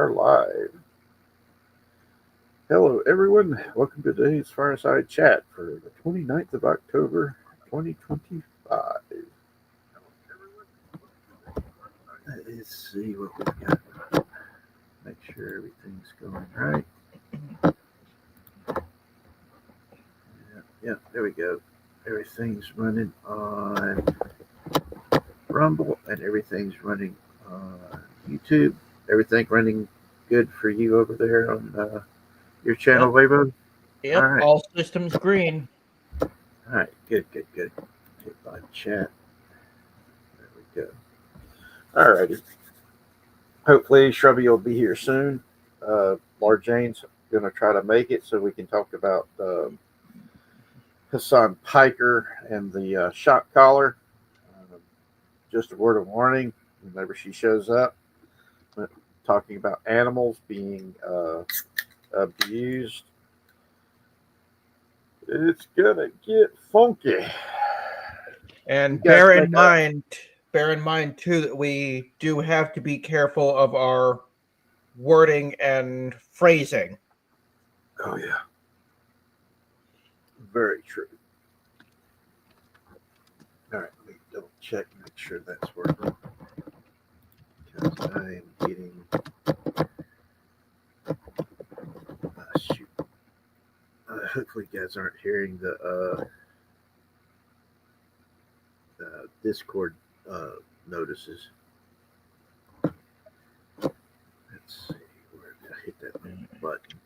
are live. Hello, everyone. Welcome to today's Fireside Chat for the 29th of October, 2025. Let's see what we've got. Make sure everything's going right. Yeah, there we go. Everything's running on Rumble and everything's running on YouTube. Everything running good for you over there on your channel, Wavo? Yep, All right. all systems green. All right, good. Hit by chat. There we go. All righty. Hopefully, Shrubby will be here soon. Lord Jane's going to try to make it so we can talk about Hassan Piker and the shock collar. Just a word of warning whenever she shows up, talking about animals being abused. It's gonna get funky. And bear in mind too that we do have to be careful of our wording and phrasing. Oh yeah, very true. All right, let me double check, make sure that's working. Because I am getting shoot. Hopefully, you guys aren't hearing the Discord notices. Let's see, where did I hit that button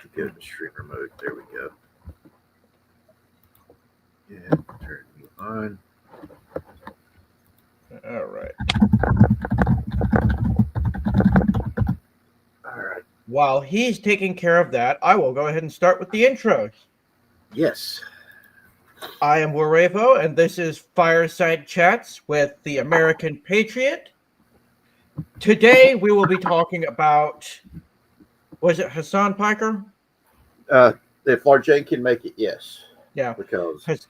to go to streamer mode? There we go. And turn you on. All right. While he's taking care of that, I will go ahead and start with the intros. Yes. I am Warevo, and this is Fireside Chats with the American Patriot. Today, we will be talking about, was it Hassan Piker? If Lord Jane can make it, yes. Yeah. Because,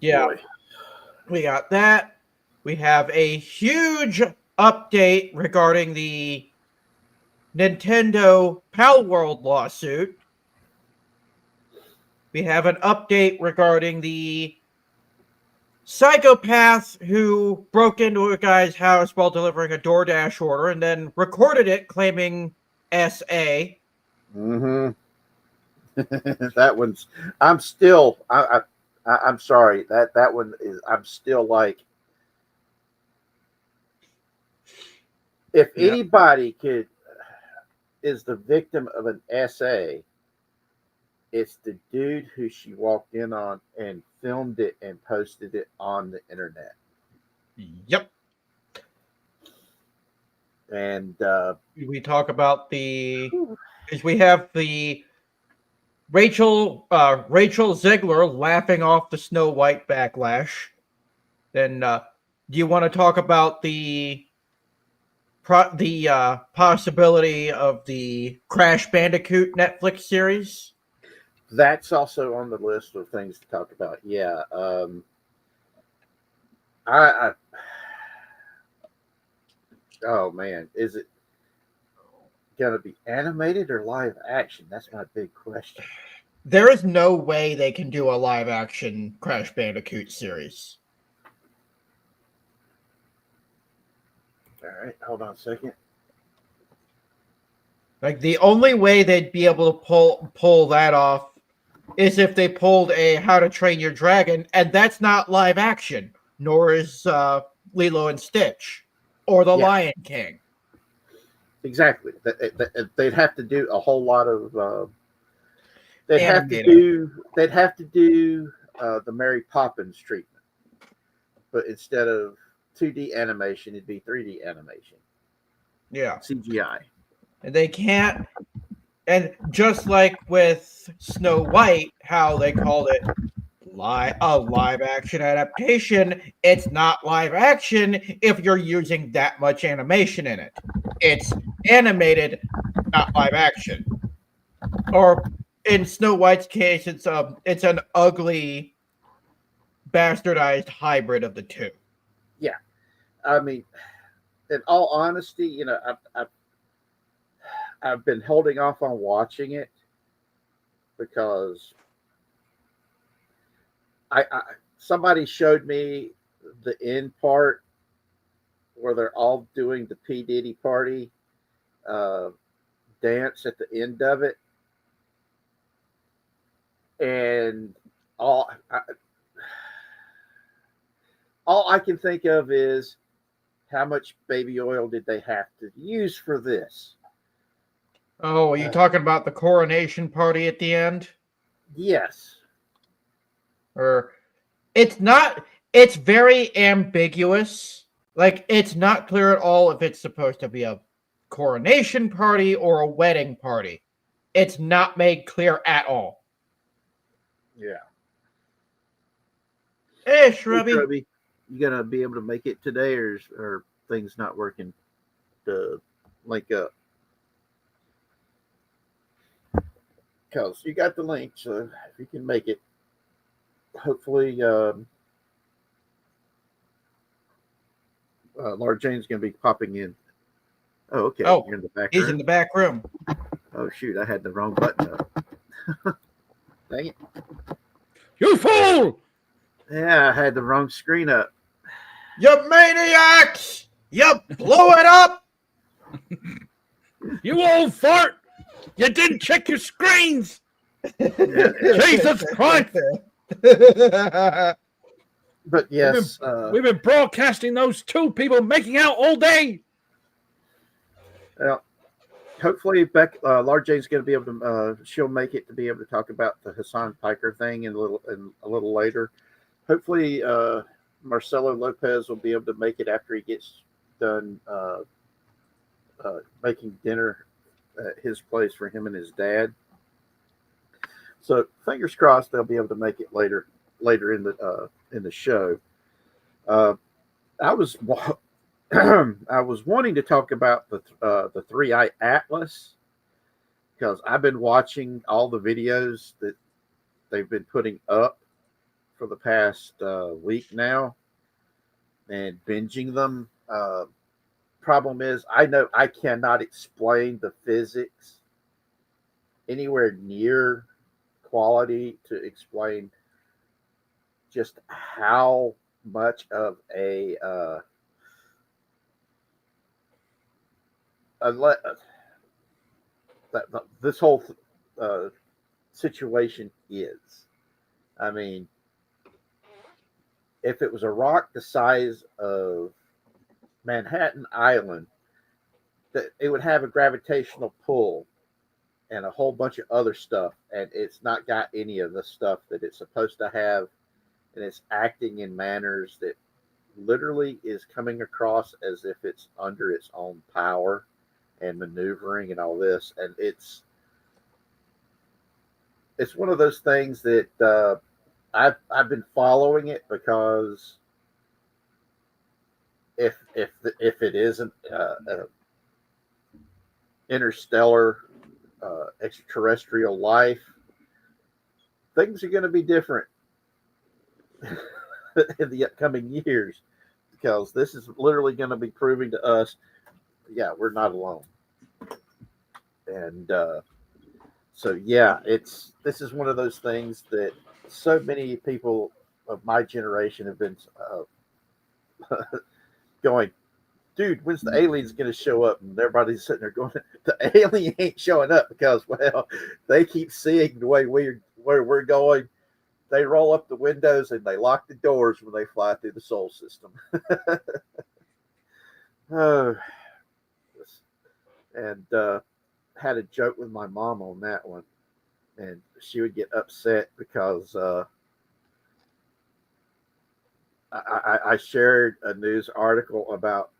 yeah, boy. We got that. We have a huge update regarding the Nintendo Pal World lawsuit. We have an update regarding the psychopath who broke into a guy's house while delivering a DoorDash order and then recorded it claiming SA. Mm-hmm. That one's. I'm still. I'm sorry. That one is. I'm still like. If anybody is the victim of an SA, it's the dude who she walked in on and filmed it and posted it on the internet. Yep. And we talk about because we have the Rachel Ziegler laughing off the Snow White backlash. Then do you want to talk about the possibility of the Crash Bandicoot Netflix series? That's also on the list of things to talk about. Yeah. Oh man, is it gonna be animated or live action? That's my big question. There is no way they can do a live action Crash Bandicoot series. All right, hold on a second. Like the only way they'd be able to pull that off is if they pulled a How to Train Your Dragon, and that's not live action, nor is Lilo and Stitch or The Lion King. Exactly. They'd have to do a whole lot of. They'd have to do the Mary Poppins treatment, but instead of 2D animation, it'd be 3D animation. Yeah, CGI. And they can't. And just like with Snow White, how they called it a live action adaptation, it's not live action if you're using that much animation in it. It's animated, not live action. Or in Snow White's case, it's an ugly, bastardized hybrid of the two. Yeah, I mean, in all honesty, I've been holding off on watching it because I somebody showed me the end part where they're all doing the P Diddy party uh, dance at the end of it, and all I, all I can think of is how much baby oil did they have to use for this? Oh, are you talking about the coronation party at the end? Yes. Or it's not, it's very ambiguous. Like, it's not clear at all if it's supposed to be a coronation party or a wedding party. It's not made clear at all. Yeah. Hey, Hey, Shrubby. Shrubby, you gonna be able to make it today, or things not working to link up? Because you got the link, so if you can make it, hopefully, Laura Jane's gonna be popping in. Oh, okay. Oh, You're in the back he's in room. the back room. Oh shoot, I had the wrong button up. Dang it. You fool! Yeah, I had the wrong screen up. You maniacs! You blew it up! You old fart! You didn't check your screens! Yeah, Jesus Christ! but yes, We've been broadcasting those two people making out all day! well, hopefully Laura Jane's going to be able to. She'll make it to be able to talk about the Hassan Piker thing in a little later. Hopefully, Marcelo Lopez will be able to make it after he gets done making dinner at his place for him and his dad. So fingers crossed they'll be able to make it later in the show. I was I was wanting to talk about the Three Eye Atlas because I've been watching all the videos that they've been putting up for the past week now and binging them. Problem is, I know I cannot explain the physics anywhere near quality to explain just how much of this whole situation is. I mean, if it was a rock the size of Manhattan Island, that it would have a gravitational pull and a whole bunch of other stuff, and it's not got any of the stuff that it's supposed to have, and it's acting in manners that literally is coming across as if it's under its own power and maneuvering and all this, and it's one of those things that I've been following it because if it isn't interstellar extraterrestrial life, things are going to be different in the upcoming years because this is literally going to be proving to us, yeah, we're not alone. And so, yeah, this is one of those things that so many people of my generation have been going, dude, when's the aliens going to show up? And everybody's sitting there going, the alien ain't showing up because, well, they keep seeing the way where we're going. They roll up the windows and they lock the doors when they fly through the solar system. Oh, and had a joke with my mom on that one, and she would get upset because I shared a news article about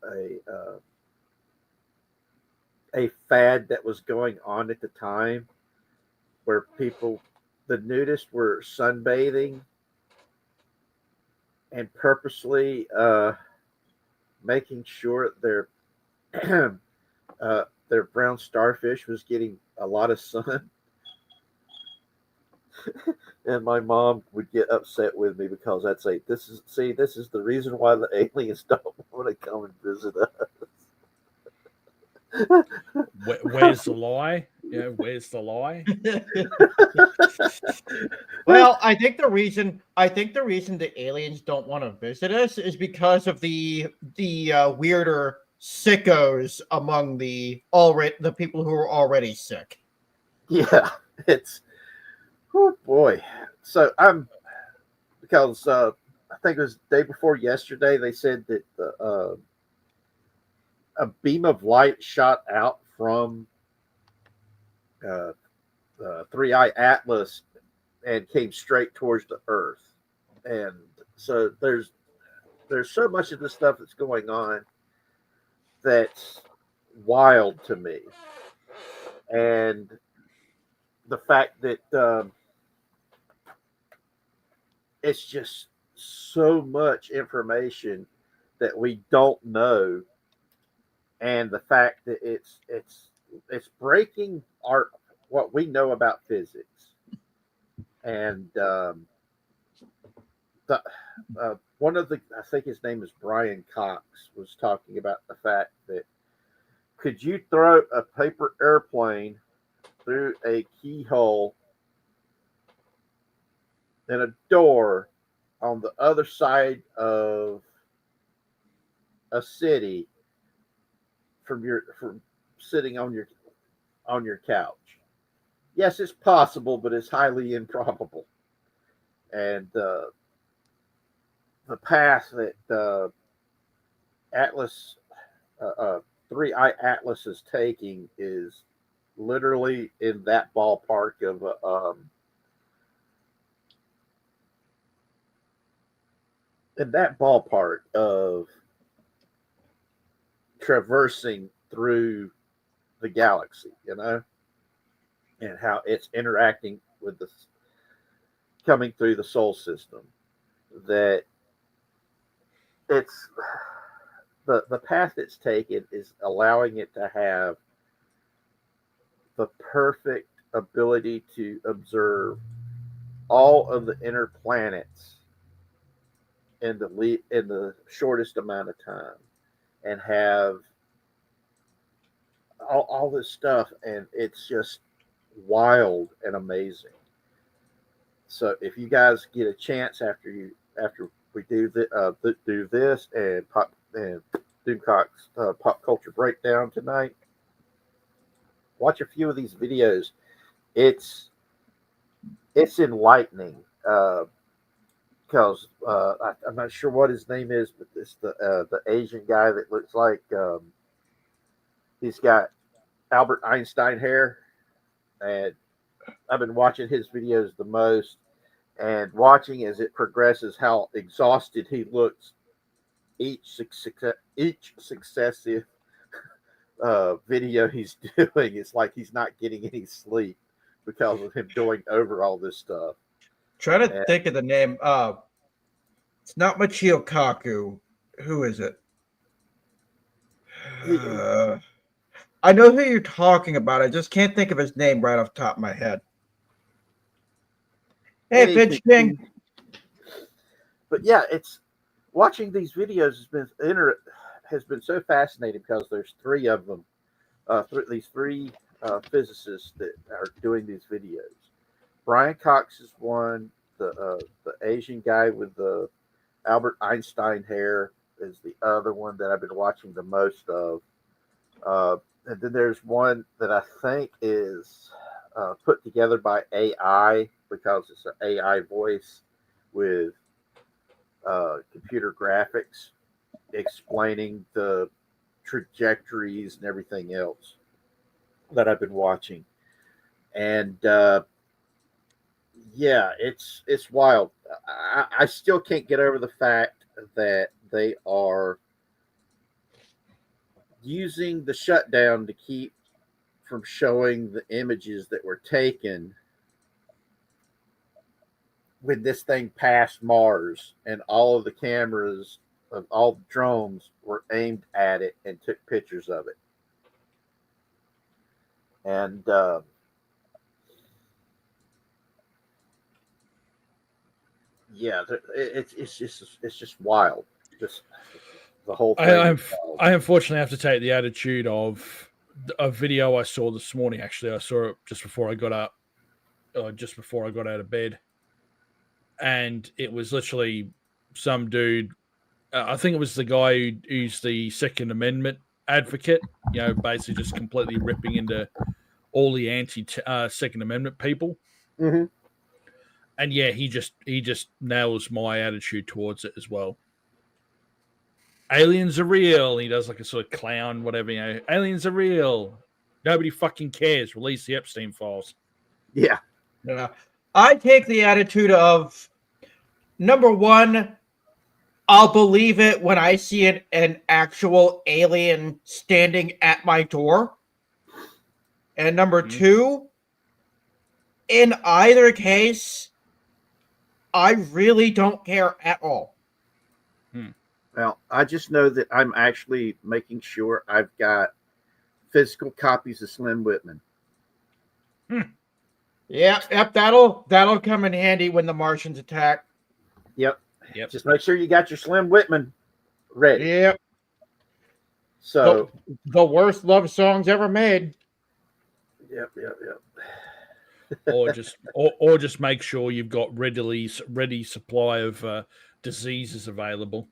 a fad that was going on at the time where the nudists were sunbathing and purposely making sure their brown starfish was getting a lot of sun. And my mom would get upset with me because I'd say, this is the reason why the aliens don't want to come and visit us. Where's the lie? Yeah, where's the lie? Well, I think the reason the aliens don't want to visit us is because of the weirder sickos among the people who are already sick. Yeah, it's oh boy. So I'm because I think it was the day before yesterday. They said that a beam of light shot out from uh, Three Eye Atlas and came straight towards the Earth. And so there's so much of this stuff that's going on that's wild to me, and the fact that it's just so much information that we don't know, and the fact that it's breaking our what we know about physics, and the one of the I think his name is Brian Cox was talking about the fact that could you throw a paper airplane through a keyhole in a door on the other side of a city from sitting on your couch? Yes, it's possible, but it's highly improbable. And the path that Atlas, Three Eye Atlas is taking is literally in that ballpark of traversing through the galaxy, and how it's interacting with the coming through the soul system. That it's the path it's taken is allowing it to have the perfect ability to observe all of the inner planets in the shortest amount of time, and have all this stuff, and it's just wild and amazing. So if you guys get a chance after we do this and Doomcock's pop culture breakdown tonight, watch a few of these videos. It's enlightening because I'm not sure what his name is, but it's the Asian guy that looks like he's got Albert Einstein hair, and I've been watching his videos the most, and watching as it progresses how exhausted he looks each successive video he's doing. It's like he's not getting any sleep because of him going over all this stuff. Trying to think of the name. It's not Michio Kaku. Who is it? I know who you're talking about. I just can't think of his name right off the top of my head. Hey, Finch King. But yeah, it's watching these videos has been so fascinating because there's three of them, these three physicists that are doing these videos. Brian Cox is one. The Asian guy with the Albert Einstein hair is the other one that I've been watching the most of. And then there's one that I think is put together by AI because it's an AI voice with computer graphics explaining the trajectories and everything else that I've been watching. And yeah, it's wild. I still can't get over the fact that they are using the shutdown to keep from showing the images that were taken when this thing passed Mars, and all of the cameras of all the drones were aimed at it and took pictures of it. And yeah, it's just wild. Just the whole thing. I unfortunately have to take the attitude of a video I saw this morning. Actually, I saw it just before I got up, just before I got out of bed, and it was literally some dude. I think it was the guy who's the Second Amendment advocate. Basically just completely ripping into all the anti Second Amendment people. Mm-hmm. And yeah, he just nails my attitude towards it as well. Aliens are real. He does like a sort of clown, whatever. Aliens are real. Nobody fucking cares. Release the Epstein files. Yeah. Yeah. I take the attitude of, number one, I'll believe it when I see an actual alien standing at my door. And number two, in either case, I really don't care at all. Well, I just know that I'm actually making sure I've got physical copies of Slim Whitman. Yep, that'll come in handy when the Martians attack. Yep. Just make sure you got your Slim Whitman ready. Yep. So the worst love songs ever made. Yep. or just make sure you've got ready supply of diseases available.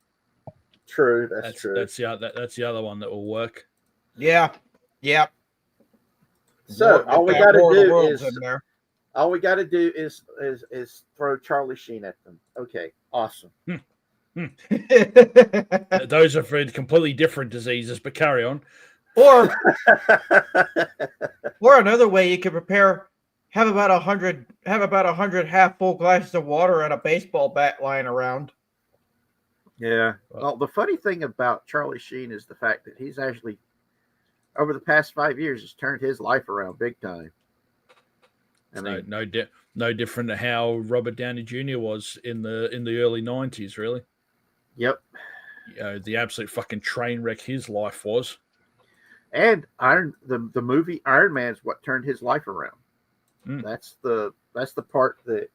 True, that's true. That's the other one that will work. Yeah. So all we got to do is throw Charlie Sheen at them. Okay, awesome. Those are for completely different diseases, but carry on. Or another way you could prepare: have about 100 half full glasses of water and a baseball bat lying around. Yeah. Well, the funny thing about Charlie Sheen is the fact that he's actually, over the past 5 years, has turned his life around big time. I mean, no different to how Robert Downey Jr. was in the early 90s, really. Yep. The absolute fucking train wreck his life was. And the movie Iron Man is what turned his life around. That's the part that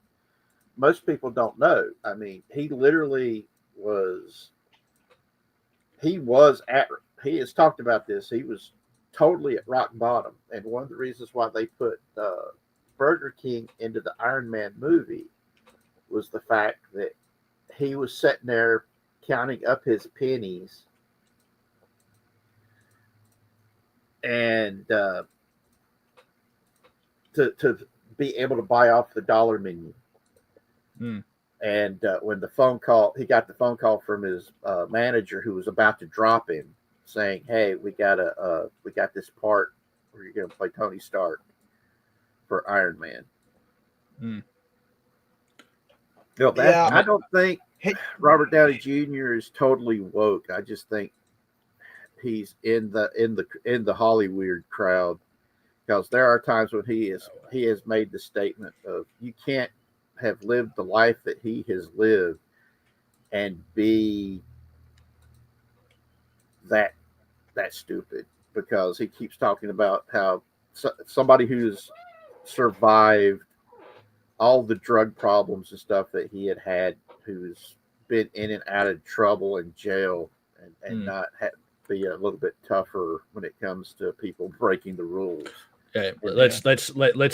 most people don't know. I mean, he literally he has talked about this. He was totally at rock bottom. And one of the reasons why they put Burger King into the Iron Man movie was the fact that he was sitting there counting up his pennies and to be able to buy off the dollar menu. And when he got the phone call from his manager who was about to drop him, saying, "Hey, we got this part where you're going to play Tony Stark for Iron Man." I don't think Robert Downey Jr. is totally woke. I just think he's in the Hollywood crowd, because there are times when he has made the statement of, you can't have lived the life that he has lived and be that stupid, because he keeps talking about how somebody who's survived all the drug problems and stuff that he had, who's been in and out of trouble and jail, and not be a little bit tougher when it comes to people breaking the rules. Yeah, let's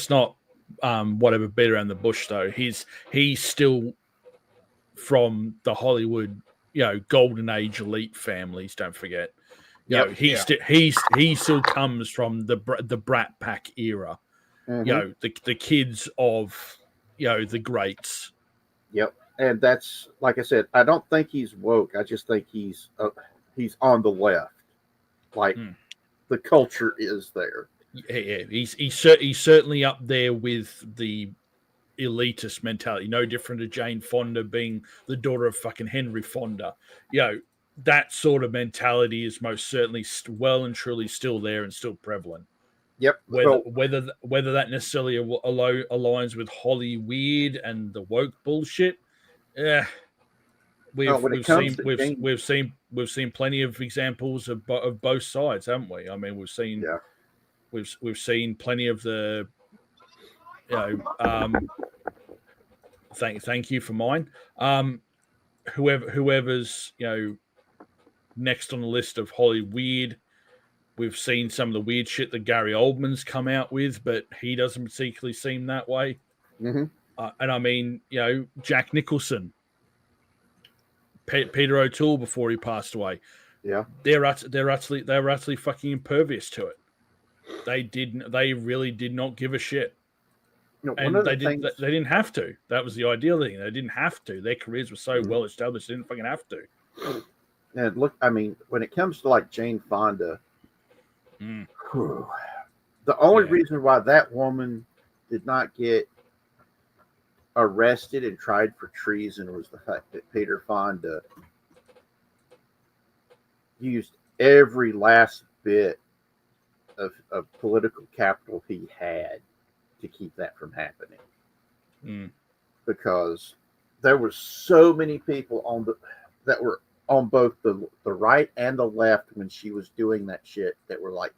not whatever beat around the bush though. He's still from the Hollywood, golden age elite families. Don't forget, he still comes from the Brat Pack era. The kids of the greats. Yep, and that's, like I said, I don't think he's woke. I just think he's on the left. Like the culture is there. Yeah, he's certainly up there with the elitist mentality. No different to Jane Fonda being the daughter of fucking Henry Fonda. That sort of mentality is most certainly well and truly still there and still prevalent. Yep. Whether that necessarily aligns with Hollywood and the woke bullshit, we've seen plenty of examples of both sides, haven't we? I mean, we've seen plenty of the thank you for mine. Whoever's next on the list of Hollywood, We've seen some of the weird shit that Gary Oldman's come out with, but he doesn't particularly seem that way. Mm-hmm. And I mean, Jack Nicholson, Peter O'Toole before he passed away. Yeah, they're utterly fucking impervious to it. They really did not give a shit. one And of they the things, didn't have to. That was the ideal thing. They didn't have to. Their careers were so well established, they didn't fucking have to. and look, I mean, when it comes to like Jane Fonda, the only reason why that woman did not get arrested and tried for treason was the fact that Peter Fonda used every last bit of political capital he had to keep that from happening. Because there were so many people that were on both the right and the left when she was doing that shit that were like,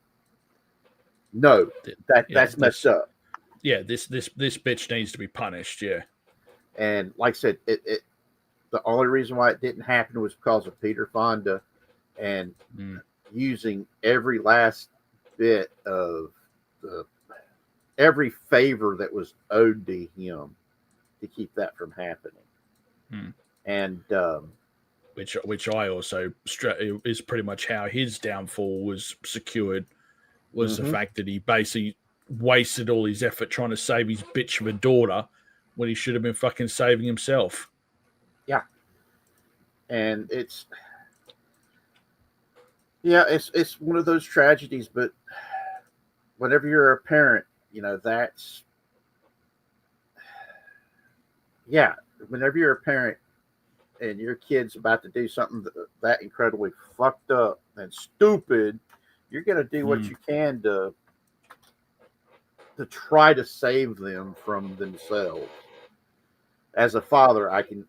no, that's messed up. Yeah, this bitch needs to be punished. Yeah, and like I said, it the only reason why it didn't happen was because of Peter Fonda and using every last bit of every favor that was owed to him to keep that from happening. And which I also is pretty much how his downfall was secured, was the fact that he basically wasted all his effort trying to save his bitch of a daughter when he should have been fucking saving himself. Yeah. And it's one of those tragedies, but whenever you're a parent, whenever you're a parent and your kid's about to do something that incredibly fucked up and stupid, you're going to do what you can to try to save them from themselves. As a father, I can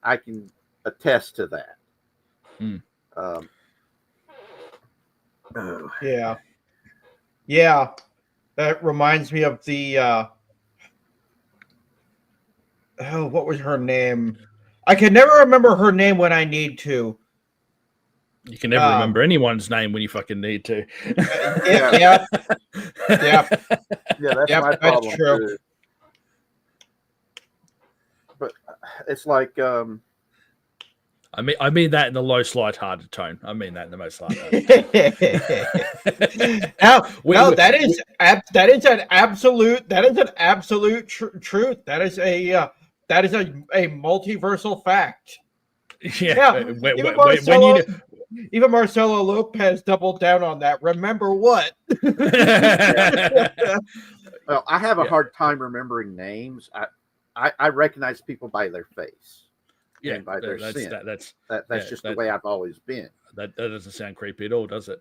attest to that. Yeah. That reminds me of the what was her name? I can never remember her name when I need to. You can never remember anyone's name when you fucking need to. Yeah. That's my problem. That's true. Too. But it's like I mean that in the low, light-hearted tone. I mean that in the most light-hearted. That is an absolute truth. That is a multiversal fact. Yeah. Even Marcelo Lopez doubled down on that. Remember what? Well, I have a hard time remembering names. I recognize people by their face. Yeah, and by their sin. That's just the way I've always been. That doesn't sound creepy at all, does it?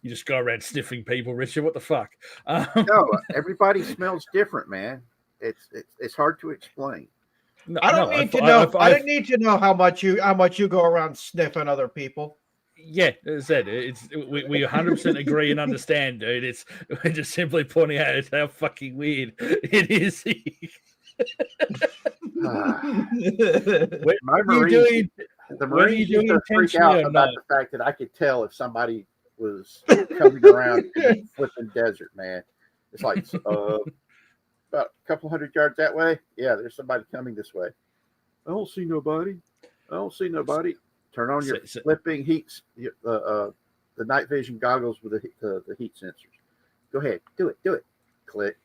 You just go around sniffing people, Richard. What the fuck? No, everybody smells different, man. It's hard to explain. I don't need to know how much you go around sniffing other people. Yeah, as I said, we 100% agree and understand, dude. We're just simply pointing out how fucking weird it is. The Marines used to freak out about the fact that I could tell if somebody was coming around the flipping desert, man. It's like about a couple hundred yards that way. Yeah, there's somebody coming this way. I don't see nobody. Turn on your flipping heats, the night vision goggles with the heat sensors. Go ahead, do it. Click.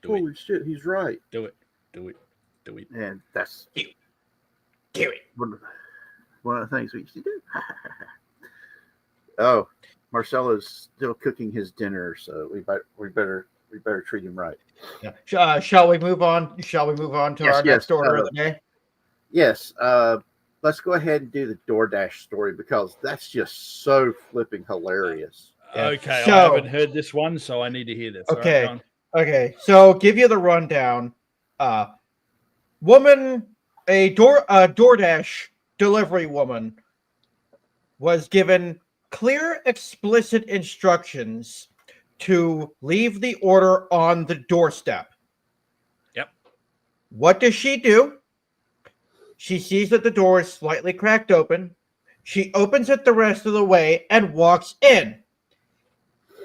Holy shit, he's right. Do it. And that's do it. One of the things we used to do. Oh, Marcelo's still cooking his dinner, so we better treat him right. Yeah. Shall we move on? To our next order of the day? Yes. Let's go ahead and do the DoorDash story because that's just so flipping hilarious. Okay, I haven't heard this one, so I need to hear this. Okay. All right, okay. So give you the rundown. Woman, a DoorDash delivery woman, was given clear, explicit instructions to leave the order on the doorstep. Yep. What does she do? She sees that the door is slightly cracked open. She opens it the rest of the way and walks in.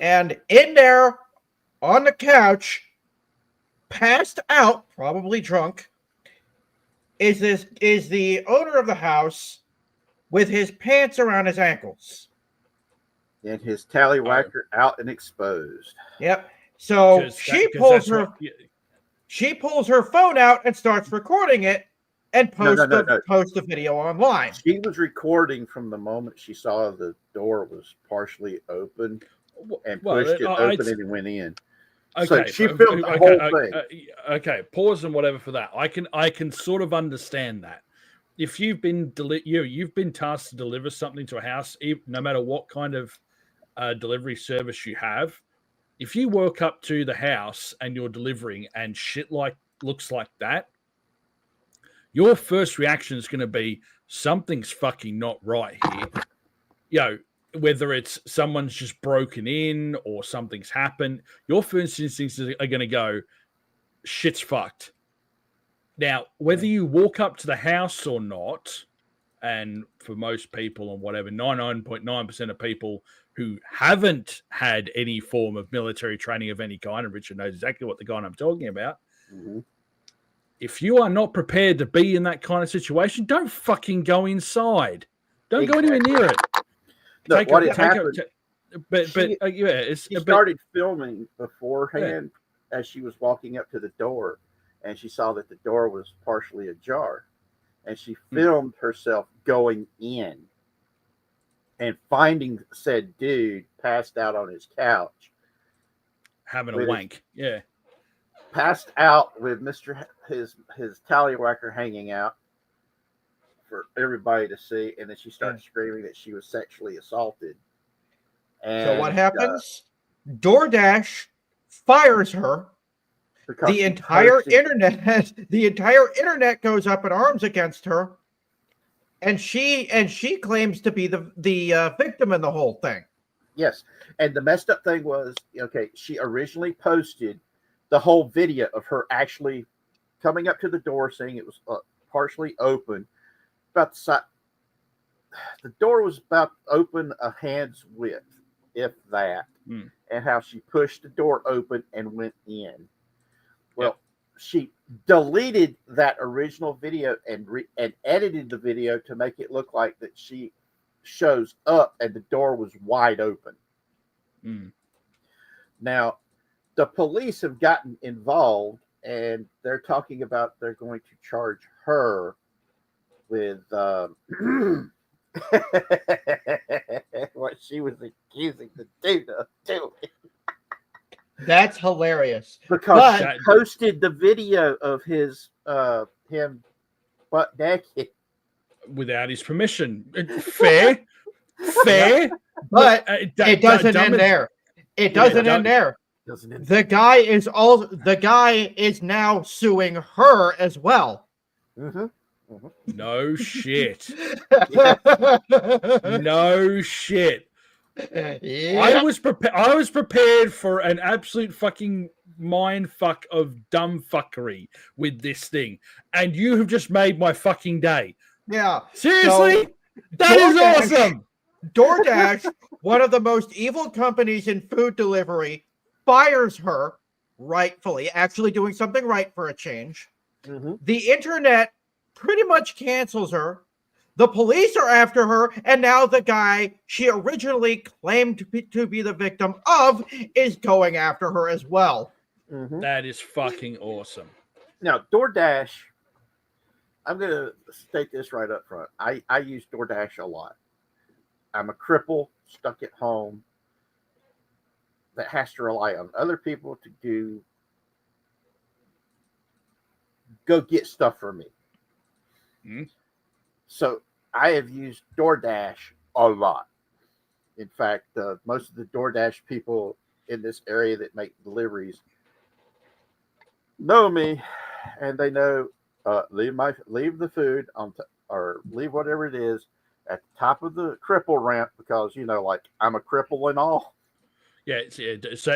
And in there, on the couch, passed out, probably drunk, is the owner of the house with his pants around his ankles. And his tallywhacker out and exposed. Yep. So she pulls her phone out and starts recording it and post the video online. She was recording from the moment she saw the door was partially open and pushed it open and went in. Okay, so she filmed the whole thing. Okay, pause and whatever for that. I can sort of understand that. If you've been you've been tasked to deliver something to a house, no matter what kind of delivery service you have, if you walk up to the house and you're delivering and shit looks like that, your first reaction is going to be something's fucking not right here. Whether it's someone's just broken in or something's happened, your first instincts are going to go, shit's fucked. Now, whether you walk up to the house or not, and for most people and whatever, 99.9% of people who haven't had any form of military training of any kind, and Richard knows exactly what the guy I'm talking about, if you are not prepared to be in that kind of situation, don't fucking go inside. Don't go anywhere near it. No, happened, she started filming beforehand as she was walking up to the door, and she saw that the door was partially ajar, and she filmed herself going in and finding said dude passed out on his couch, having a wank, passed out with his tallywhacker hanging out for everybody to see, and then she started screaming that she was sexually assaulted. And so what happens? DoorDash fires her. The entire internet goes up in arms against her, and she claims to be the victim in the whole thing. Yes, and the messed up thing was, she originally posted the whole video of her actually coming up to the door, saying it was partially open. The door was about open a hand's width, if that, and how she pushed the door open and went in. Well, she deleted that original video and edited the video to make it look like that she shows up and the door was wide open. Now, the police have gotten involved, and they're talking about they're going to charge her with what she was accusing the dude of doing. That's hilarious. Because she posted the video of him butt naked without his permission. Fair. But it doesn't end there. It doesn't end there. The guy is now suing her as well. No shit. No shit. I was prepared for an absolute fucking mind fuck of dumb fuckery with this thing, and you have just made my fucking day. Yeah, seriously, that is awesome. DoorDash, one of the most evil companies in food delivery, fires her rightfully, actually doing something right for a change. The internet pretty much cancels her. The police are after her, and now the guy she originally claimed to be the victim of is going after her as well. That is fucking awesome. Now, DoorDash, I'm going to state this right up front. I use DoorDash a lot. I'm a cripple stuck at home that has to rely on other people to go get stuff for me. So I have used DoorDash a lot. In fact, most of the DoorDash people in this area that make deliveries know me, and they know leave the food or leave whatever it is at the top of the cripple ramp, because I'm a cripple and all. Yeah,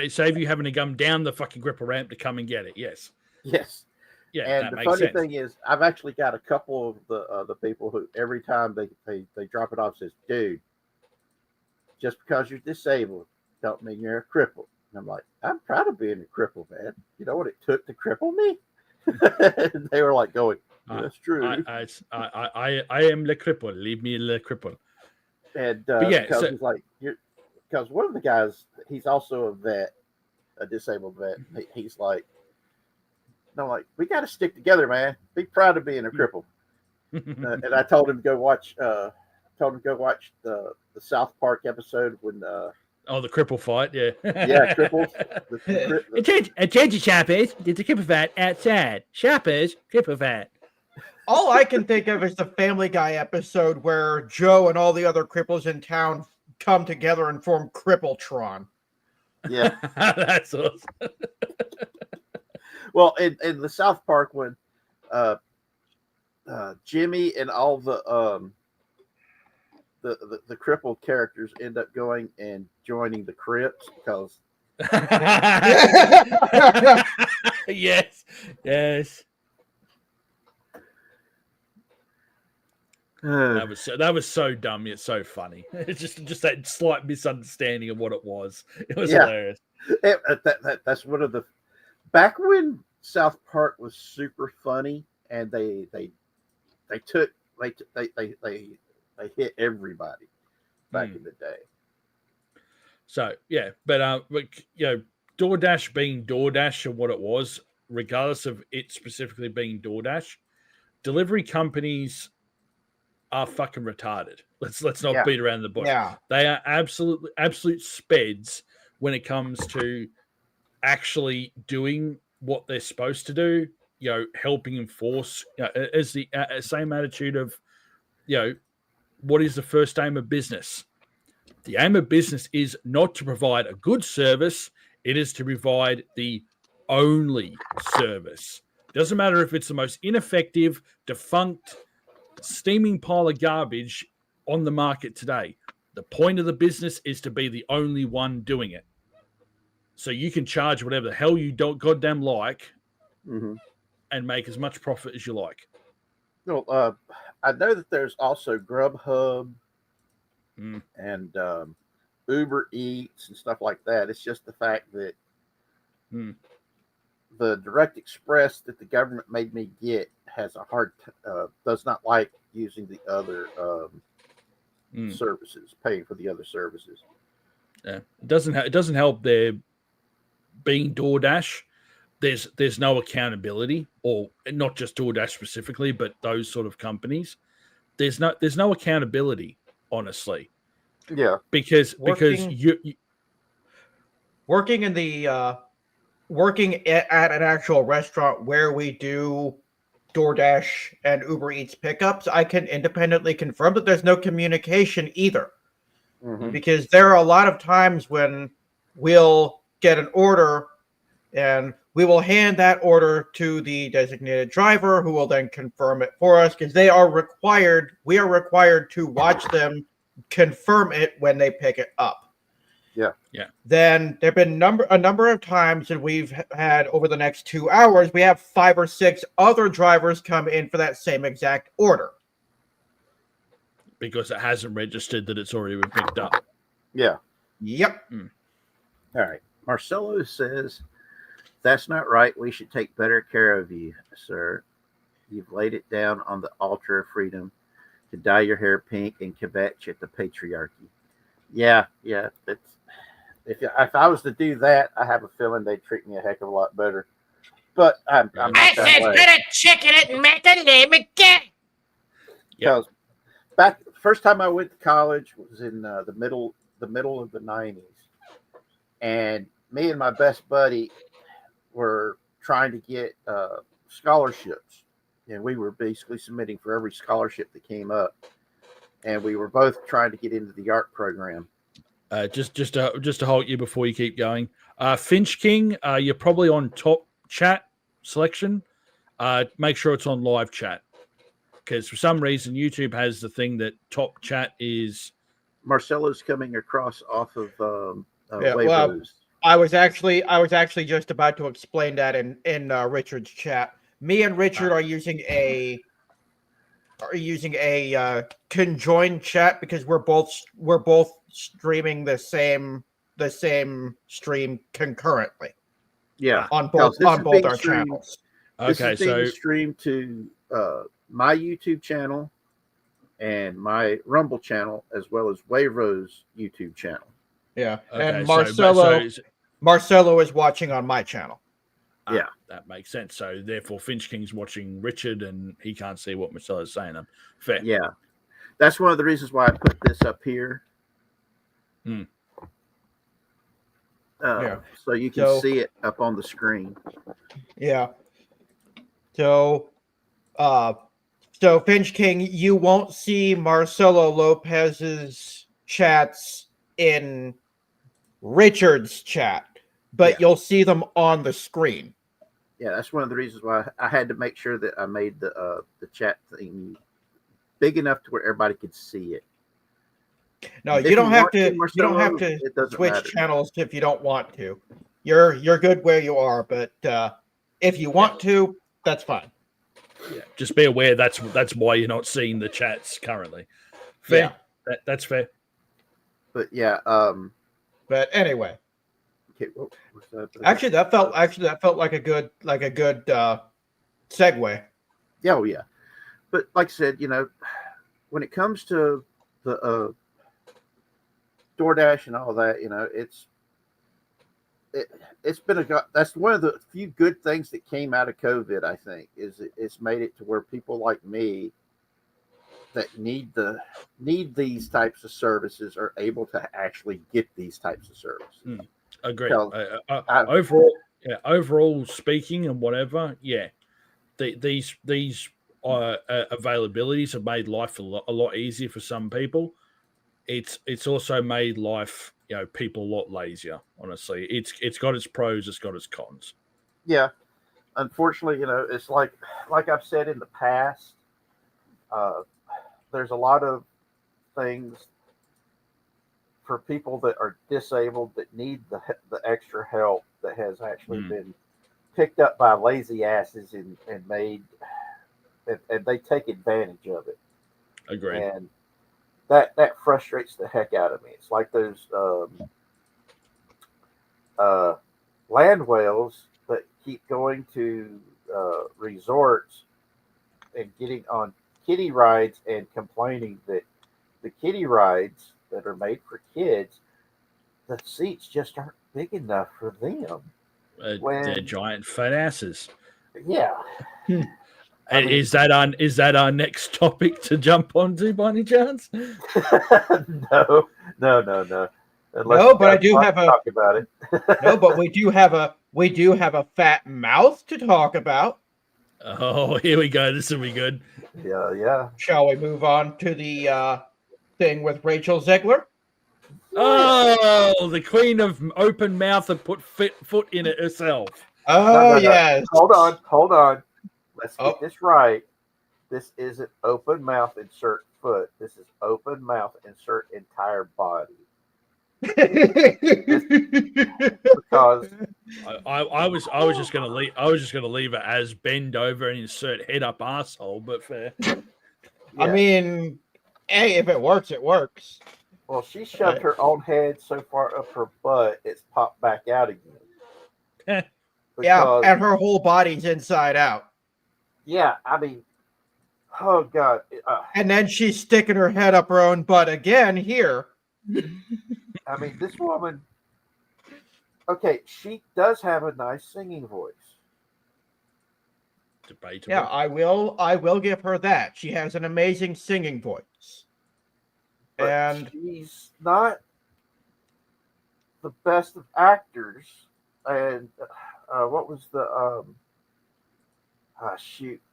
save you having to come down the fucking cripple ramp to come and get it. Yes. Yeah, And that the makes funny sense. thing is, I've actually got a couple of the people who every time they drop it off says, "Dude, just because you're disabled don't mean you're a cripple." And I'm like, I'm proud of being a cripple, man. You know what it took to cripple me? And they were like going, "That's true." I am the cripple. Leave me the cripple. And But yeah, because so he's like, because one of the guys, he's also a vet, a disabled vet. He's like, no, like we got to stick together, man. Be proud of being a cripple. And I told him to go watch. The South Park episode when. The cripple fight, yeah. Yeah, cripples. Attention, shoppers. There's a cripple fight outside. Shoppers, cripple fight. All I can think of is the Family Guy episode where Joe and all the other cripples in town come together and form Crippletron. Yeah, that's awesome. well, in the South Park when Jimmy and all the crippled characters end up going and joining the Crips because yes. That was so dumb yet so funny. It's just that slight misunderstanding of what it was. It was hilarious. That's one of the back when South Park was super funny and they hit everybody back in the day. So yeah, but DoorDash being DoorDash and what it was, regardless of it specifically being DoorDash, delivery companies are fucking retarded. Let's not beat around the bush. Yeah. They are absolute speds when it comes to actually doing what they're supposed to do. Helping enforce as the same attitude of, what is the first aim of business? The aim of business is not to provide a good service. It is to provide the only service. Doesn't matter if it's the most ineffective, defunct, steaming pile of garbage on the market today. The point of the business is to be the only one doing it. So you can charge whatever the hell you don't goddamn like and make as much profit as you like. Well, I know that there's also Grubhub and Uber Eats and stuff like that. It's just the fact that the Direct Express that the government made me get has a hard does not like using the other services, paying for the other services. Yeah, it doesn't help there being DoorDash. There's no accountability, or not just DoorDash specifically, but those sort of companies. There's no accountability, honestly. Yeah, because you working at an actual restaurant where we do DoorDash and Uber Eats pickups, I can independently confirm that there's no communication either. Because there are a lot of times when we'll get an order and we will hand that order to the designated driver who will then confirm it for us because we are required to watch them confirm it when they pick it up. Yeah. Then there have been a number of times that we've had over the next 2 hours, we have 5 or 6 other drivers come in for that same exact order. Because it hasn't registered that it's already been picked up. Yeah. Yep. All right. Marcelo says, "That's not right. We should take better care of you, sir. You've laid it down on the altar of freedom to dye your hair pink and kvetch at the patriarchy." Yeah. It's, if I was to do that, I have a feeling they'd treat me a heck of a lot better. But I'm not I that said, way. put a chicken it and make a name again. Because back first time I went to college was in the middle of the 90s, and me and my best buddy were trying to get scholarships, and we were basically submitting for every scholarship that came up, and we were both trying to get into the art program. Just to hold you before you keep going, Finch King, you're probably on top chat selection. Make sure it's on live chat, because for some reason YouTube has the thing that top chat is. Marcelo's coming across off of Wavos. Well, I was actually just about to explain that in Richard's chat. Me and Richard are using a conjoined chat because we're both streaming the same stream concurrently Yeah, on because both this is being our streamed. channels. This Okay, is being so streamed to my YouTube channel and my Rumble channel, as well as Wayro's YouTube channel. Yeah, okay, and so Marcelo is watching on my channel. Yeah. That makes sense. So therefore, Finch King's watching Richard, and he can't see what Marcella's saying. Fair. Yeah, that's one of the reasons why I put this up here. Hmm. So you can see it up on the screen. Yeah. So Finch King, you won't see Marcelo Lopez's chats in Richard's chat, but you'll see them on the screen. Yeah, that's one of the reasons why I had to make sure that I made the chat thing big enough to where everybody could see it. No, If you don't have to. Marcelo, You don't have to it doesn't switch matter. channels if you don't want to. You're good where you are, but if you want to, that's fine. Yeah, just be aware that's why you're not seeing the chats currently. Fair. Yeah. That's fair. But yeah. But anyway. Okay, what's that? Actually, that felt like a good segue. Yeah, oh yeah. But like I said, when it comes to the DoorDash and all that, it's been that's one of the few good things that came out of COVID. I think it's made it to where people like me that need these types of services are able to actually get these types of services. Agree. So, overall speaking and whatever, these availabilities have made life a lot easier for some people. It's also made life, people a lot lazier. Honestly, it's got its pros, it's got its cons. Yeah, unfortunately, it's like I've said in the past. There's a lot of things for people that are disabled that need the extra help that has actually been picked up by lazy asses and made, and they take advantage of it. Agree. And that frustrates the heck out of me. It's like those land whales that keep going to resorts and getting on kiddie rides and complaining that the kiddie rides that are made for kids, the seats just aren't big enough for them. They're giant fat asses. Yeah. Is that our next topic to jump onto by any chance? No. No, but I do have talk about it. No, but we do have a fat mouth to talk about. Oh, here we go. This will be good. Yeah. Shall we move on to the thing with Rachel Zegler? Oh, the queen of open mouth and put foot in it herself. Oh, No. yes. Hold on. Let's get this right. This isn't open mouth, insert foot. This is open mouth, insert entire body. Because I was just gonna leave it as bend over and insert head up asshole, but fair. I mean, hey, if it works, it works. Well, she shoved her own head so far up her butt, it's popped back out again. Yeah, and her whole body's inside out. Yeah, I mean, oh God. And then she's sticking her head up her own butt again here. I mean, this woman, okay, she does have a nice singing voice. Debatable. Yeah, I will give her that. She has an amazing singing voice. But and she's not the best of actors. And what was the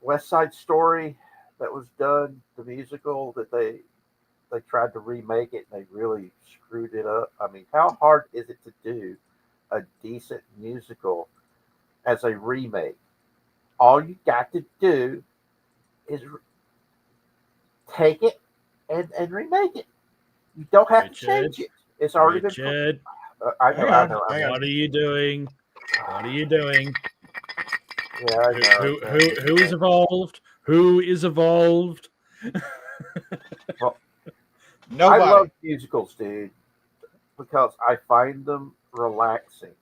West Side Story that was done, the musical that they tried to remake it and they really screwed it up. I mean, how hard is it to do a decent musical as a remake? All you got to do is take it and remake it. You don't have to change it. It's already Richard, been. I know. What are you doing? What are you doing? Yeah, I know. Who is evolved? Who is evolved? I Nobody. love musicals, dude, because I find them relaxing.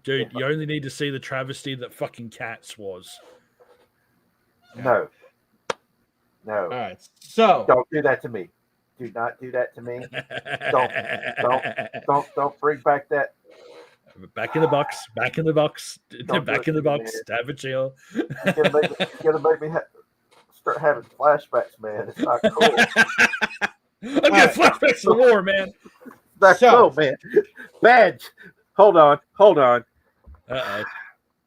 Dude, you only need to see the travesty that fucking Cats was. No. All right. So Don't do that to me. Do not do that to me. Don't bring back that. Back in the box. Back in the box. Don't Back do in it the to me, box. man. Stab a chill. You're gonna make me start having flashbacks, man. It's not cool. I'm getting flashbacks to the war, man. That's cool, man. Bad. Hold on. Uh-oh.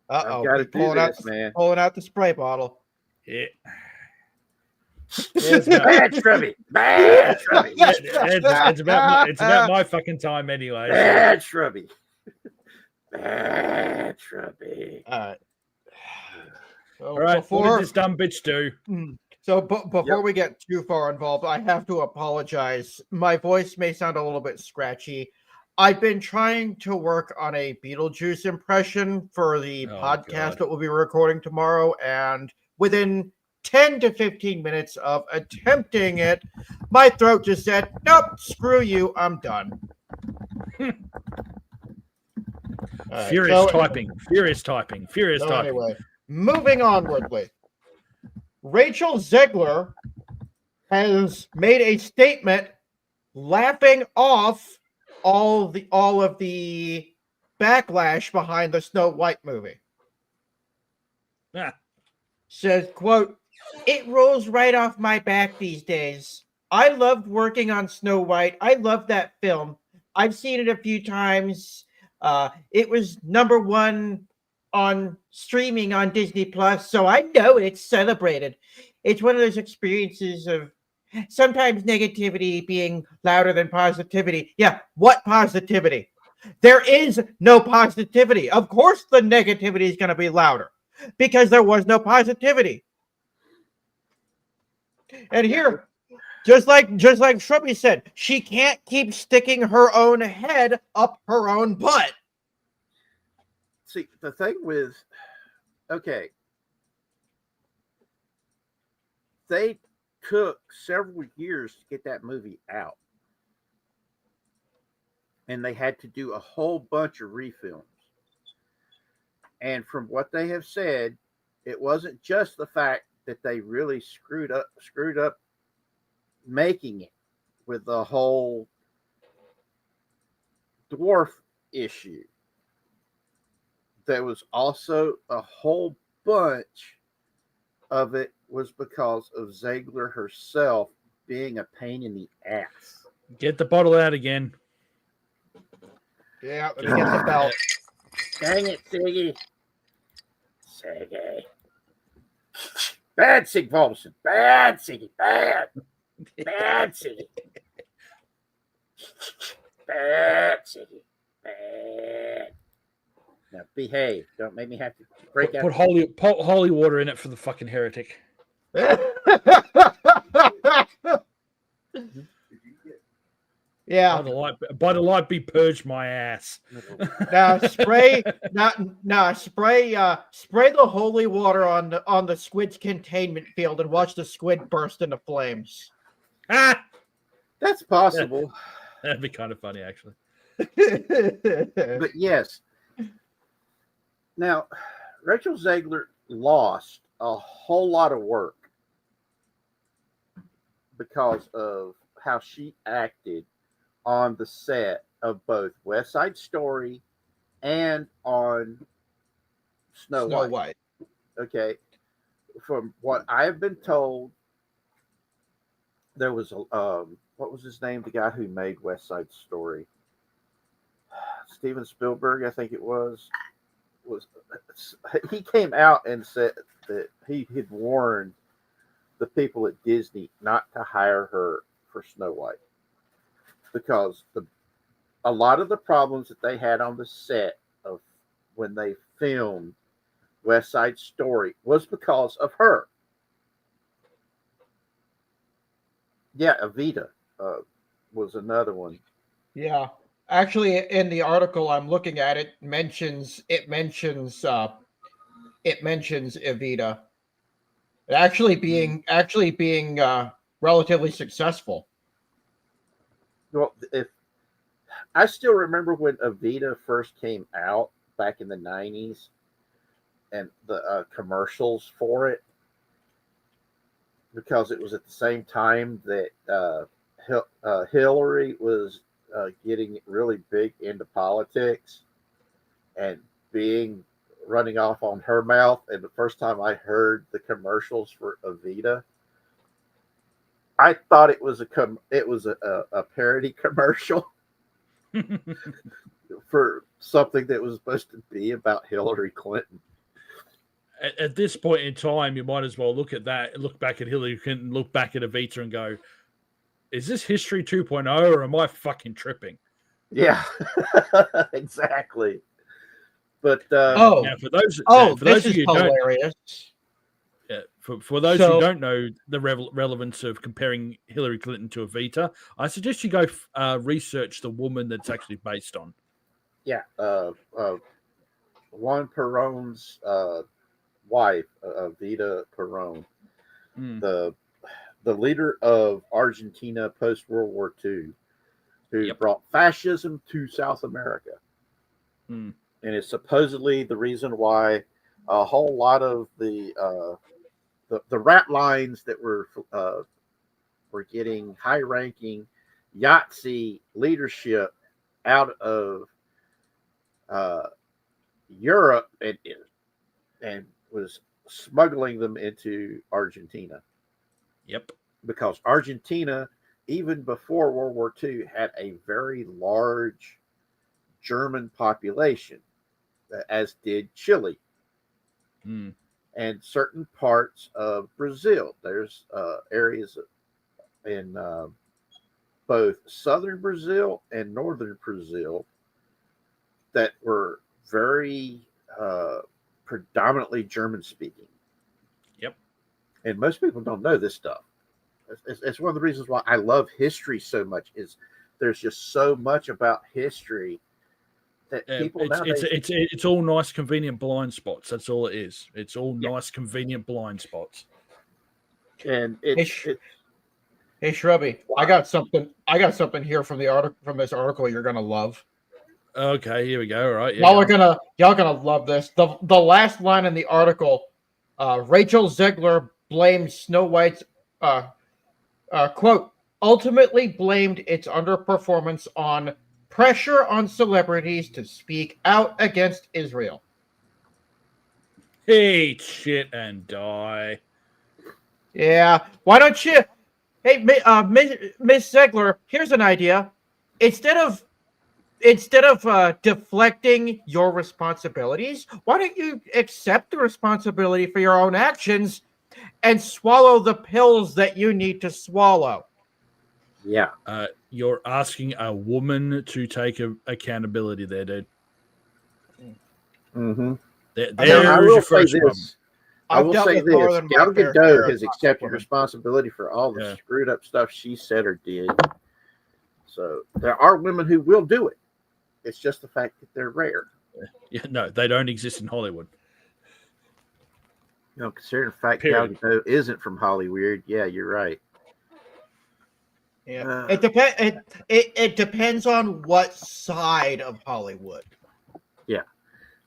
I've got to do this, man. Pulling out the spray bottle. Yeah. Bad Shrubby. Bad Shrubby. It's about my fucking time anyway. Bad Shrubby. Bad Shrubby. All right. So All right. What did this dumb bitch do? So before we get too far involved, I have to apologize. My voice may sound a little bit scratchy. I've been trying to work on a Beetlejuice impression for the podcast that we'll be recording tomorrow, and within 10 to 15 minutes of attempting it, my throat just said, nope, screw you, I'm done. Furious typing. Anyway, moving onwardly. Rachel Zegler has made a statement laughing off all of the backlash behind the Snow White movie. Says, quote, "It rolls right off my back these days. I loved working on Snow White. I love that film. I've seen it a few times. It was #1 on streaming on Disney Plus, so I know it's celebrated. It's one of those experiences of sometimes negativity being louder than positivity. Yeah, what positivity? There is no positivity. Of course the negativity is going to be louder because there was no positivity. And here, just like Shrubby said, she can't keep sticking her own head up her own butt. See, the thing with, okay, they took several years to get that movie out. And they had to do a whole bunch of refilms. And from what they have said, it wasn't just the fact that they really screwed up making it with the whole dwarf issue. There was also a whole bunch of it was because of Zegler herself being a pain in the ass. Get the bottle out again. Yeah, let me get the belt. Dang it, Siggy. Siggy. Bad Sig Volson. Bad Siggy. Bad. Bad Siggy. Bad Siggy. Bad. Now behave. Don't make me have to break out. Put holy water in it for the fucking heretic. Yeah. By the light be purged my ass. Now spray spray the holy water on the squid's containment field and watch the squid burst into flames. That's possible. That'd be kind of funny, actually. But yes. Now, Rachel Zegler lost a whole lot of work because of how she acted on the set of both West Side Story and on Snow White. Okay. From what I have been told, there was a what was his name? The guy who made West Side Story, Steven Spielberg, I think it was. He came out and said that he had warned the people at Disney not to hire her for Snow White because a lot of the problems that they had on the set of when they filmed West Side Story was because of her. Yeah, Evita was another one. Yeah. Actually, in the article I'm looking at, it mentions it mentions Evita actually being relatively successful. Well, if I still remember when Avita first came out back in the '90s, and the commercials for it, because it was at the same time that Hillary was getting really big into politics and being running off on her mouth. And the first time I heard the commercials for Avita, I thought it was a parody commercial for something that was supposed to be about Hillary Clinton. At this point in time, you might as well look at that, look back at Hillary Clinton, look back at Evita and go, is this history 2.0 or am I fucking tripping? Yeah, exactly. But now for those this of is you who hilarious. for those who don't know the relevance of comparing Hillary Clinton to Evita, I suggest you go research the woman that's actually based on. Yeah, Juan Perón's wife, Evita Perón, the leader of Argentina post World War II, who brought fascism to South America, and it's supposedly the reason why a whole lot of the rat lines that were getting high-ranking Yahtzee leadership out of Europe and was smuggling them into Argentina. Yep. Because Argentina, even before World War II, had a very large German population, as did Chile. And certain parts of Brazil. There's areas in both southern Brazil and northern Brazil that were very predominantly German speaking. Yep. And most people don't know this stuff. It's one of the reasons why I love history so much, is there's just so much about history that people nowadays... It's all nice, convenient blind spots. That's all it is. It's all nice, convenient blind spots. And Hey, Shrubby, wow. I got something here from this article you're gonna love. Okay, here we go. All right, y'all gonna love this. The last line in the article, Rachel Zegler blames Snow White's quote, ultimately blamed its underperformance on pressure on celebrities to speak out against Israel. Eat shit and die. Yeah, why don't you? Hey, Miss Zegler, here's an idea. Instead of deflecting your responsibilities, why don't you accept the responsibility for your own actions and swallow the pills that you need to swallow? Yeah. You're asking a woman to take accountability there, dude. Mm-hmm. I will say this. Gal Gadot has accepted responsibility for all the screwed up stuff she said or did. So there are women who will do it. It's just the fact that they're rare. Yeah, no, they don't exist in Hollywood. You know, considering the fact Gal Gadot isn't from Hollywood, yeah, you're right. Yeah, it depends on what side of Hollywood. Yeah,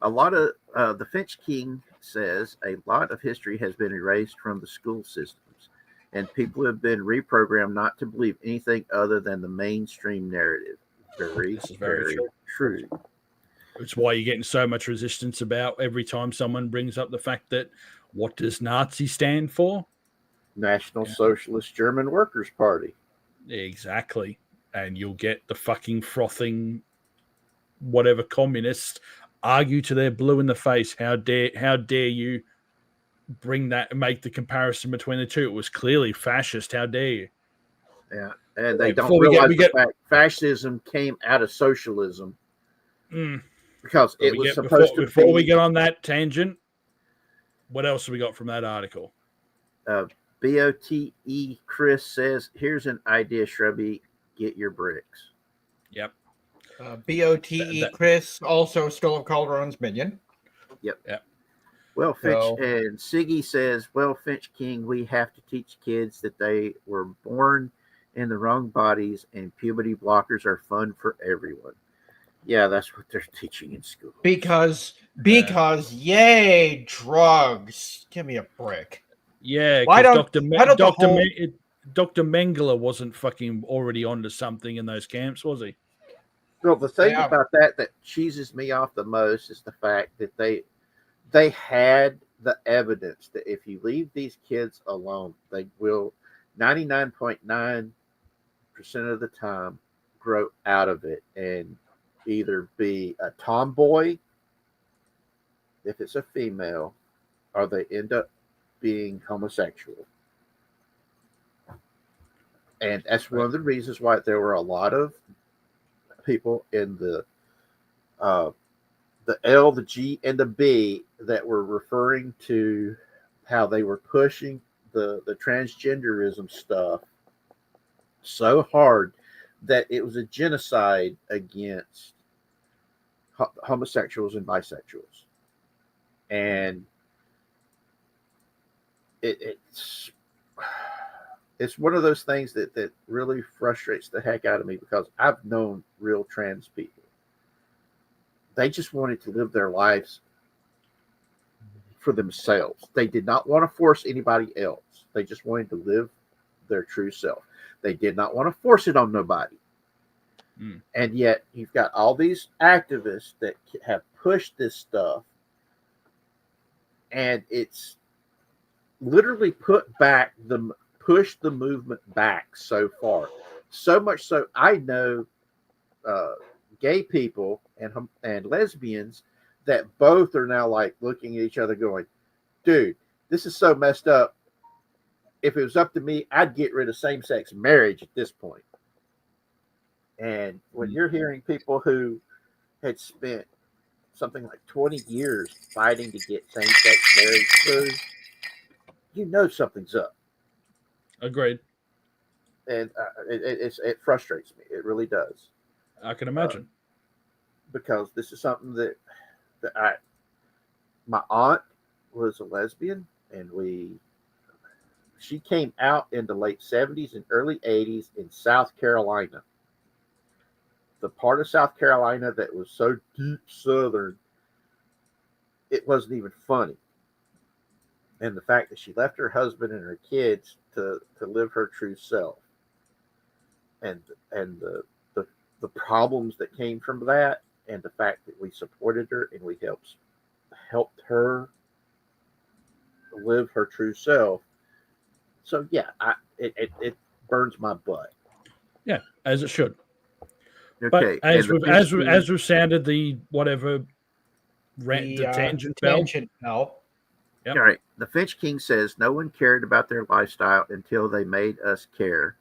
a lot of the Finch King says a lot of history has been erased from the school systems, and people have been reprogrammed not to believe anything other than the mainstream narrative. This is very true. It's why you're getting so much resistance about every time someone brings up the fact that what does Nazi stand for? National Socialist German Workers' Party. Exactly. And you'll get the fucking frothing whatever communists argue to their blue in the face. How dare you bring that and make the comparison between the two? It was clearly fascist. How dare you? Yeah. And they don't realize the fact fascism came out of socialism. Because it was supposed to be... Before we get on that tangent, what else have we got from that article? BOTE Chris says, here's an idea, Shrubby. Get your bricks. Yep. BOTE Chris, also Skull of Calderon's minion. Yep. Well, Finch So- and Siggy says, well, Finch King, we have to teach kids that they were born in the wrong bodies and puberty blockers are fun for everyone. Yeah, that's what they're teaching in school. because yay, drugs. Give me a break. Yeah, Why because don't- why don't the whole- Dr. Mengele wasn't fucking already onto something in those camps, was he? Well, the thing Yeah. about that cheeses me off the most is the fact that they had the evidence that if you leave these kids alone, they will 99.9% of the time grow out of it and either be a tomboy if it's a female, or they end up being homosexual. And that's one of the reasons why there were a lot of people in the L, the G, and the B that were referring to how they were pushing the transgenderism stuff so hard that it was a genocide against homosexuals and bisexuals. And it's one of those things that really frustrates the heck out of me, because I've known real trans people. They just wanted to live their lives for themselves. They did not want to force anybody else. They just wanted to live their true self. They did not want to force it on nobody. And yet you've got all these activists that have pushed this stuff, and it's literally pushed the movement back so far. So much so, I know gay people and lesbians that both are now like looking at each other going, dude, this is so messed up. If it was up to me, I'd get rid of same-sex marriage at this point. And when you're hearing people who had spent something like 20 years fighting to get same-sex marriage through, you know something's up. Agreed. And it frustrates me. It really does. I can imagine. Because this is something that my aunt was a lesbian, and she came out in the late 70s and early 80s in South Carolina. The part of South Carolina that was so deep southern, it wasn't even funny. And the fact that she left her husband and her kids to live her true self, and the problems that came from that, and the fact that we supported her and we helped her live her true self. So yeah, it burns my butt. Yeah, as it should. Okay, But as we've sounded the whatever the tangent bell. Yep. All right. The Finch King says no one cared about their lifestyle until they made us care.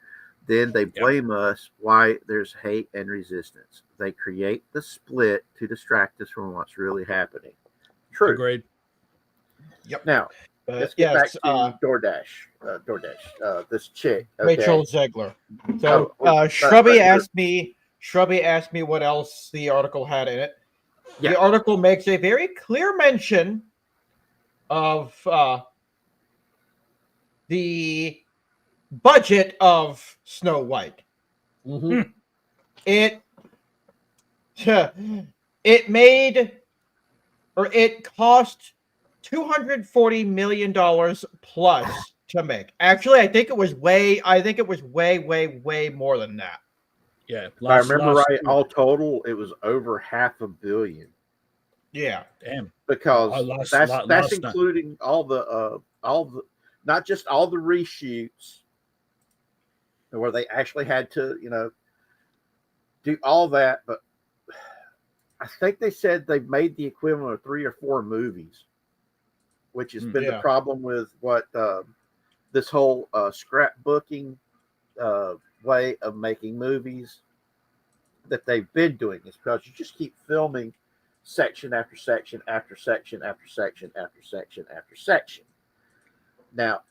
Then they blame us why there's hate and resistance. They create the split to distract us from what's really happening. True. Agreed. Yep. Now, let's get back to DoorDash. This chick. Okay. Rachel Zegler. So Shrubby asked me what else the article had in it. Yeah. The article makes a very clear mention of the budget of Snow White. Mm-hmm. It cost $240 million plus to make. Actually, I think it was way more than that. Yeah, if I remember right, all total it was over $500 million. Yeah, damn. Because that's including all the not just all the reshoots where they actually had to do all that, but I think they said they've made the equivalent of 3 or 4 movies, which has been the problem with what this whole scrapbooking way of making movies that they've been doing, is because you just keep filming section after section after section after section after section after section. Now,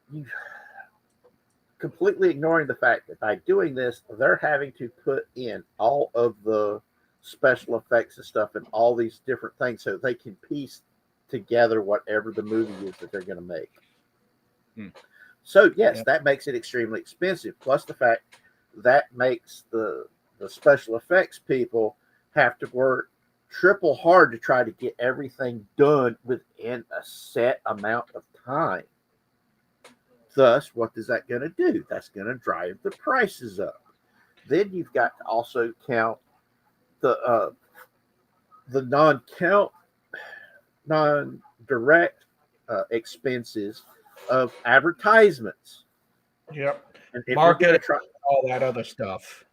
you completely ignoring the fact that by doing this, they're having to put in all of the special effects and stuff and all these different things so they can piece together whatever the movie is that they're going to make. Hmm. So yes, Yep. that makes it extremely expensive. Plus the fact that makes the special effects people have to work triple hard to try to get everything done within a set amount of time. Thus, what is that going to do? That's going to drive the prices up. Then you've got to also count the non-direct expenses of advertisements. Yep. And if you're going to Marketing, try, all that other stuff.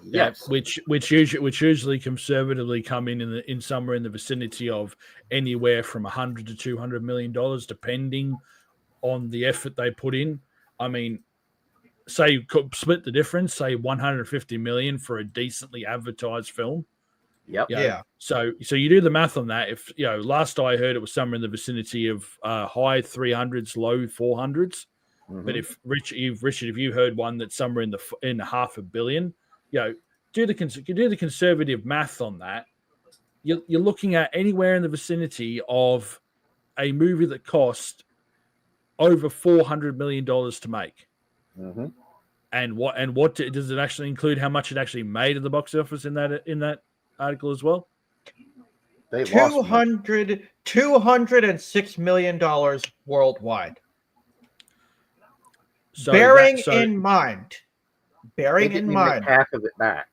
yes, which usually conservatively come in somewhere in the vicinity of anywhere from $100 to $200 million, depending on the effort they put in. I mean, say split the difference, say 150 million for a decently advertised film. yep, You know, Yeah. So you do the math on that. If last I heard, it was somewhere in the vicinity of high 300s, low 400s. But if Richard, if you heard one that's somewhere in the $500 million, do the conservative math on that. You're looking at anywhere in the vicinity of a movie that cost over $400 million to make. Mm-hmm. And what does it actually include? How much it actually made at the box office in that article as well? They lost money. $206 million worldwide. So Bearing so in mind, They didn't even make half of it back.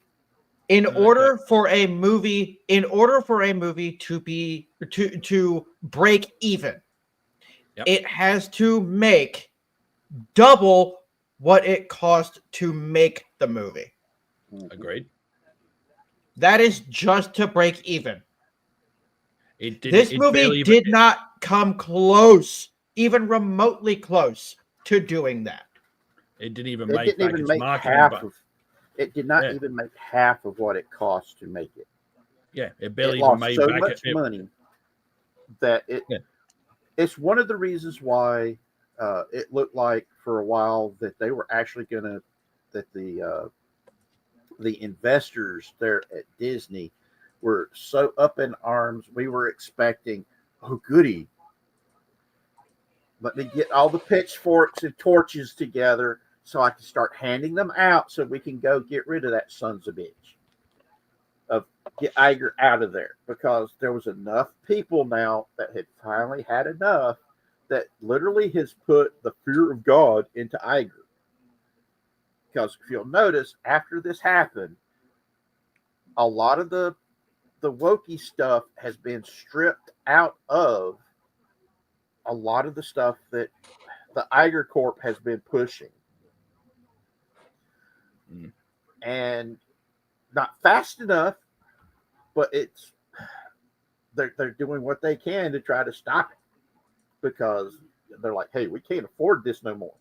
in Okay. order for a movie to break even, Yep. it has to make double what it cost to make the movie. Agreed. That is just to break even. This It movie barely did not come close, even remotely close, to doing that. It didn't even It make didn't back even its make marketing, half but of. It did not Yeah. even make half of what it cost to make it. yeah, it It barely even lost made so back much it. money that it. Yeah. It's one of the reasons why it looked like for a while that they were actually gonna that the investors there at Disney were so up in arms. We were expecting, oh goody, let me get all the pitchforks and torches together so I can start handing them out so we can go get rid of that sons of bitch. Get Iger out of there, because there was enough people now that had finally had enough that literally has put the fear of God into Iger. Because if you'll notice, after this happened, a lot of the wokey stuff has been stripped out of a lot of the stuff that the Iger Corp has been pushing. Mm. And not fast enough, but they're doing what they can to try to stop it, because they're like, hey, we can't afford this no more.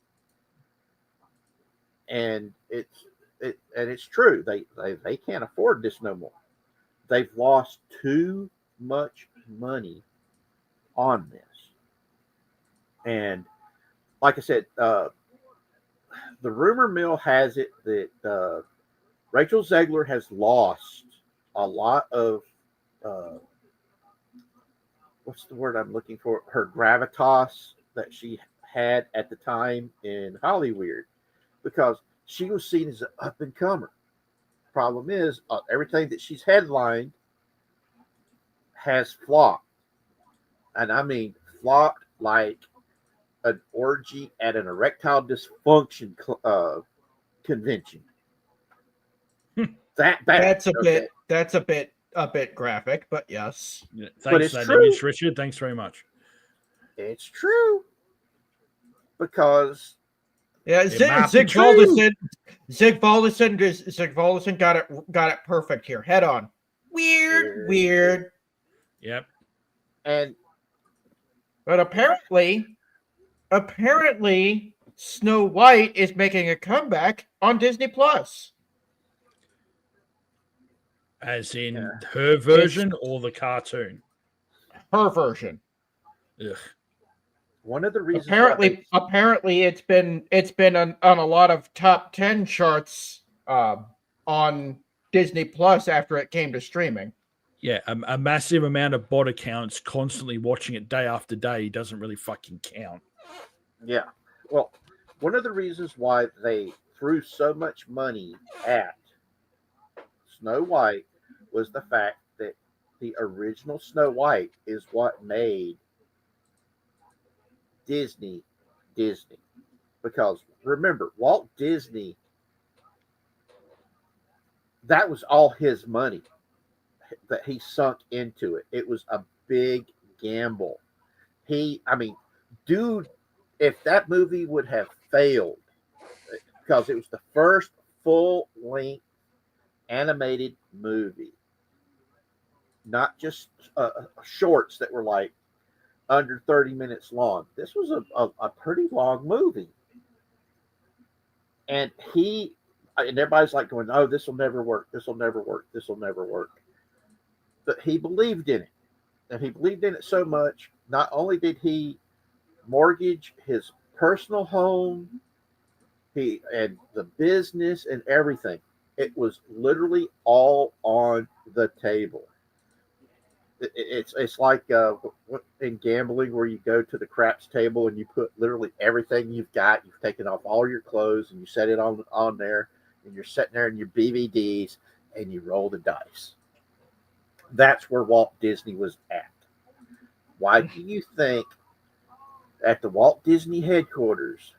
And it's true. They can't afford this no more. They've lost too much money on this. And like I said, the rumor mill has it that Rachel Zegler has lost a lot of what's the word I'm looking for? Her gravitas that she had at the time in Hollywood, because she was seen as an up and comer. Problem is, everything that she's headlined has flopped, and I mean flopped like an orgy at an erectile dysfunction convention. That's a bit graphic, but yes. Yeah, But thanks it's for that true. image, Richard. Thanks very much. It's true, because Yeah, It might be Zig Valdison got it perfect here. Head on. Weird. Yep. and But apparently Snow White is making a comeback on Disney Plus. As in Yeah. her version or the cartoon? Her version. Ugh. one of the reasons Apparently it's been on a lot of top 10 charts on Disney Plus after it came to streaming. Yeah, a massive amount of bot accounts constantly watching it day after day doesn't really fucking count. Yeah. Well, one of the reasons why they threw so much money at Snow White was the fact that the original Snow White is what made Disney Disney. Because remember, Walt Disney, that was all his money that he sunk into it. It was a big gamble. I mean, dude, if that movie would have failed, because it was the first full length animated movie, not just shorts that were like under 30 minutes long. This was a pretty long movie. And everybody's like going, oh, this will never work. This will never work. This will never work. But he believed in it. And he believed in it so much. Not only did he mortgage his personal home, and the business and everything, it was literally all on the table. It's like in gambling where you go to the craps table and you put literally everything you've got. You've taken off all your clothes and you set it on there, and you're sitting there in your BVDs and you roll the dice. That's where Walt Disney was at. Why do you think at the Walt Disney headquarters,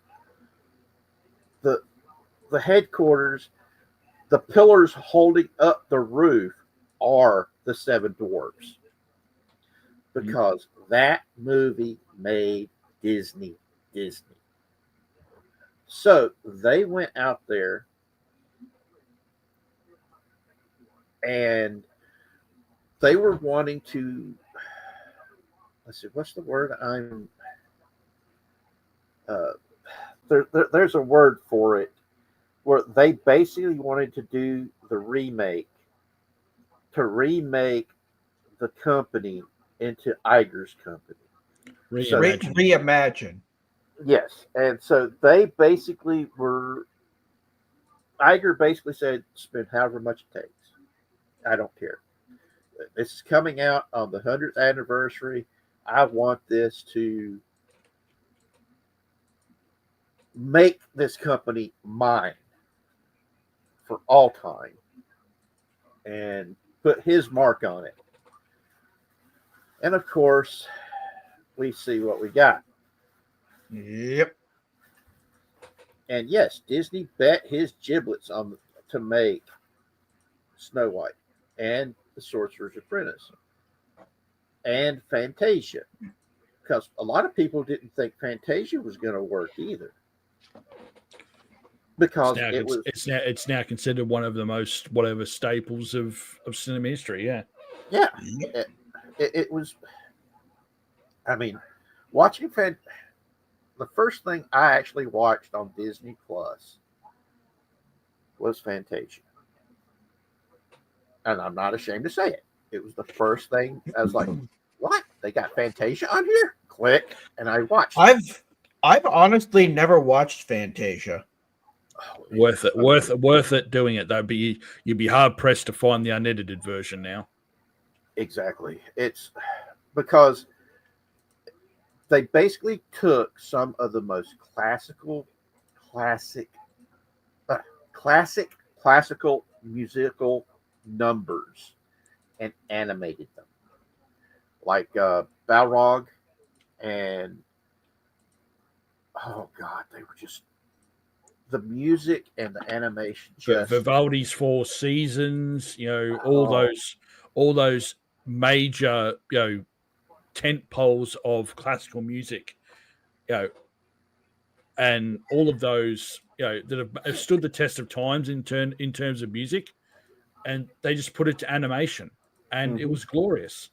the headquarters, the pillars holding up the roof are the Seven Dwarfs? Because that movie made Disney Disney. So they went out there and they were wanting to, let's see, what's the word there's a word for it, where they basically wanted to do the remake the company into Iger's company. Reimagine. Yes. And so they basically Iger basically said, spend however much it takes. I don't care. This is coming out on the 100th anniversary. I want this to make this company mine for all time and put his mark on it. And of course, we see what we got. Yep. And yes, Disney bet his giblets on to make Snow White and the Sorcerer's Apprentice and Fantasia, because a lot of people didn't think Fantasia was going to work either, because it's now considered one of the most whatever staples of cinema history. Yeah, it was. I mean, watching the first thing I actually watched on Disney Plus was Fantasia. And I'm not ashamed to say it. It was the first thing I was like, what? They got Fantasia on here? Click. And I watched it. I've honestly never watched Fantasia. Oh, Worth it doing it though. But you'd be hard pressed to find the unedited version now. Exactly. It's because they basically took some of the most classical musical numbers and animated them, like Balrog, and oh god, they were just the music and the animation. Just Vivaldi's Four Seasons, all those major tent poles of classical music, and all of those that have stood the test of times in terms of music, and they just put it to animation, and it was glorious.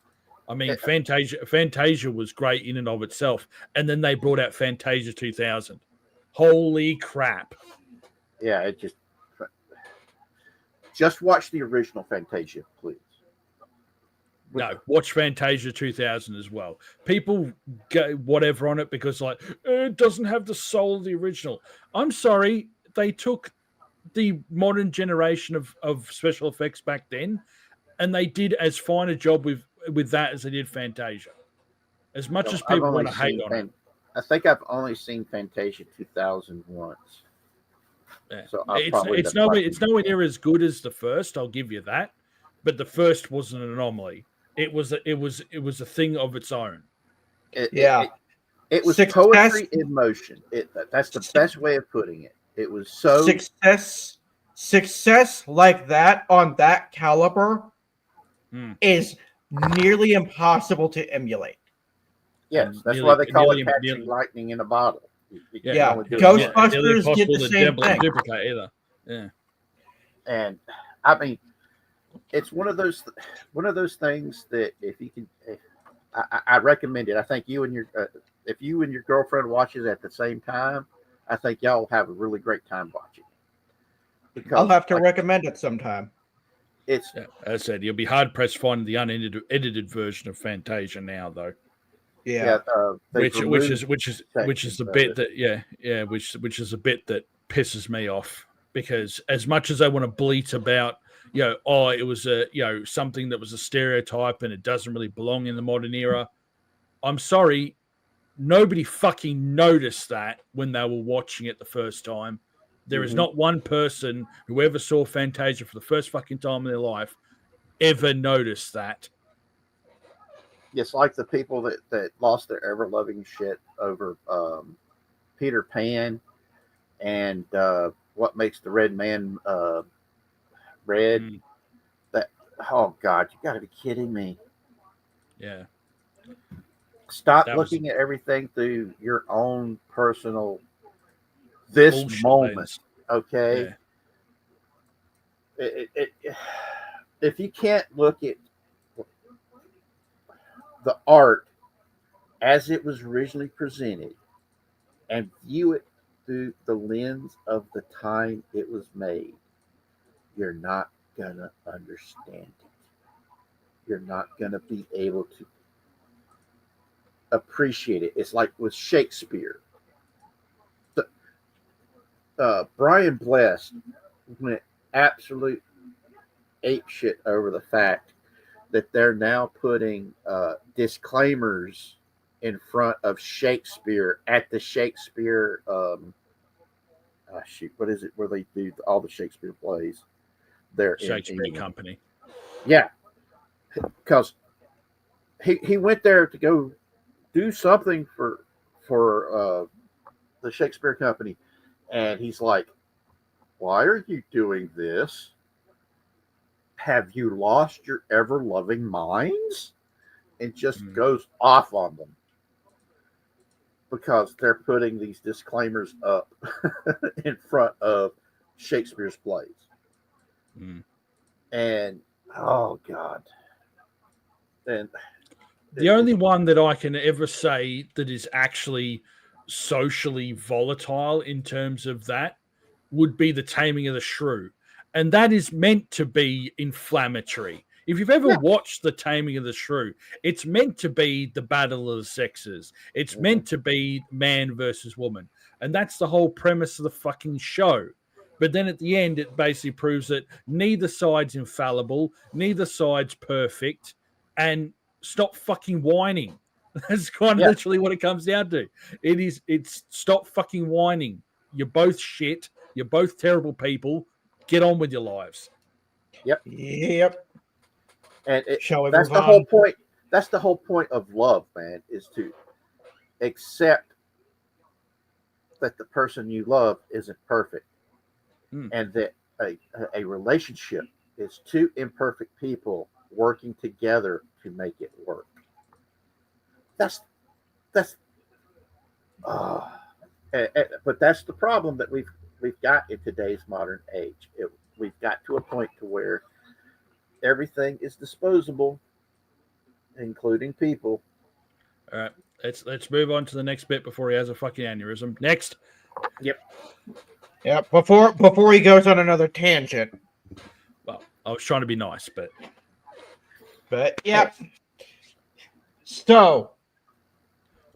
I mean, Fantasia was great in and of itself, and then they brought out Fantasia 2000. Holy crap! Yeah, it just watch the original Fantasia, please. No, watch Fantasia 2000 as well. People go whatever on it because it doesn't have the soul of the original. I'm sorry, they took the modern generation of special effects back then and they did as fine a job with that as they did Fantasia. As much as people want to hate on it. I think I've only seen Fantasia 2000 once. Yeah. So it's nowhere near as good as the first. I'll give you that, but the first was an anomaly. It was a thing of its own. It was poetry in motion. That's the best way of putting it. It was so success like that on that caliber is nearly impossible to emulate. Yes, that's why they call it catching lightning in a bottle. Ghostbusters did the same thing. Duplicate either. Yeah, and I mean, it's one of those things that if you can, I recommend it. I think you and your if you and your girlfriend watches at the same time, I think y'all will have a really great time watching. I'll have to recommend it sometime. As I said, you'll be hard pressed finding the unedited version of Fantasia now, though. Yeah, which is the bit that which is a bit that pisses me off, because as much as I want to bleat about it was something that was a stereotype and it doesn't really belong in the modern era, I'm sorry, nobody fucking noticed that when they were watching it the first time. There is not one person who ever saw Fantasia for the first fucking time in their life ever noticed that. It's like the people that lost their ever-loving shit over Peter Pan and what makes the red man red. That, oh God, you got to be kidding me. Yeah. Stop looking at everything through your own personal moment. Lens. Okay. Yeah. If you can't look at the art as it was originally presented and view it through the lens of the time it was made, you're not gonna understand it. You're not gonna be able to appreciate it. It's like with Shakespeare. Brian Blessed went absolute apeshit over the fact that they're now putting disclaimers in front of Shakespeare at the Shakespeare what is it where they do all the Shakespeare plays there Shakespeare Company. Yeah, because he went there to go do something for the Shakespeare Company, and he's like, why are you doing this? Have you lost your ever-loving minds? And just goes off on them because they're putting these disclaimers up in front of Shakespeare's plays. And oh God. And the only one that I can ever say that is actually socially volatile in terms of that would be The Taming of the Shrew. And that is meant to be inflammatory. If you've ever watched The Taming of the Shrew, it's meant to be the battle of the sexes. It's meant to be man versus woman. And that's the whole premise of the fucking show. But then at the end, it basically proves that neither side's infallible, neither side's perfect, and stop fucking whining. That's quite literally what it comes down to. It's stop fucking whining. You're both shit. You're both terrible people. Get on with your lives. Yep. And that's the whole point. That's the whole point of love, man, is to accept that the person you love isn't perfect, and that a relationship is two imperfect people working together to make it work. But that's the problem that we've got in today's modern age. We've got to a point to where everything is disposable, including people. All right, let's move on to the next bit before he has a fucking aneurysm. Next. Yep. Before he goes on another tangent. Well, I was trying to be nice, but yeah. So,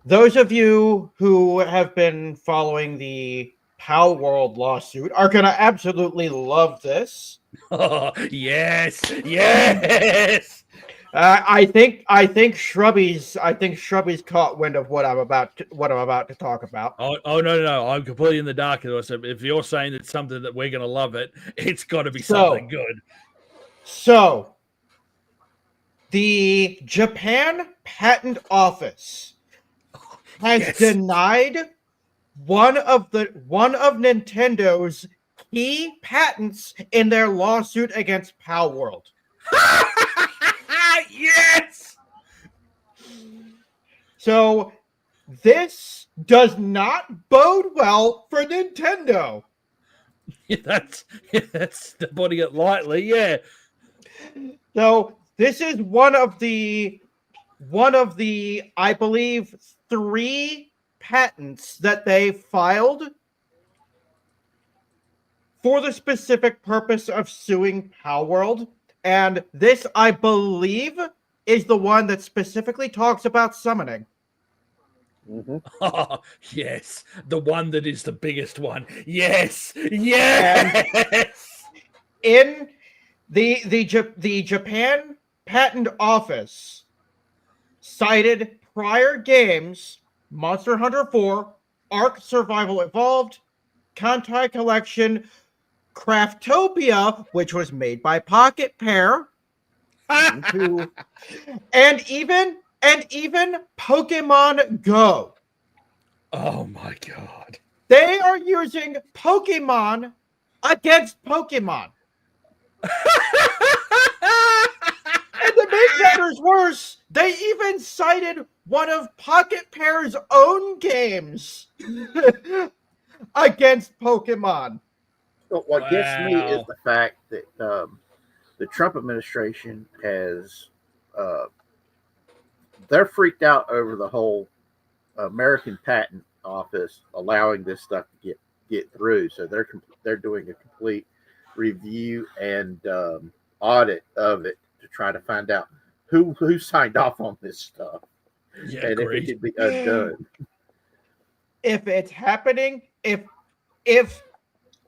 those of you who have been following the Power World lawsuit are going to absolutely love this. Oh, yes, yes. I think Shrubby's caught wind of what I'm about to talk about. Oh no, I'm completely in the dark. So if you're saying it's something that we're going to love it's got to be So- something good. So, the Japan Patent Office has Yes. denied one of Nintendo's key patents in their lawsuit against Power World. Yes. So this does not bode well for Nintendo. That's putting it lightly. Yeah. So this is one of the I believe 3 patents that they filed for the specific purpose of suing Power World. And this, I believe, is the one that specifically talks about summoning. Mhm. Oh, yes, the one that is the biggest one. Yes, yes. In the Japan Patent Office cited prior games, Monster Hunter 4, Ark Survival Evolved, Kantai Collection, Craftopia, which was made by Pocket Pair, who, and even Pokemon Go. Oh my god. They are using Pokemon against Pokemon. And to make matters worse, they even cited one of Pocket Pair's own games against Pokemon. But what gets me is Wow. the fact that the Trump administration has they're freaked out over the whole American Patent Office allowing this stuff to get through. So they're doing a complete review and audit of it to try to find out who signed off on this stuff Yeah, and if it agreed. could be undone. If it's happening, if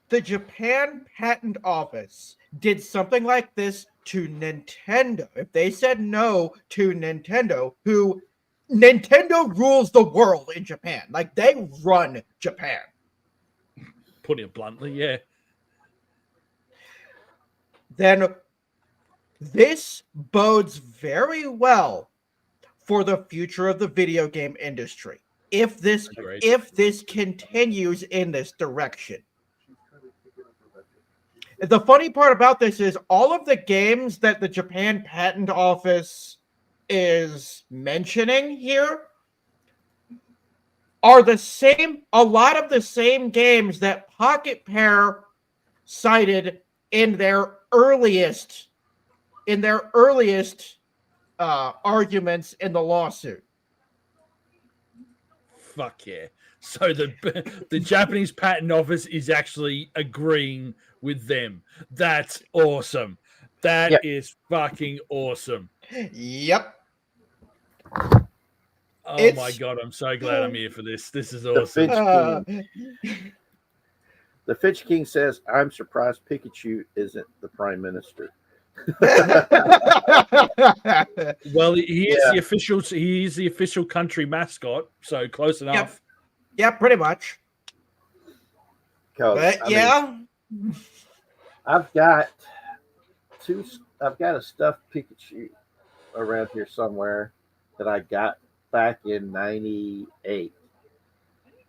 the Japan Patent Office did something like this to Nintendo, if they said no to Nintendo, who Nintendo rules the world in Japan, like they run Japan. Putting it bluntly, yeah. Then this bodes very well for the future of the video game industry. If this Agreed. continues in this direction. The funny part about this is all of the games that the Japan Patent Office is mentioning here are a lot of the same games that Pocket Pair cited in their earliest arguments in the lawsuit. Fuck yeah. So the Japanese patent office is actually agreeing with them. That's awesome. That is fucking awesome. Yep. Oh my god, I'm so glad I'm here for this. This is awesome. The Fitch King says, "I'm surprised Pikachu isn't the prime minister." Well, he is the official country mascot, so close enough. Yeah, pretty much. But I've got a stuffed Pikachu around here somewhere that I got back in '98.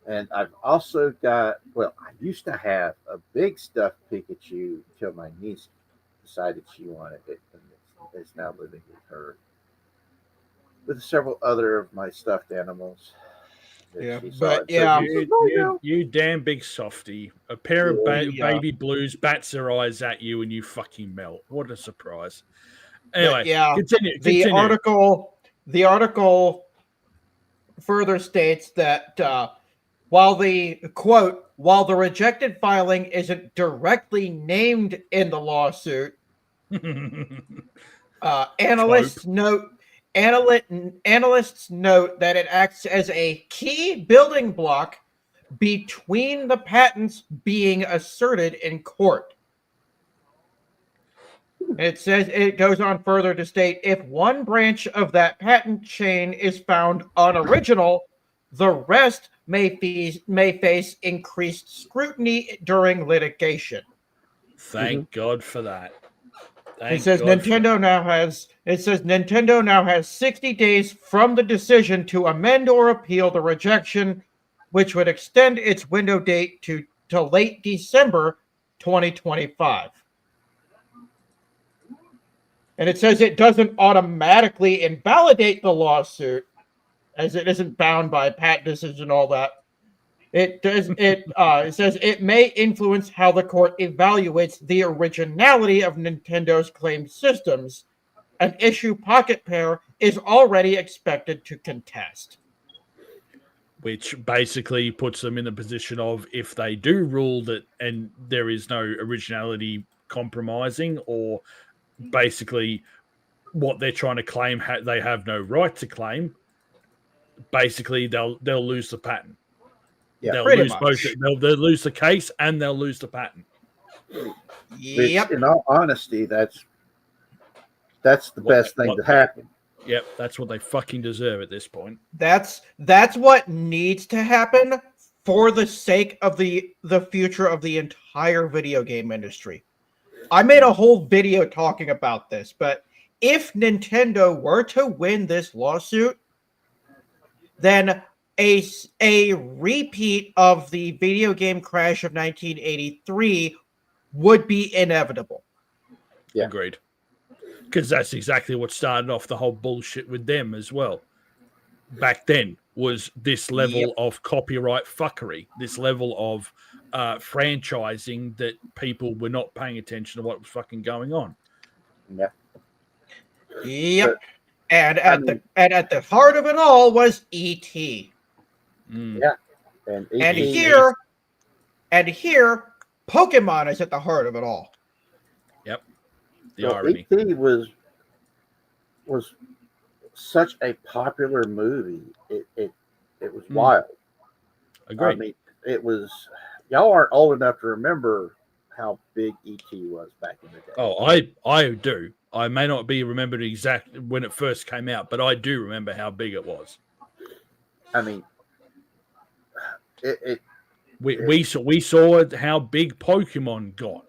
And I've also got, I used to have a big stuffed Pikachu until my niece decided she wanted it, and it's now living with her, with several other of my stuffed animals. You damn big softy. A pair of baby blues bats their eyes at you and you fucking melt. What a surprise. Anyway, continue. The article further states that while the rejected filing isn't directly named in the lawsuit, analysts note that it acts as a key building block between the patents being asserted in court. It says, it goes on further to state, if one branch of that patent chain is found unoriginal, the rest may face increased scrutiny during litigation. Thank God for that. It says Nintendo now has 60 days from the decision to amend or appeal the rejection, which would extend its window date to late December 2025. And it says it doesn't automatically invalidate the lawsuit, as it isn't bound by patent decision and all that. It does. It says it may influence how the court evaluates the originality of Nintendo's claimed systems, an issue Pocket Pair is already expected to contest. Which basically puts them in the position of, if they do rule that and there is no originality compromising, or basically what they're trying to claim they have no right to claim, basically they'll lose the patent. Yeah, they'll pretty lose much. both. They'll lose the case and they'll lose the patent. Yep. Which, in all honesty, that's the best thing to happen. Yep, that's what they fucking deserve at this point. That's what needs to happen for the sake of the future of the entire video game industry. I made a whole video talking about this, but if Nintendo were to win this lawsuit, then a repeat of the video game crash of 1983 would be inevitable. Yeah. Agreed. Because that's exactly what started off the whole bullshit with them as well. Back then was this level of copyright fuckery, this level of franchising that people were not paying attention to what was fucking going on. Yeah. Yep. And at the heart of it all was E.T. Yeah. And here, Pokemon is at the heart of it all. Yep. The so irony. E.T. was such a popular movie. It was wild. Agreed. I mean, it was. Y'all aren't old enough to remember how big E.T. was back in the day. Oh, I do. I may not be remembered exactly when it first came out, but I do remember how big it was. I mean, we saw how big Pokemon got.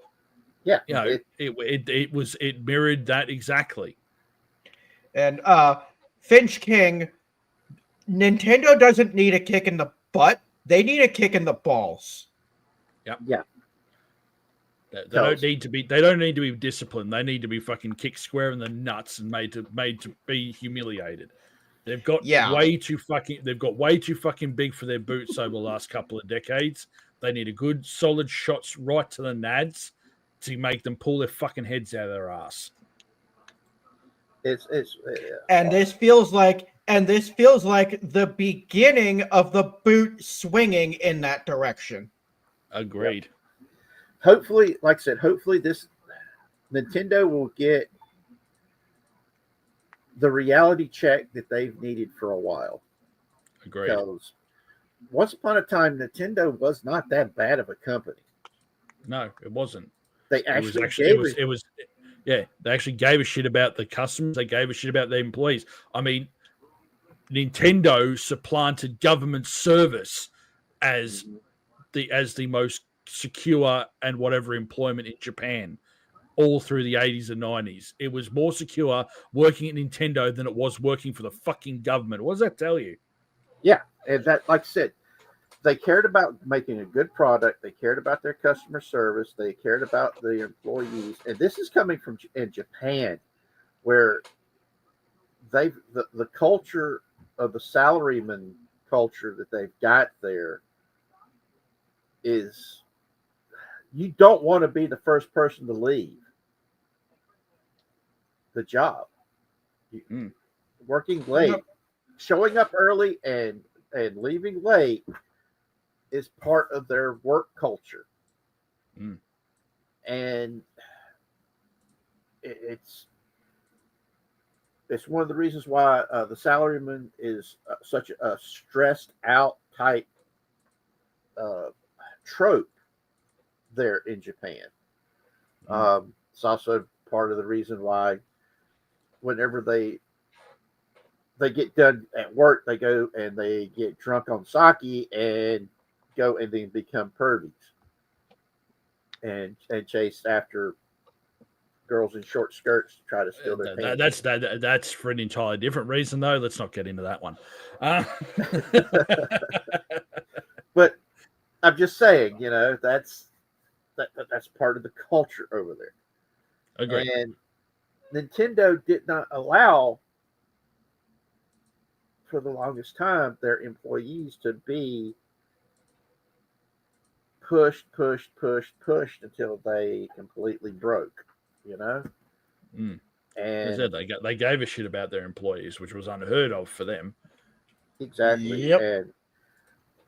Yeah, you know, it mirrored that exactly. And Finch King, Nintendo doesn't need a kick in the butt; they need a kick in the balls. Yep. Yeah. They don't need to be disciplined. They need to be fucking kicked square in the nuts and made to be humiliated. They've got way too fucking big for their boots over the last couple of decades. They need a good solid shots right to the nads to make them pull their fucking heads out of their ass. This feels like the beginning of the boot swinging in that direction. Agreed. Yep. Hopefully, like I said, this Nintendo will get the reality check that they've needed for a while. Agreed. Because once upon a time, Nintendo was not that bad of a company. No, it wasn't. They They actually gave a shit about the customers. They gave a shit about their employees. I mean, Nintendo supplanted government service as the most secure and whatever employment in Japan all through the 80s and 90s. It was more secure working at Nintendo than it was working for the fucking government. What does that tell you? Yeah, and that, like I said, they cared about making a good product. They cared about their customer service. They cared about the employees. And this is coming from in Japan, where the culture of the salaryman culture that they've got there is, you don't want to be the first person to leave the job. Working late, showing up early and leaving late is part of their work culture. And it's one of the reasons why the salaryman is such a stressed out type trope there in Japan. It's also part of the reason why whenever they get done at work, they go and they get drunk on sake and go and then become pervies and chase after girls in short skirts to try to steal their pants. That's for an entirely different reason, though. Let's not get into that one. But I'm just saying, that's part of the culture over there. Agreed. And Nintendo did not allow, for the longest time, their employees to be pushed until they completely broke, Mm. And they gave a shit about their employees, which was unheard of for them. Exactly. Yep. And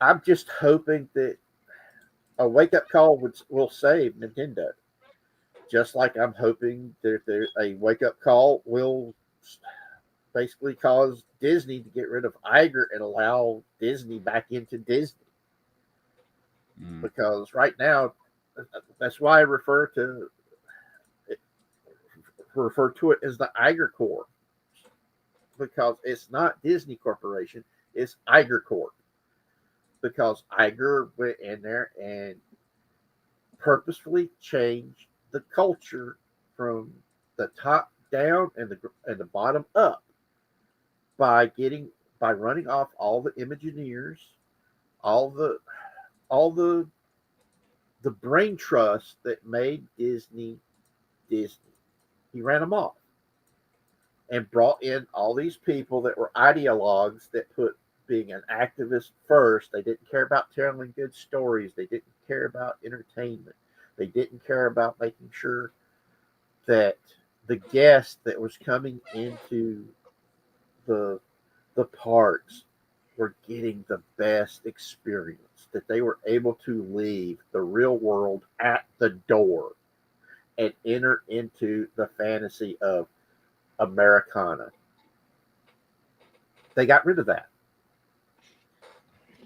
I'm just hoping that a wake-up call will save Nintendo. Just like I'm hoping that a wake-up call will basically cause Disney to get rid of Iger and allow Disney back into Disney. Because right now, that's why I refer to it as the Iger Corp. Because it's not Disney Corporation, it's Iger Corp. Because Iger went in there and purposefully changed the culture from the top down and the bottom up by running off all the Imagineers, all the brain trust that made Disney. He ran them off and brought in all these people that were ideologues that put being an activist first. They didn't care about telling good stories. They didn't care about entertainment. They didn't care about making sure that the guests that was coming into the parks were getting the best experience, that they were able to leave the real world at the door and enter into the fantasy of Americana. They got rid of that.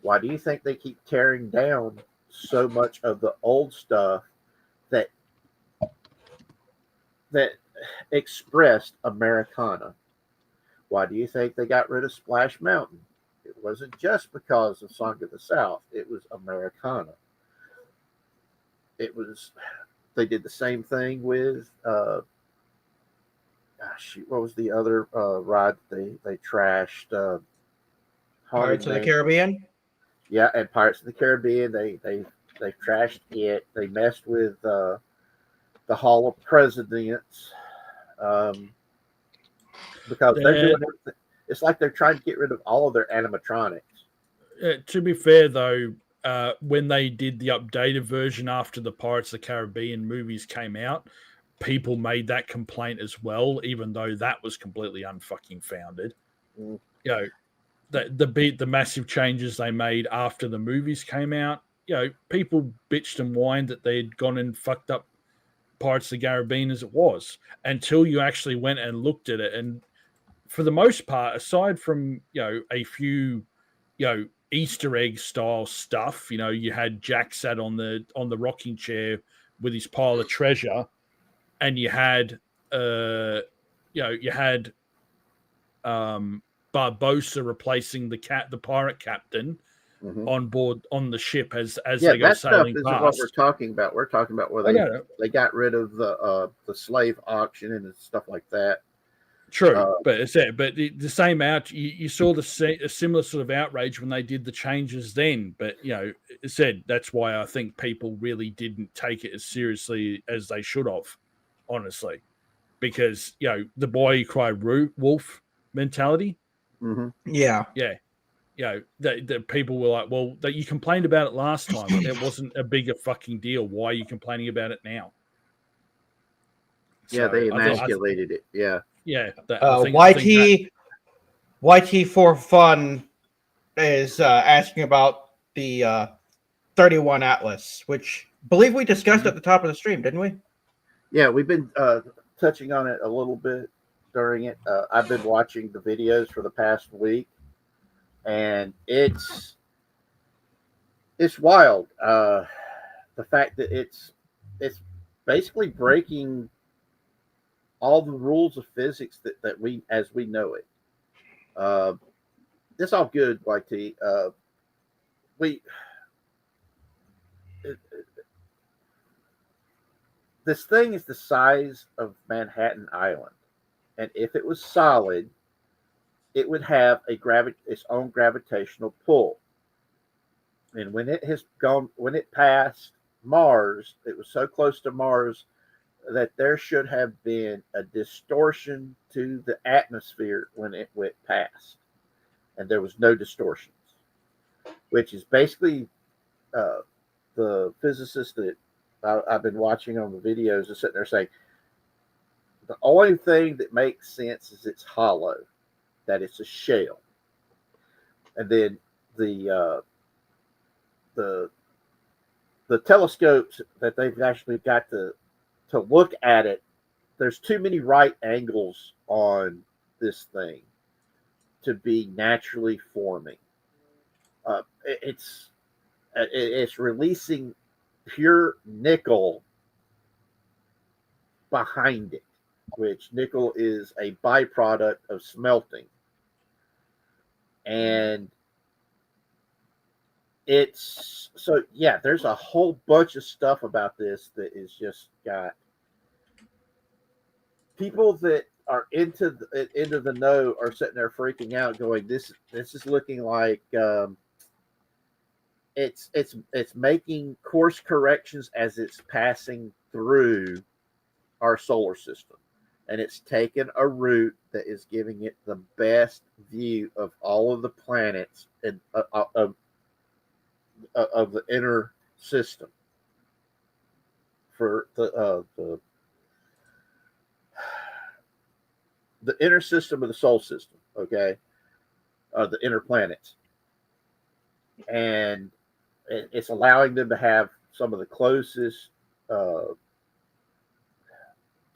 Why do you think they keep tearing down so much of the old stuff that expressed Americana? Why do you think they got rid of Splash Mountain? It wasn't just because of Song of the South. It was Americana. They did the same thing with what was the other ride they trashed? Pirates of the Caribbean. Yeah, and Pirates of the Caribbean. They trashed it. They messed with the Hall of Presidents. Because they're doing everything. It's like they're trying to get rid of all of their animatronics. To be fair, though, when they did the updated version after the Pirates of the Caribbean movies came out, people made that complaint as well, even though that was completely unfucking founded. The massive changes they made after the movies came out, people bitched and whined that they'd gone and fucked up Pirates of the Caribbean as it was, until you actually went and looked at it. And for the most part, aside from a few Easter egg style stuff, you had Jack sat on the rocking chair with his pile of treasure, and you had Barbosa replacing the pirate captain on board on the ship as they go sailing past. What we're talking about. We're talking about where they got rid of the slave auction and stuff like that. True, but it's it. But the same you saw a similar sort of outrage when they did the changes then. But it said that's why I think people really didn't take it as seriously as they should have, honestly, because the boy who cried wolf mentality. Mm-hmm. Yeah. The people were like, well, that you complained about it last time. It wasn't a bigger fucking deal. Why are you complaining about it now? Yeah, they emasculated it. Yeah. Yeah. YT for Fun is asking about the 31 Atlas, which I believe we discussed at the top of the stream, didn't we? Yeah, we've been touching on it a little bit during it. I've been watching the videos for the past week, and it's it's wild. The fact that it's basically breaking all the rules of physics that we as we know it. Uh, it's all good, YT. We it, this thing is the size of Manhattan Island, and if it was solid, it would have its own gravitational pull. And when it passed Mars, it was so close to Mars that there should have been a distortion to the atmosphere when it went past, and there was no distortions, which is basically uh, the physicists that I've been watching on the videos are sitting there saying the only thing that makes sense is it's hollow, that it's a shell, and then the the the telescopes that they've actually got to look at it. There's too many right angles on this thing to be naturally forming. It's releasing pure nickel behind it, which nickel is a byproduct of smelting. And it's so, yeah, there's a whole bunch of stuff about this that is just got people that are into the know are sitting there freaking out, going, "This is looking like it's making course corrections as it's passing through our solar system, and it's taken a route that is giving it the best view of all of the planets and of the inner system for the inner system of the solar system, okay, the inner planets, and it's allowing them to have some of the closest,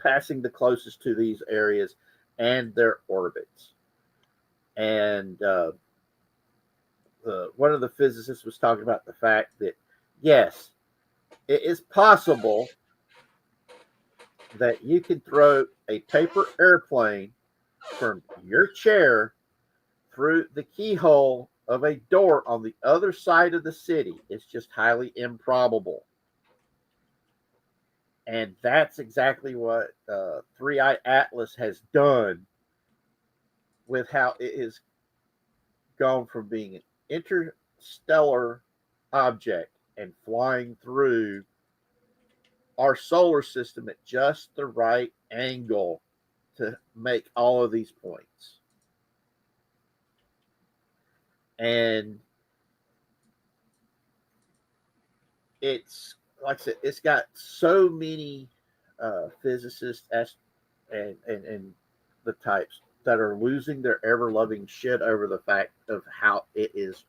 passing the closest to these areas and their orbits. And one of the physicists was talking about the fact that, yes, it is possible that you can throw a paper airplane from your chair through the keyhole of a door on the other side of the city. It's just highly improbable. And that's exactly what Three Eye Atlas has done with how it has gone from being an interstellar object and flying through our solar system at just the right angle to make all of these points. And it's, like I said, it's got so many physicists and the types that are losing their ever loving shit over the fact of how it is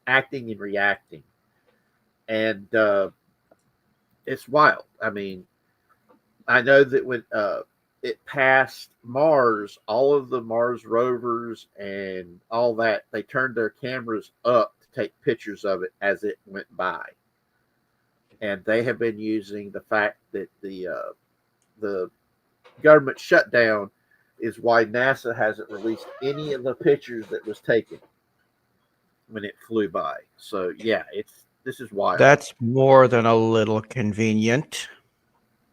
acting and reacting. And it's wild. I mean, I know that when it passed Mars, all of the Mars rovers and all that, they turned their cameras up to take pictures of it as it went by. And they have been using the fact that the government shutdown is why NASA hasn't released any of the pictures that was taken when it flew by. So yeah, this is wild. That's more than a little convenient.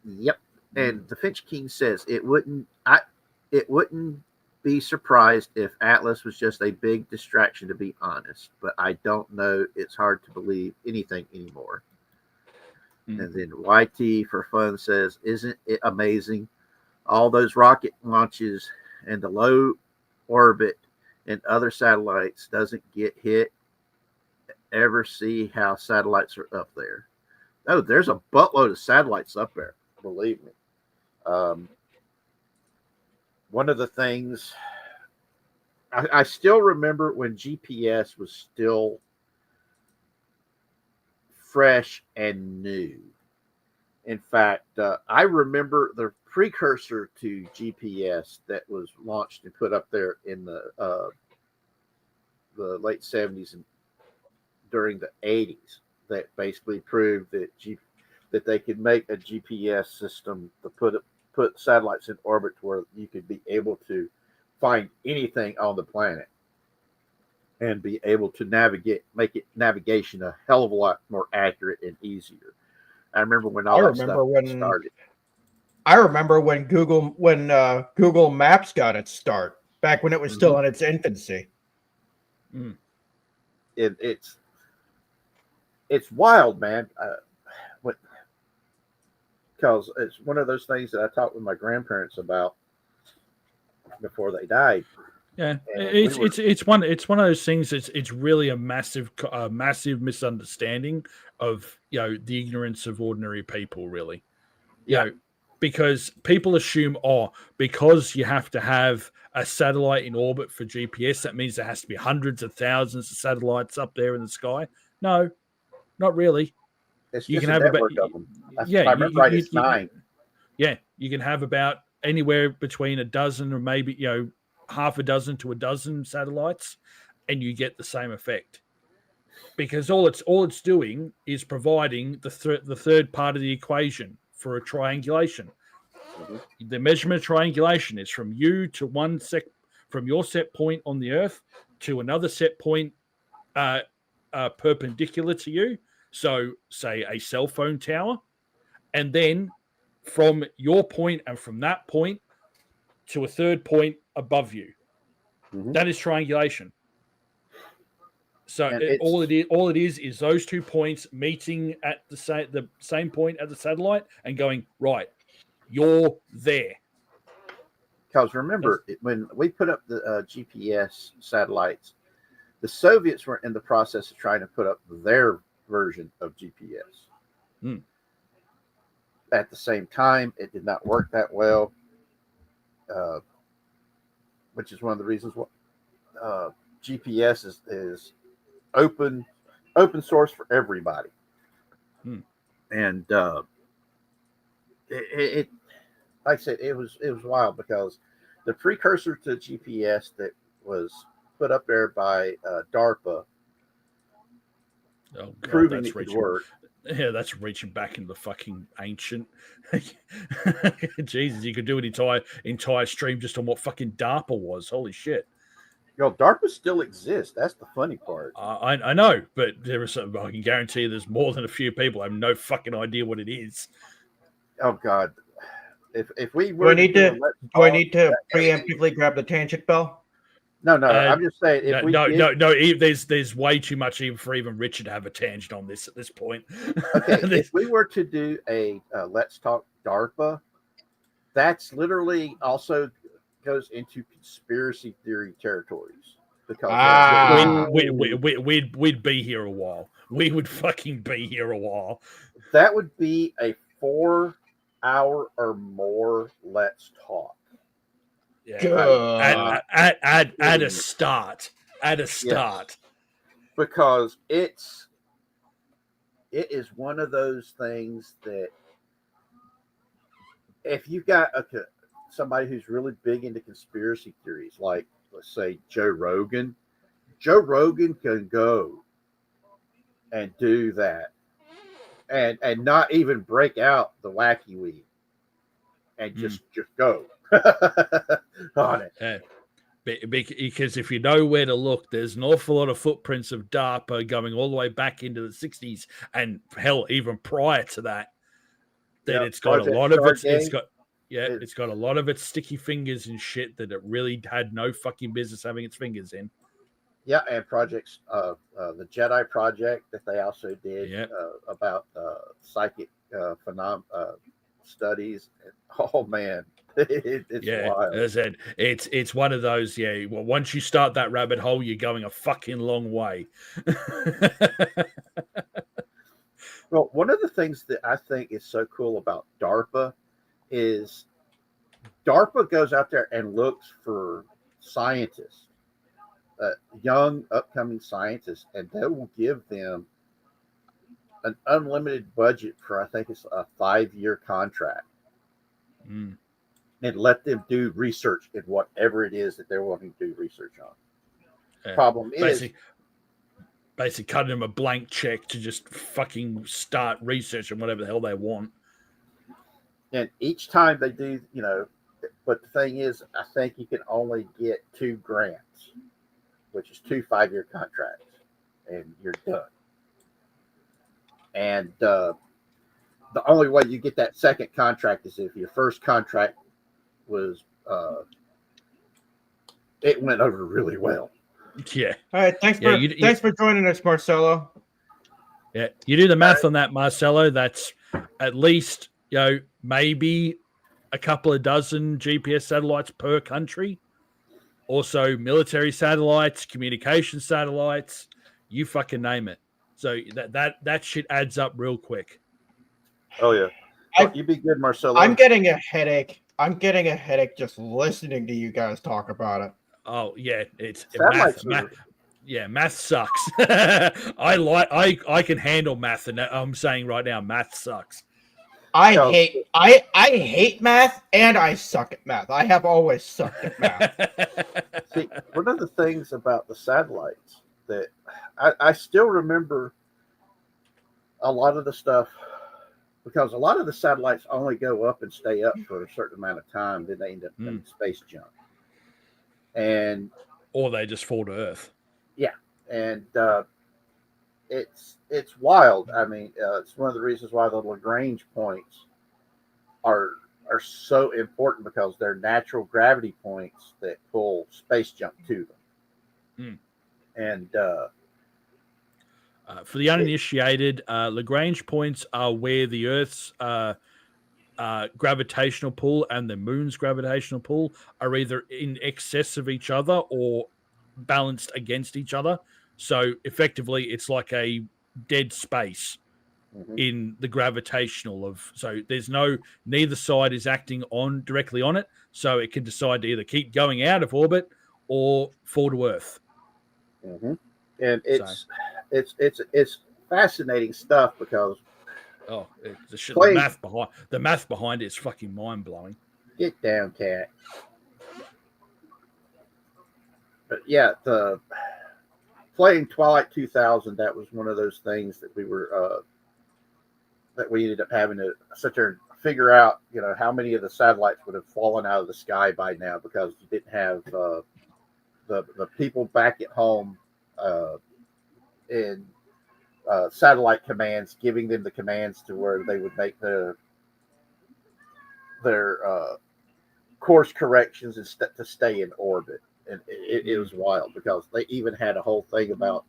Yep. And the Finch King says it wouldn't be surprised if Atlas was just a big distraction, to be honest. But I don't know. It's hard to believe anything anymore. Mm-hmm. And then YT for fun says, "Isn't it amazing? All those rocket launches and the low orbit and other satellites doesn't get hit. Ever see how satellites are up there? Oh, there's a buttload of satellites up there. Believe me." One of the things I still remember when GPS was still fresh and new. In fact, I remember the precursor to GPS that was launched and put up there in the late 70s and during the 80s that basically proved that they could make a GPS system to put satellites in orbit where you could be able to find anything on the planet and be able to make it navigation a hell of a lot more accurate and easier. I remember when all that stuff started. I remember when Google Maps got its start back when it was still in its infancy. It's wild, man. Because it's one of those things that I talked with my grandparents about before they died. Yeah, it's one of those things. It's really a massive misunderstanding of the ignorance of ordinary people. Really, because people assume, because you have to have a satellite in orbit for GPS, that means there has to be hundreds of thousands of satellites up there in the sky. No, not really. It's just a network of them. If I remember right, it's 9. Yeah, you can have about anywhere between a dozen or maybe half a dozen to a dozen satellites, and you get the same effect. Because all it's doing is providing the third part of the equation for a triangulation. The measurement of triangulation is from you to from your set point on the Earth to another set point perpendicular to you. So, say a cell phone tower, and then from your point and from that point to a third point above you. That is triangulation. So all it is those 2 points meeting at the same point at the satellite and going, right, you're there. Because remember, when we put up the GPS satellites, the Soviets were in the process of trying to put up their version of GPS. At the same time, it did not work that well, which is one of the reasons why GPS is open source for everybody. And it like I said, it was wild because the precursor to GPS that was put up there by DARPA, proving it could work. Yeah, that's reaching back into the fucking ancient. Jesus, you could do an entire stream just on what fucking DARPA was. Holy shit. DARPA still exists. That's the funny part. I know, but there is I can guarantee you there's more than a few people who have no fucking idea what it is. Oh God. If we were do I need to preemptively grab the tangent bell? No, I'm just saying. There's way too much even for even Richard to have a tangent on this at this point. Okay, if we were to do a Let's Talk DARPA, that's literally also goes into conspiracy theory territories because we'd be here a while. We would fucking be here a while. That would be a 4-hour or more Let's Talk. Yeah, at a start. Yes. Because it is one of those things that if you've got somebody who's really big into conspiracy theories, like let's say Joe Rogan can go and do that and not even break out the wacky weed and just go on it. Because if you know where to look, there's an awful lot of footprints of DARPA going all the way back into the 60s and hell, even prior to that. It's got a lot of it's got a lot of its sticky fingers and shit that it really had no fucking business having its fingers in. Yeah, and projects, the Jedi Project that they also did about psychic studies. Oh man, it's wild. As I said, it's one of those. Yeah, well, once you start that rabbit hole, you're going a fucking long way. Well, one of the things that I think is so cool about DARPA is DARPA goes out there and looks for scientists, young upcoming scientists, and they will give them an unlimited budget for, I think it's a 5-year contract, and let them do research in whatever it is that they're wanting to do research on. Problem is, basically cutting them a blank check to just fucking start researching whatever the hell they want. And each time they do, but the thing is, I think you can only get 2 grants, which is 2 5-year contracts, and you're done. And the only way you get that second contract is if your first contract was it went over really well. Yeah. All right, thanks for joining us, Marcelo. Yeah, you do the math on that, Marcelo. That's at least maybe a couple of dozen GPS satellites per country. Also, military satellites, communication satellites. You fucking name it. So that shit adds up real quick. Oh yeah, you be good, Marcelo. I'm getting a headache. I'm getting a headache just listening to you guys talk about it. Oh yeah, it's Satellites math. Yeah, math sucks. I can handle math, and I'm saying right now, math sucks. I hate math, and I suck at math. I have always sucked at math. See, one of the things about the satellites that I still remember a lot of the stuff, because a lot of the satellites only go up and stay up for a certain amount of time, then they end up in space junk. Or they just fall to Earth. Yeah, and it's wild. I mean, it's one of the reasons why the Lagrange points are so important, because they're natural gravity points that pull space junk to them. And for the uninitiated, Lagrange points are where the Earth's gravitational pull and the moon's gravitational pull are either in excess of each other or balanced against each other. So effectively, it's like a dead space in the gravitational of. So there's neither side is acting directly on it. So it can decide to either keep going out of orbit or fall to Earth. And it's fascinating stuff, because the math behind it is fucking mind blowing. Get down, cat. But yeah, the playing Twilight 2000, that was one of those things that we were that we ended up having to sit there and figure out, how many of the satellites would have fallen out of the sky by now, because you didn't have the people back at home in satellite commands giving them the commands to where they would make their course corrections to stay in orbit. And it was wild, because they even had a whole thing about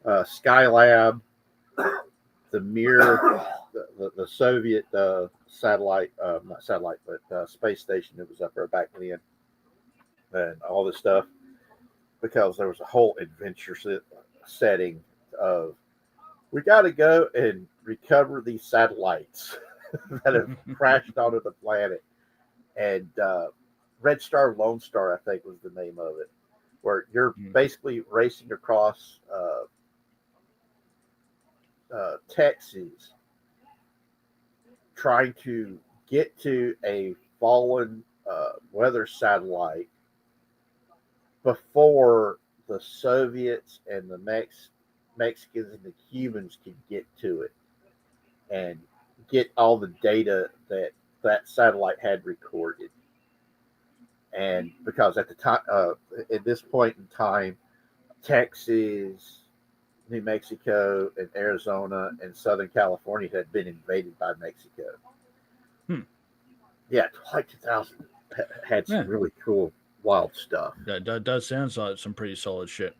Skylab, the Mir, the Soviet satellite, not satellite, but space station that was up there back then, and all this stuff, because there was a whole adventure setting of, we got to go and recover these satellites that have crashed onto the planet. And Red Star, Lone Star, I think was the name of it, where you're basically racing across Texas, trying to get to a fallen weather satellite before the Soviets and the Mexicans and the Cubans could get to it and get all the data that satellite had recorded. And because at the time, at this point in time, Texas, New Mexico, and Arizona and Southern California had been invaded by Mexico. Yeah, Twilight 2000 had some really cool, wild stuff. That does sound like some pretty solid shit.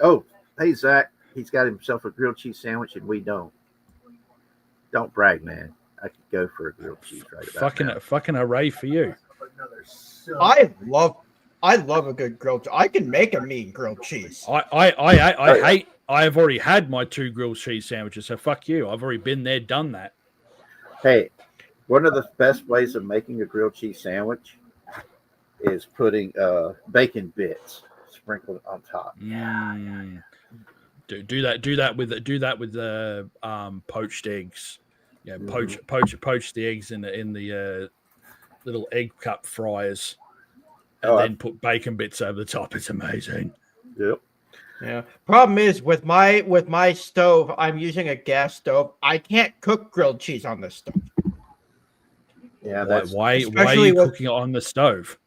Oh, hey, Zach. He's got himself a grilled cheese sandwich, and we don't. Don't brag, man. I could go for a grilled cheese right about now. Fucking hooray for you. I love a good grilled cheese. I can make a mean grilled cheese. I have already had my 2 grilled cheese sandwiches, so fuck you. I've already been there, done that. Hey, one of the best ways of making a grilled cheese sandwich is putting bacon bits sprinkled on top. Do that with the poached eggs. Yeah, poach the eggs in the little egg cup fryers, and then put bacon bits over the top. It's amazing. Yep. Yeah. Problem is with my stove, I'm using a gas stove. I can't cook grilled cheese on this stove. Yeah, Why are especially you with- cooking it on the stove?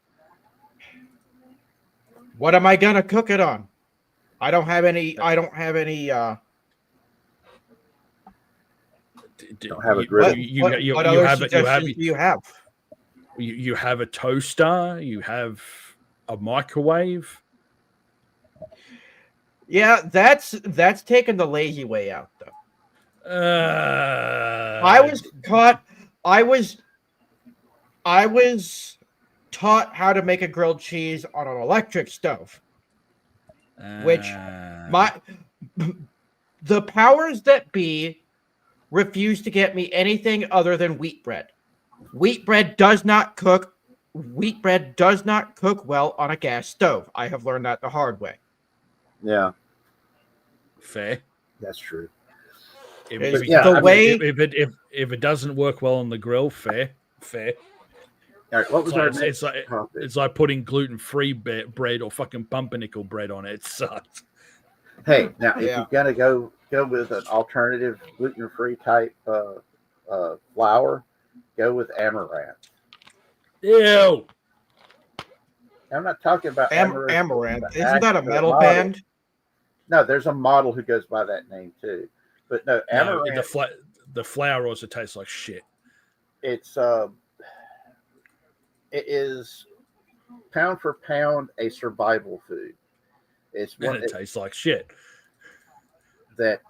What am I gonna cook it on? I don't have any. don't have a griddle. What other suggestions do you have? You have a toaster. You have a microwave. Yeah, that's taking the lazy way out though. I was taught. I was taught how to make a grilled cheese on an electric stove, which the powers that be refuse to get me anything other than wheat bread. Wheat bread does not cook. Wheat bread does not cook well on a gas stove. I have learned that the hard way. Yeah, fair. that's true. If it doesn't work well on the grill, fair. All right, what was our next it's topic? It's like putting gluten-free bread or fucking pumpernickel bread on it. It sucks. Hey, now if you're gonna go with an alternative gluten-free type flour, go with amaranth. Ew. I'm not talking about amaranth. Isn't that a metal band? No, there's a model who goes by that name too. But no, amaranth. No, the flour also tastes like shit. It is pound for pound a survival food. It's one. It tastes like shit. That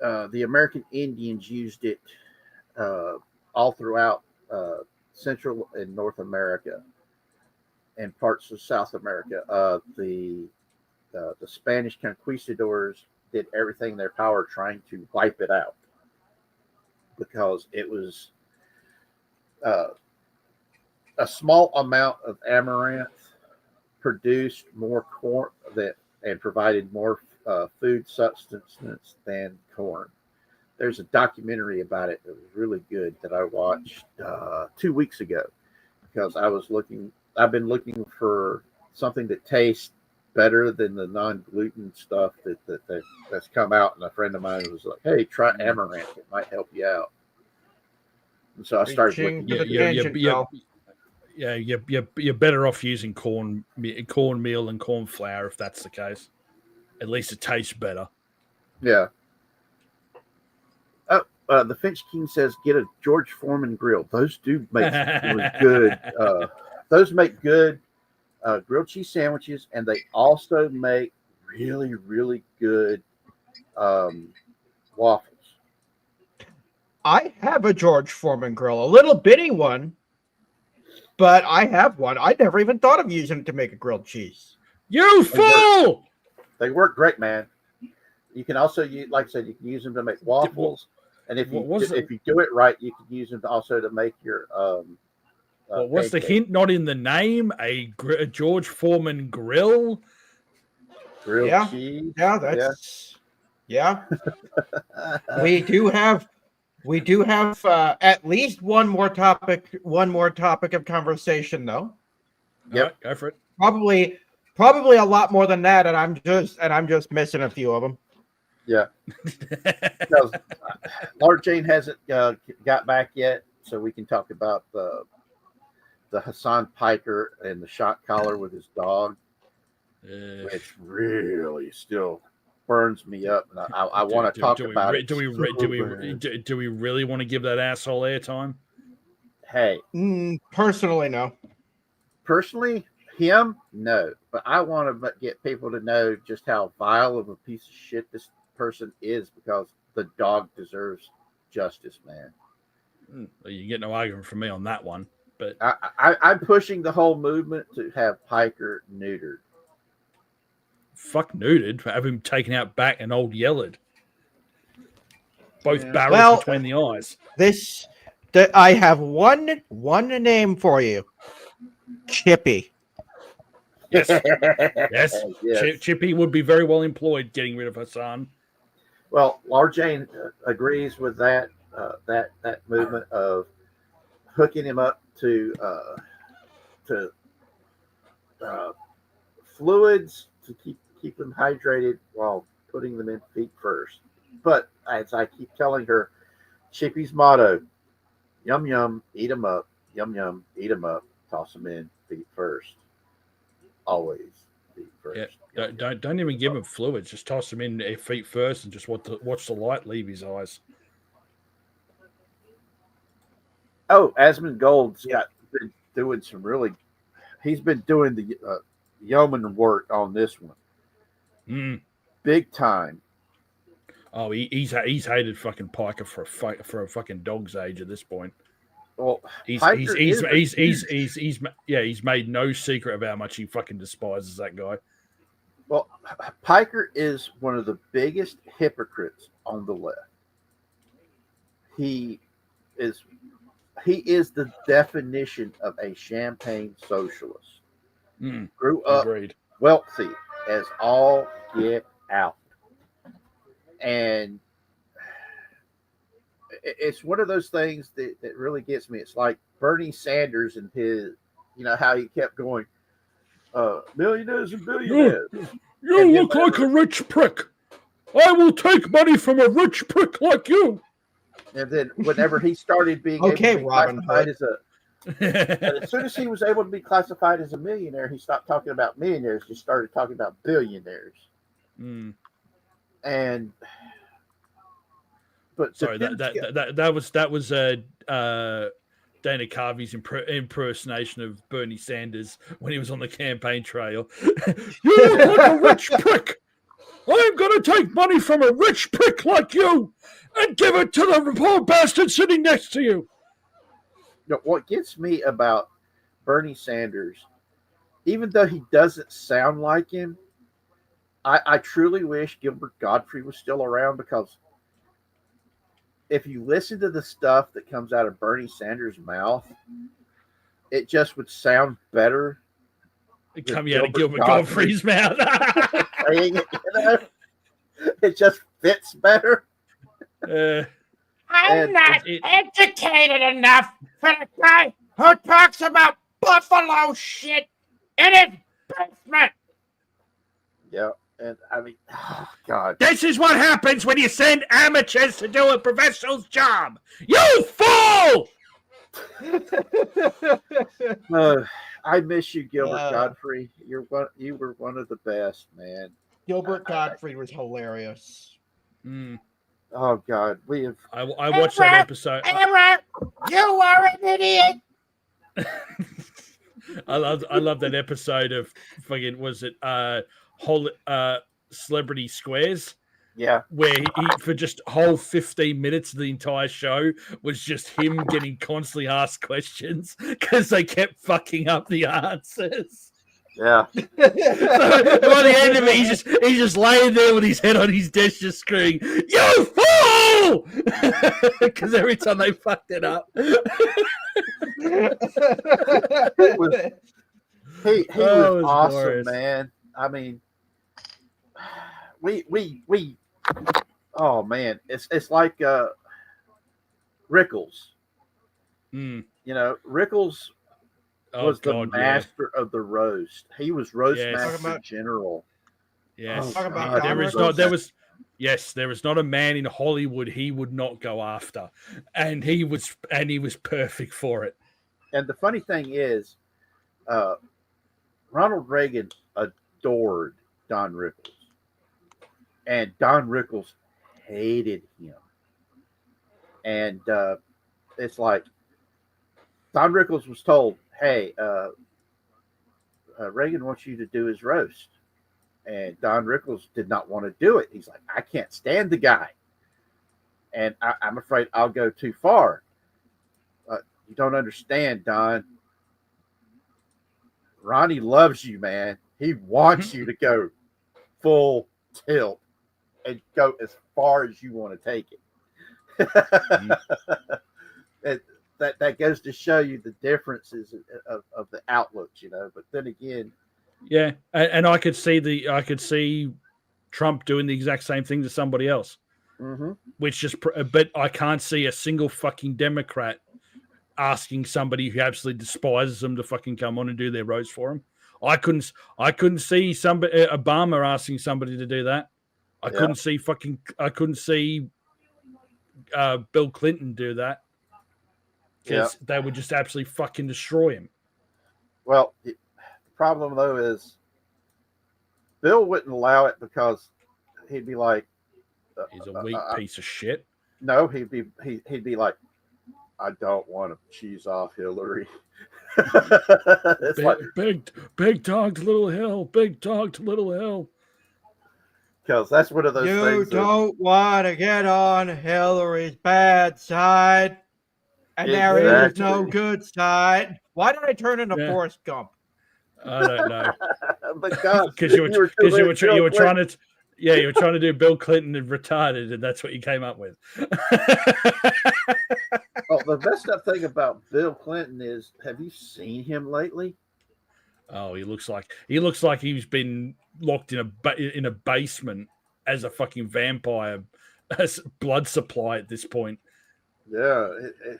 the American Indians used it all throughout Central and North America and parts of South America. The Spanish conquistadors did everything in their power trying to wipe it out because it was a small amount of amaranth produced more corn and provided more food substance than corn. There's a documentary about it that was really good that I watched 2 weeks ago because I've been looking for something that tastes better than the non-gluten stuff that's come out, and a friend of mine was like, "Hey, try amaranth; it might help you out." And so I started looking. You're better off using cornmeal and corn flour if that's the case. At least it tastes better. Yeah. The Finch King says, "Get a George Foreman grill. Those do make really good. Those make good grilled cheese sandwiches, and they also make really, really good waffles." I have a George Foreman grill, a little bitty one, but I have one. I never even thought of using it to make a grilled cheese. You fool! They work great, man. You can also use, like I said, you can use them to make waffles, and if you do it right, you can use them also to make your. What's the hint? Not in the name. A George Foreman grill. Grilled cheese. Yeah. We do have at least one more topic of conversation though. Yep, right, go for it. Probably a lot more than that, and I'm just missing a few of them. Yeah, because Laura Jane hasn't got back yet, so we can talk about the Hassan Piker and the shot collar with his dog, which really still burns me up, and I want to talk about it. Do we really want to give that asshole airtime? Hey, personally, no. Personally, him, no. But I want to get people to know just how vile of a piece of shit this person is, because the dog deserves justice, man. Well, you get no argument from me on that one. But I'm pushing the whole movement to have Piker neutered. Fuck neutered. Have him taken out back and old yelled. Both barrels between the eyes. I have one name for you. Chippy. Yes. Yes. Chippy would be very well employed getting rid of Hassan. Well, Laura Jane agrees with that movement of hooking him up to fluids to keep them hydrated while putting them in feet first. But as I keep telling her, Chippy's motto: yum yum, eat 'em up, yum yum, eat 'em up, toss them in feet first. Always feet first. Yeah, don't even give him fluids. Just toss him in feet first and just watch the light leave his eyes. Oh, Asmongold's been doing some really. He's been doing the yeoman work on this one, big time. Oh, he's hated fucking Piker for a fucking dog's age at this point. Well, he's made no secret of how much he fucking despises that guy. Well, Piker is one of the biggest hypocrites on the left. He is the definition of a champagne socialist. Grew up wealthy as all get out. And it's one of those things that really gets me. It's like Bernie Sanders and his, how he kept going, millionaires and billionaires. You look like a rich prick. I will take money from a rich prick like you. And then whenever he started being able to be classified as as soon as he was able to be classified as a millionaire, he stopped talking about millionaires, just started talking about billionaires. And but sorry, that was Dana Carvey's impersonation of Bernie Sanders when he was on the campaign trail. You look like a rich prick. I'm going to take money from a rich prick like you and give it to the poor bastard sitting next to you. What gets me about Bernie Sanders, even though he doesn't sound like him, I truly wish Gilbert Gottfried was still around, because if you listen to the stuff that comes out of Bernie Sanders' mouth, it just would sound better. It coming out of Gilbert Gottfried's mouth. Saying it, it just fits better. I'm not educated enough for the guy who talks about buffalo shit in his basement. Yeah, and I mean, oh God. This is what happens when you send amateurs to do a professional's job. You fool! I miss you, Gilbert Gottfried. You were one of the best, man. Gilbert Gottfried was hilarious. Oh God, we have. I watched that episode. You are an idiot. I love that episode of fucking, was it Celebrity Squares? Yeah, where he for just whole 15 minutes of the entire show was just him getting constantly asked questions because they kept fucking up the answers. Yeah. So by the end of it, he's just laying there with his head on his desk, just screaming, "You fool!" Because every time they fucked it up. He was awesome, glorious. Man. I mean, we oh man, it's like Rickles. Rickles was the master of the roast. He was roast master general. Yes. Oh, there is not a man in Hollywood he would not go after. And he was perfect for it. And the funny thing is, Ronald Reagan adored Don Rickles. And Don Rickles hated him. And it's like Don Rickles was told, hey, Reagan wants you to do his roast. And Don Rickles did not want to do it. He's like, I can't stand the guy. And I'm afraid I'll go too far. You don't understand, Don. Ronnie loves you, man. He wants you to go full tilt and go as far as you want to take it. That goes to show you the differences of the outlooks, But then again, yeah, and I could see Trump doing the exact same thing to somebody else, but I can't see a single fucking Democrat asking somebody who absolutely despises them to fucking come on and do their roast for him. I couldn't see somebody Obama asking somebody to do that. I Yeah. couldn't see Bill Clinton do that because they would just absolutely fucking destroy him. Well, the problem though is Bill wouldn't allow it because he'd be like, He's a weak piece of shit. no, he'd be like, I don't want to cheese off Hillary. It's like Big dog to Little Hill, big dog to Little Hill. Because that's one of those You things. don't want to get on Hillary's bad side, and there is no Exactly. good side. Why did I turn into Yeah. Forrest Gump? I don't know. Because you were trying to you were trying to do Bill Clinton and retarded, and that's what you came up with. Oh, the messed up thing about Bill Clinton is, have you seen him lately? Oh, he looks like he's been locked in a basement as a fucking vampire, as blood supply at this point. Yeah,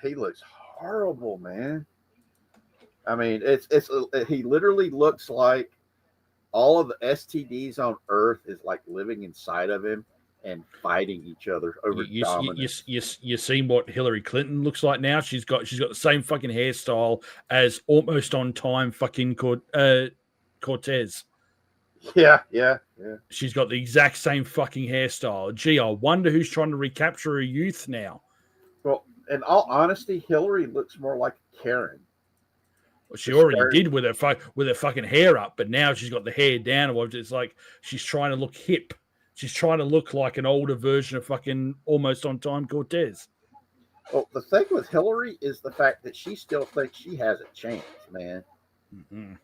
he looks horrible, man. I mean, he literally looks like all of the STDs on Earth is like living inside of him and fighting each other over dominance. You seen what Hillary Clinton looks like now? She's got the same fucking hairstyle as almost on time fucking Cortez. Yeah. She's got the exact same fucking hairstyle. Gee, I wonder who's trying to recapture her youth now. Well, in all honesty, Hillary looks more like Karen. Well, she already did with her fucking hair up, but now she's got the hair down. It's like she's trying to look hip. She's trying to look like an older version of fucking almost on time Cortez. Well, the thing with Hillary is the fact that she still thinks she has a chance, man. Mm-hmm.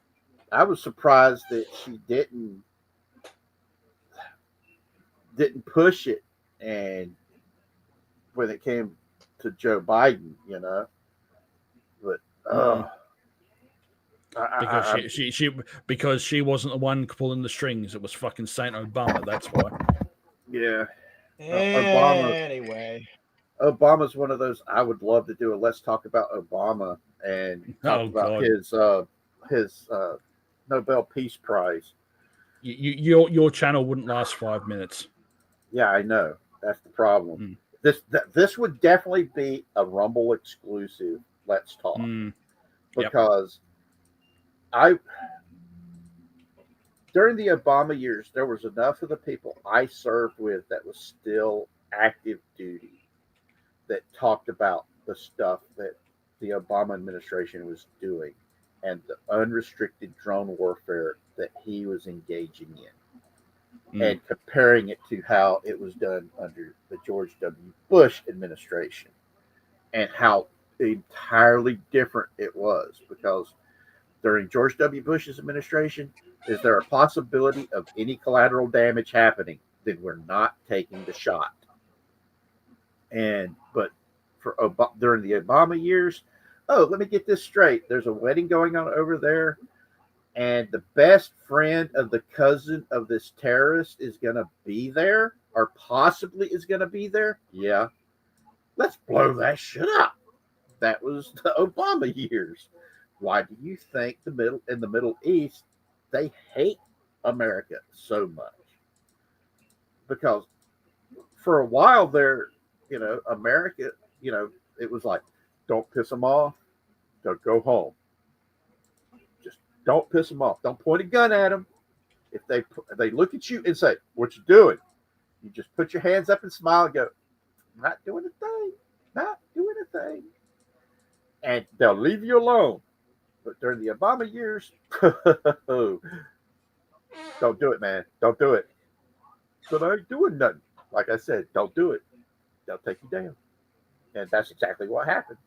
I was surprised that she didn't push it, and when it came to Joe Biden, but because she wasn't the one pulling the strings. It was fucking Saint Obama. That's why. Yeah. Obama's one of those. I would love to do a let's talk about Obama and talk about his Nobel Peace Prize. Your channel wouldn't last 5 minutes. Yeah, I know. That's the problem. This would definitely be a Rumble exclusive. Let's talk because during the Obama years, there was enough of the people I served with that was still active duty that talked about the stuff that the Obama administration was doing and the unrestricted drone warfare that he was engaging in and comparing it to how it was done under the George W. Bush administration and how entirely different it was, because during George W. Bush's administration, is there a possibility of any collateral damage happening? Then we're not taking the shot. But during the Obama years, let me get this straight. There's a wedding going on over there, and the best friend of the cousin of this terrorist is going to be there, or possibly is going to be there. Yeah. Let's blow that shit up. That was the Obama years. Why do you think in the Middle East, they hate America so much? Because for a while there, America, it was like, don't piss them off. Don't go home. Just don't piss them off. Don't point a gun at them. If they look at you and say, what you doing? You just put your hands up and smile and go, not doing a thing. Not doing a thing. And they'll leave you alone. But during the Obama years, don't do it, man. Don't do it. But I ain't doing nothing. Like I said, don't do it. They'll take you down. And that's exactly what happened.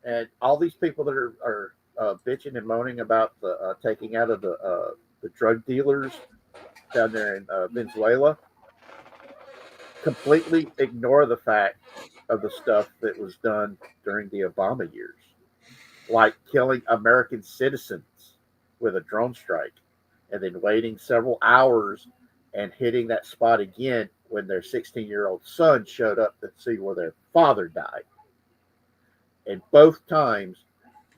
And all these people that are bitching and moaning about the taking out of the drug dealers down there in Venezuela completely ignore the fact of the stuff that was done during the Obama years, like killing American citizens with a drone strike and then waiting several hours and hitting that spot again when their 16-year-old son showed up to see where their father died. And both times,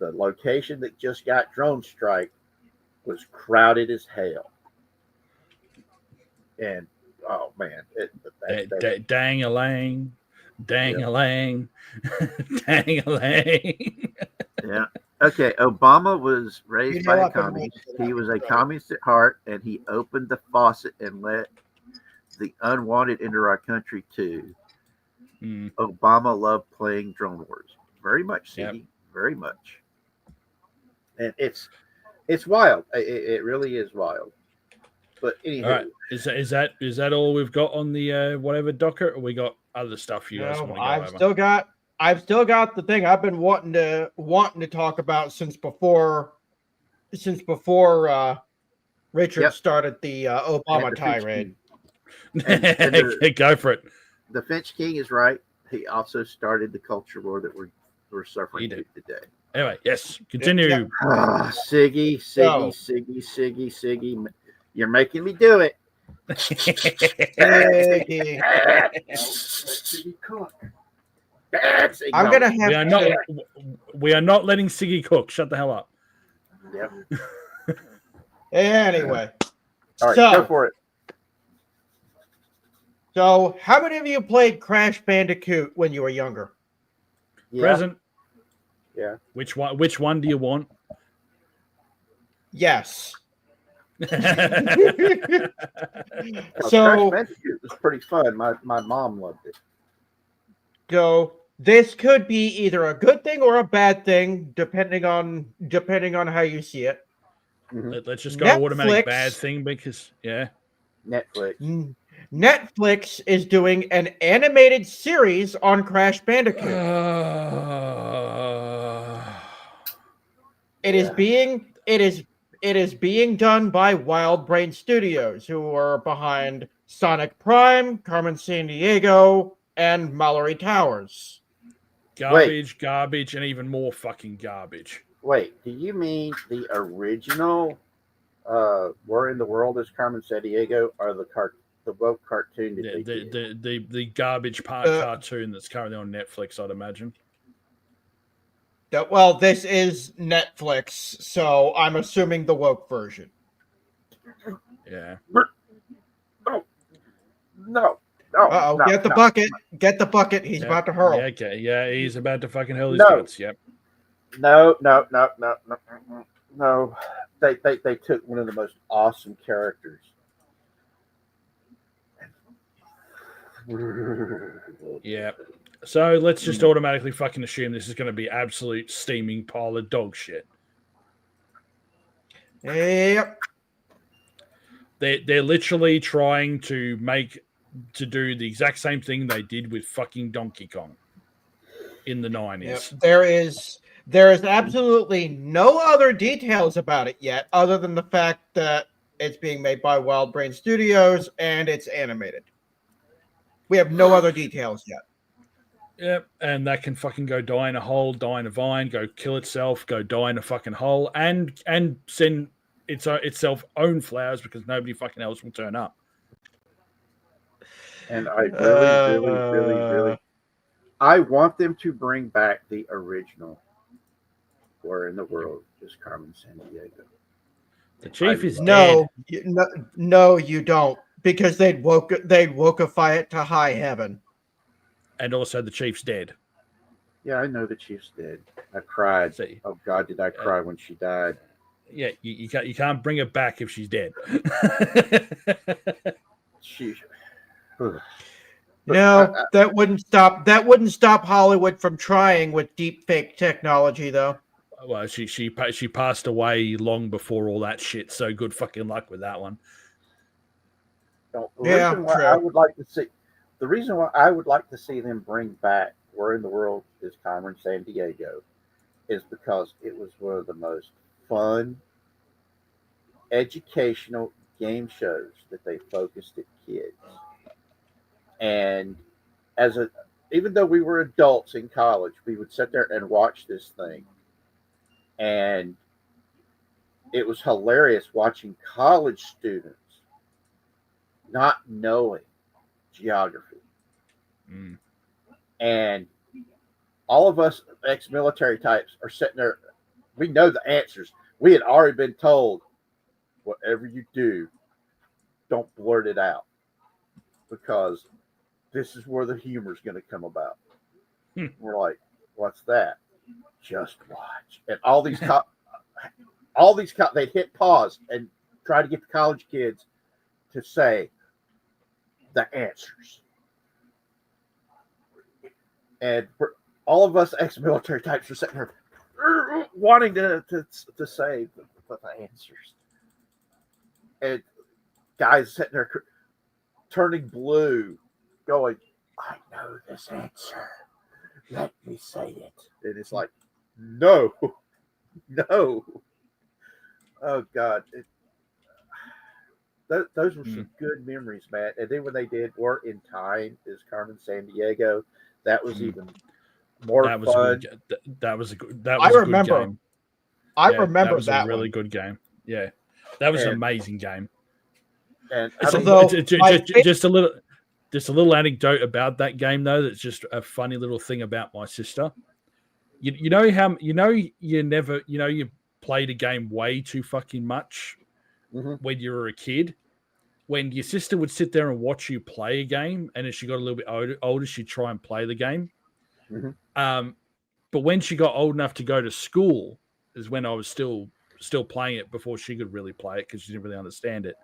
the location that just got drone strike was crowded as hell. And oh man, Dang-a-lang, dang-a-lang, dang-a-lang. yeah. Okay, Obama was raised You by know a I've been communist. waiting for He that was to a say. communist at heart, and he opened the faucet and let the unwanted into our country too. Mm, Obama loved playing drone wars. Very much, Yep. Siggy. Very much. And it's wild. It really is wild. But anywho, all right, is that all we've got on the whatever docket, or we got other stuff you guys No, want to go I've over? still got the thing I've been wanting to talk about since before Richard Yep. started the and Obama the Finch tirade. King. And Go for it. the Finch King is right. He also started the culture war that we're suffering He did. today. Anyway, yes, continue. Ah, Siggy, So- Siggy. You're making me do it. Siggy. Siggy cook. Siggy, I'm no. gonna have we are not letting Siggy cook. Shut the hell up. Yep. anyway. All right, So- go for it. So, how many of you played Crash Bandicoot when you were younger? Yeah. Present. Yeah. Which one? Which one do you want? Yes. Crash So, Bandicoot was pretty fun. My mom loved it. so this could be either a good thing or a bad thing, depending on how you see it. Let's just go automatic Netflix- bad thing because Netflix. Netflix is doing an animated series on Crash Bandicoot. It is being done by Wild Brain Studios, who are behind Sonic Prime, Carmen Sandiego, and Mallory Towers. garbage, and even more fucking garbage. Wait, do you mean the original War in the World as Carmen Sandiego or the woke cartoon that they did? The garbage cartoon that's currently on Netflix, I'd imagine. Well, this is Netflix, so I'm assuming the woke version. Yeah. No. Uh-oh, get the bucket. Get the bucket. He's Yep. about to hurl. Yeah, okay. Yeah, he's about to fucking hurl his No. guts. Yep. No. They took one of the most awesome characters. Yep. So let's just automatically fucking assume this is going to be absolute steaming pile of dog shit. Yep. They're literally trying to do the exact same thing they did with fucking Donkey Kong in the 90s. Yep. There is absolutely no other details about it yet, other than the fact that it's being made by Wild Brain Studios and it's animated. We have no other details yet. Yep, and that can fucking go die in a hole, die in a vine, go kill itself, go die in a fucking hole, and send itself own flowers because nobody fucking else will turn up. And I really, I want them to bring back the original War in the World as Carmen Sandiego. The chief is No, dead. no, you don't, because they'd wokeify it to high heaven. And also the chief's dead. Yeah, I know the chief's dead. I cried. See, Oh God, did I cry when she died? yeah, you can't bring her back if she's dead. She. No, that wouldn't stop Hollywood from trying with deep fake technology, though. Well, she passed away long before all that shit. So good fucking luck with that one. The Yeah, reason why true. I would like to see the reason why I would like to see them bring back War in the World is Carmen Sandiego is because it was one of the most fun, educational game shows that they focused at kids. And even though we were adults in college, we would sit there and watch this thing. And it was hilarious watching college students not knowing geography. Mm. And all of us ex-military types are sitting there. We know the answers. We had already been told whatever you do, don't blurt it out, because this is where the humor is going to come about. We're like, what's that? Just watch. And all these they'd hit pause and try to get the college kids to say the answers. And for all of us ex-military types are sitting there wanting to say the answers. And guys sitting there turning blue, going, I know this answer. Let me say it. And it's like, no. Oh, God. Those were some good memories, man. And then when they did War in Time as Carmen Sandiego, that was even more fun. That was a good game. I remember that was that a really good game. Yeah, that was an amazing game. And just a little anecdote about that game, though. That's just a funny little thing about my sister. You know how you played a game way too fucking much when you were a kid. When your sister would sit there and watch you play a game, and as she got a little bit older, she'd try and play the game. But when she got old enough to go to school, is when I was still playing it before she could really play it because she didn't really understand it.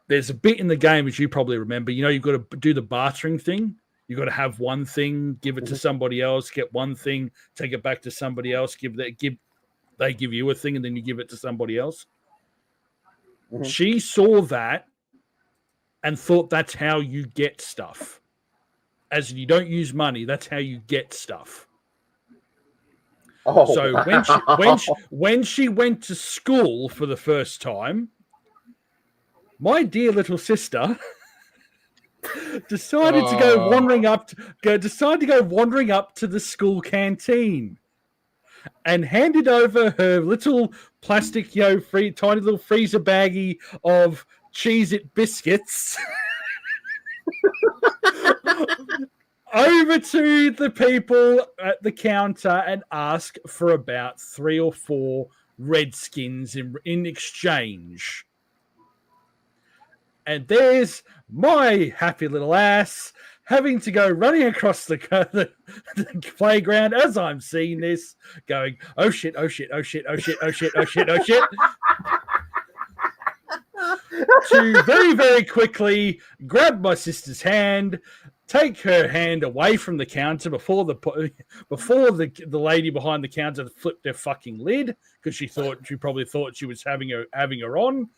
There's a bit in the game, as you probably remember, you've got to do the bartering thing. You've got to have one thing, give it to somebody else, get one thing, take it back to somebody else, they give you a thing, and then you give it to somebody else. She saw that and thought that's how you get stuff. As in, you don't use money, that's how you get stuff. Oh, so when she went to school for the first time, my dear little sister decided to go wandering up to the school canteen and handed over her little plastic, tiny little freezer baggie of Cheez-It biscuits over to the people at the counter and ask for about 3 or 4 Redskins in exchange. And there's my happy little ass having to go running across the playground as I'm seeing this, going, oh shit, oh shit, oh shit, oh shit, oh shit, oh shit, oh shit. To very, very quickly grab my sister's hand, take her hand away from the counter before the lady behind the counter flipped her fucking lid, because she probably thought she was having her on.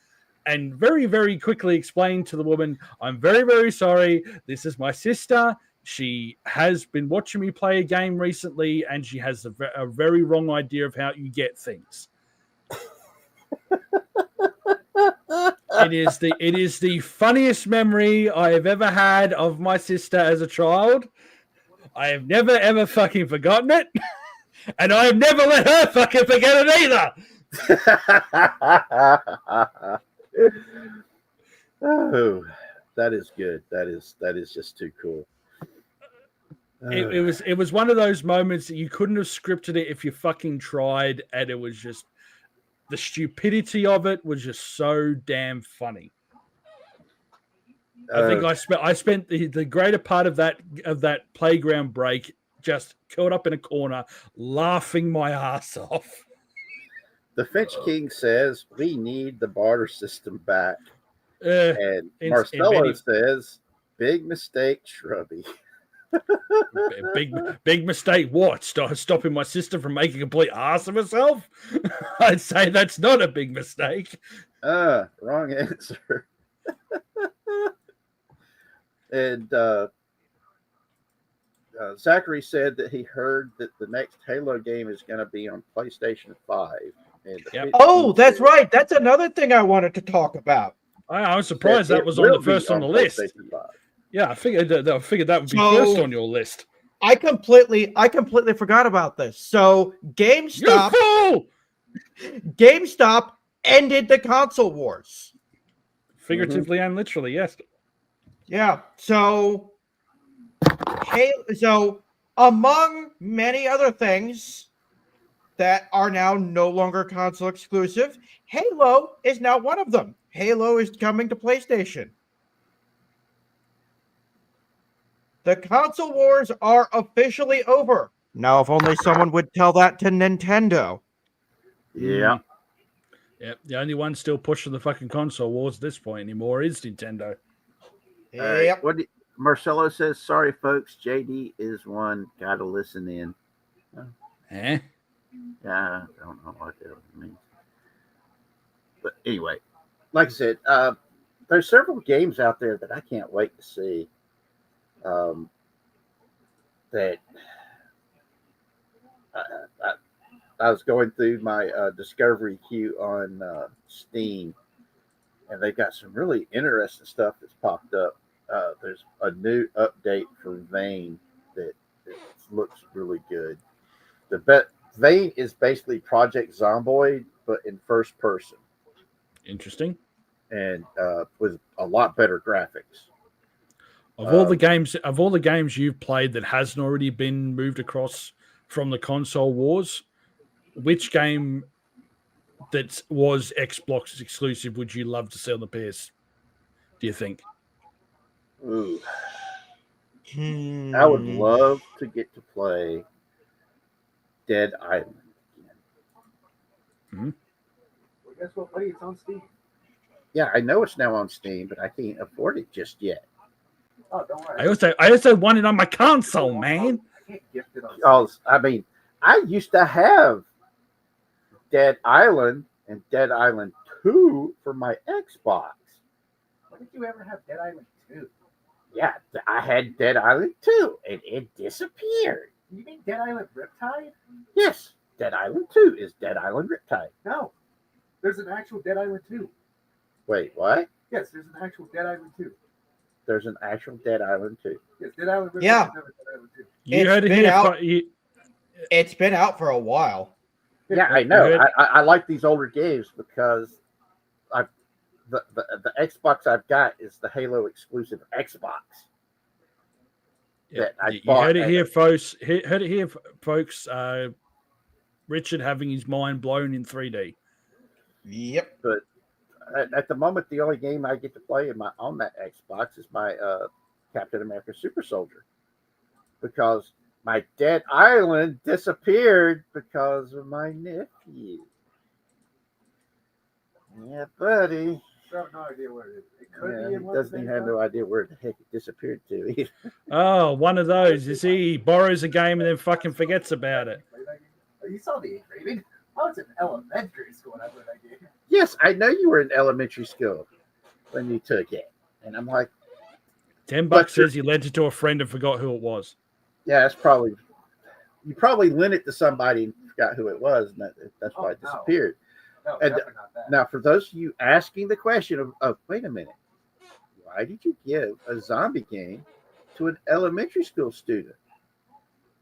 And very, very quickly explained to the woman, I'm very, very sorry. This is my sister. She has been watching me play a game recently, and she has a very wrong idea of how you get things. It is the funniest memory I have ever had of my sister as a child. I have never, ever fucking forgotten it. And I have never let her fucking forget it either. Oh, that is good. That is just too cool. It was one of those moments that you couldn't have scripted it if you fucking tried, and it was just the stupidity of it was just so damn funny. I think I spent the greater part of that playground break just curled up in a corner, laughing my ass off. The Finch King says we need the barter system back. And Marcelo says, big mistake, Shrubby. Big mistake. What? Stopping my sister from making a complete ass of herself? I'd say that's not a big mistake. Wrong answer. And Zachary said that he heard that the next Halo game is going to be on PlayStation 5. Yep. Oh, that's right. That's another thing I wanted to talk about. I was surprised that was on the first on the list. Yeah, I figured that would be first on your list. I completely forgot about this. So GameStop ended the console wars. Figuratively and literally, yes. Yeah. So among many other things, that are now no longer console exclusive. Halo is now one of them. Halo is coming to PlayStation. The console wars are officially over. Now, if only someone would tell that to Nintendo. Yeah. Yeah, the only one still pushing the fucking console wars at this point anymore is Nintendo. All right. Yep. Marcelo says, sorry, folks. JD is one. Got to listen in. Eh? Yeah, I don't know what that means. But anyway, like I said, there's several games out there that I can't wait to see. That I was going through my discovery queue on Steam, and they got some really interesting stuff that's popped up. There's a new update for Vane that looks really good. Vane is basically Project Zomboid, but in first person, Interesting. and with a lot better graphics. Of all the games you've played that hasn't already been moved across from the console wars, which game that was Xbox exclusive would you love to see on the PS? Do you think? Ooh. I would love to get to play Dead Island again. Mm-hmm. Well, guess what, buddy? It's on Steam. Yeah, I know it's now on Steam, but I can't afford it just yet. Oh, don't worry. I also want it on my console, man. I can't gift it on Steam. Because I mean, I used to have Dead Island and Dead Island 2 for my Xbox. When did you ever have Dead Island 2? Yeah, I had Dead Island 2, and it disappeared. You mean Dead Island Riptide? Yes, Dead Island 2 is Dead Island Riptide. No. There's an actual Dead Island 2. Wait, what? Yes, there's an actual Dead Island 2. There's an actual Dead Island 2. Yes, Dead Island Riptide. Yeah. is never Dead Island 2. You heard it here. It's been out for a while. Yeah, I know. I like these older games because the Xbox I've got is the Halo exclusive Xbox. Yeah, I you bought heard it here, folks. Heard it here, folks. Richard having his mind blown in 3D. Yep. But at the moment, the only game I get to play on that Xbox is my Captain America Super Soldier, because my Dead Island disappeared because of my nephew. Yeah, buddy. I have no idea where it is. It could Yeah, be he in one doesn't even have no idea where the heck it disappeared to either. Oh, one of those. You see, he borrows a game and then fucking forgets about it. Oh, you saw the age rating? I was in elementary school when I played that game. Yes, I know you were in elementary school when you took it. And I'm like, $10 says he lent it to a friend and forgot who it was. yeah, that's probably, you probably lent it to somebody and forgot who it was, and that's why it no. disappeared. No, And definitely not that. now, for those of you asking the question of wait a minute, why did you give a zombie game to an elementary school student?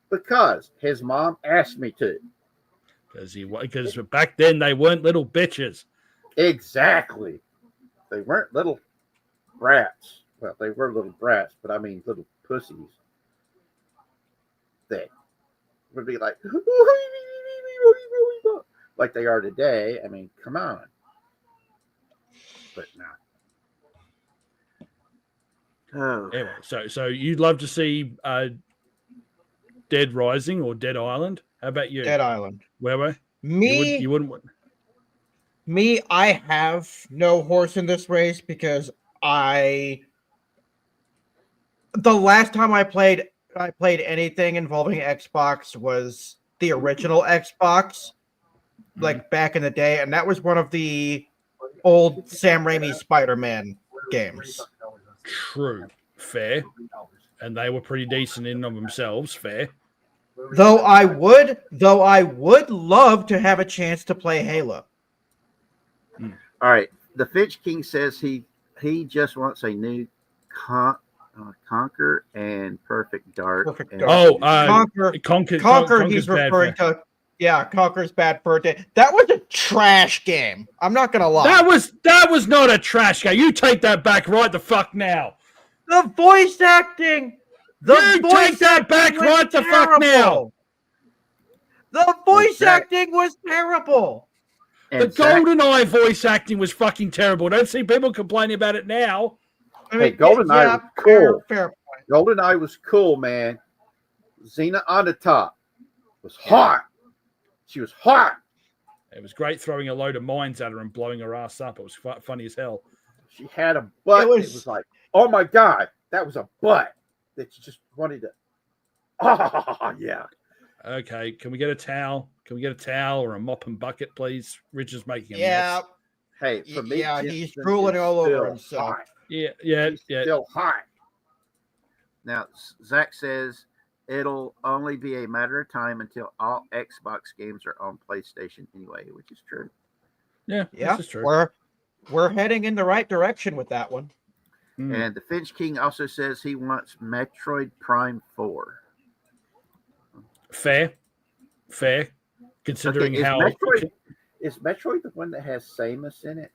Because his mom asked me to. Because back then they weren't little bitches. Exactly. They weren't little brats. Well, they were little brats, but I mean little pussies that would be like they are today. I mean, come on. But no. Oh. Anyway, so you'd love to see Dead Rising or Dead Island? How about you? Dead Island. Where Me, you wouldn't want. I have no horse in this race because the last time I played anything involving Xbox was the original Xbox, like back in the day, and that was one of the old Sam Raimi Spider-Man games. True, fair, and they were pretty decent in and of themselves. Fair. Though I would love to have a chance to play Halo. All right. The Finch King says he just wants a new Conquer and Perfect Dark. Perfect and- Dark. Conquer. Conquer, he's referring to. Yeah, Conquer's bad for a day. That was a trash game. I'm not gonna lie. That was not a trash game. You take that back right the fuck now. The voice acting. You take that back right the fuck now. The voice Exactly. acting was terrible. The And Zach, GoldenEye voice acting was fucking terrible. Don't see people complaining about it now. I Hey, mean, GoldenEye was cool. Fair. GoldenEye was cool, man. Xena on the top was hot. She was hot. It was great throwing a load of mines at her and blowing her ass up. It was funny as hell. She had a butt. It was like, oh my God, that was a butt that you just wanted to. Oh, yeah. Okay, can we get a towel? Can we get a towel or a mop and bucket, please? Richard's making a Yeah. mess. Hey, for me, Yeah, Jensen he's drooling is all over still himself. hot. Yeah. She's still hot. Now, Zach says it'll only be a matter of time until all Xbox games are on PlayStation anyway, which is true. Yeah, Yeah, this is true. we're heading in the right direction with that one. And the Finch King also says he wants Metroid Prime 4. Fair. Considering Okay, how is Metroid the one that has Samus in it?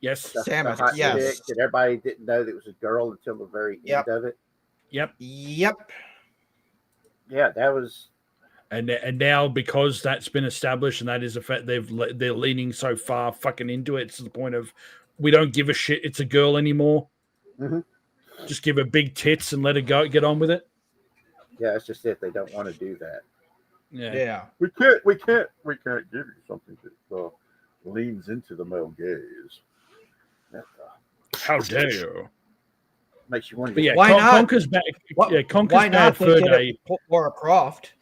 yes, The Samus, hot yes. chick that everybody didn't know that it was a girl until the very Yep. end of it. yep. Yep. Yeah, that was. And now because that's been established and that is a fact, they're leaning so far fucking into it to the point of we don't give a shit. It's a girl anymore. Mhm. Just give her big tits and let her go. Get on with it. Yeah, it's just it. They don't want to do that. Yeah. We can't give you something that leans into the male gaze. That How dare you? makes you want to. But yeah, Why not? Conker's bad. Yeah, Conker's Why bad not? They fur did day. it with Lara Croft.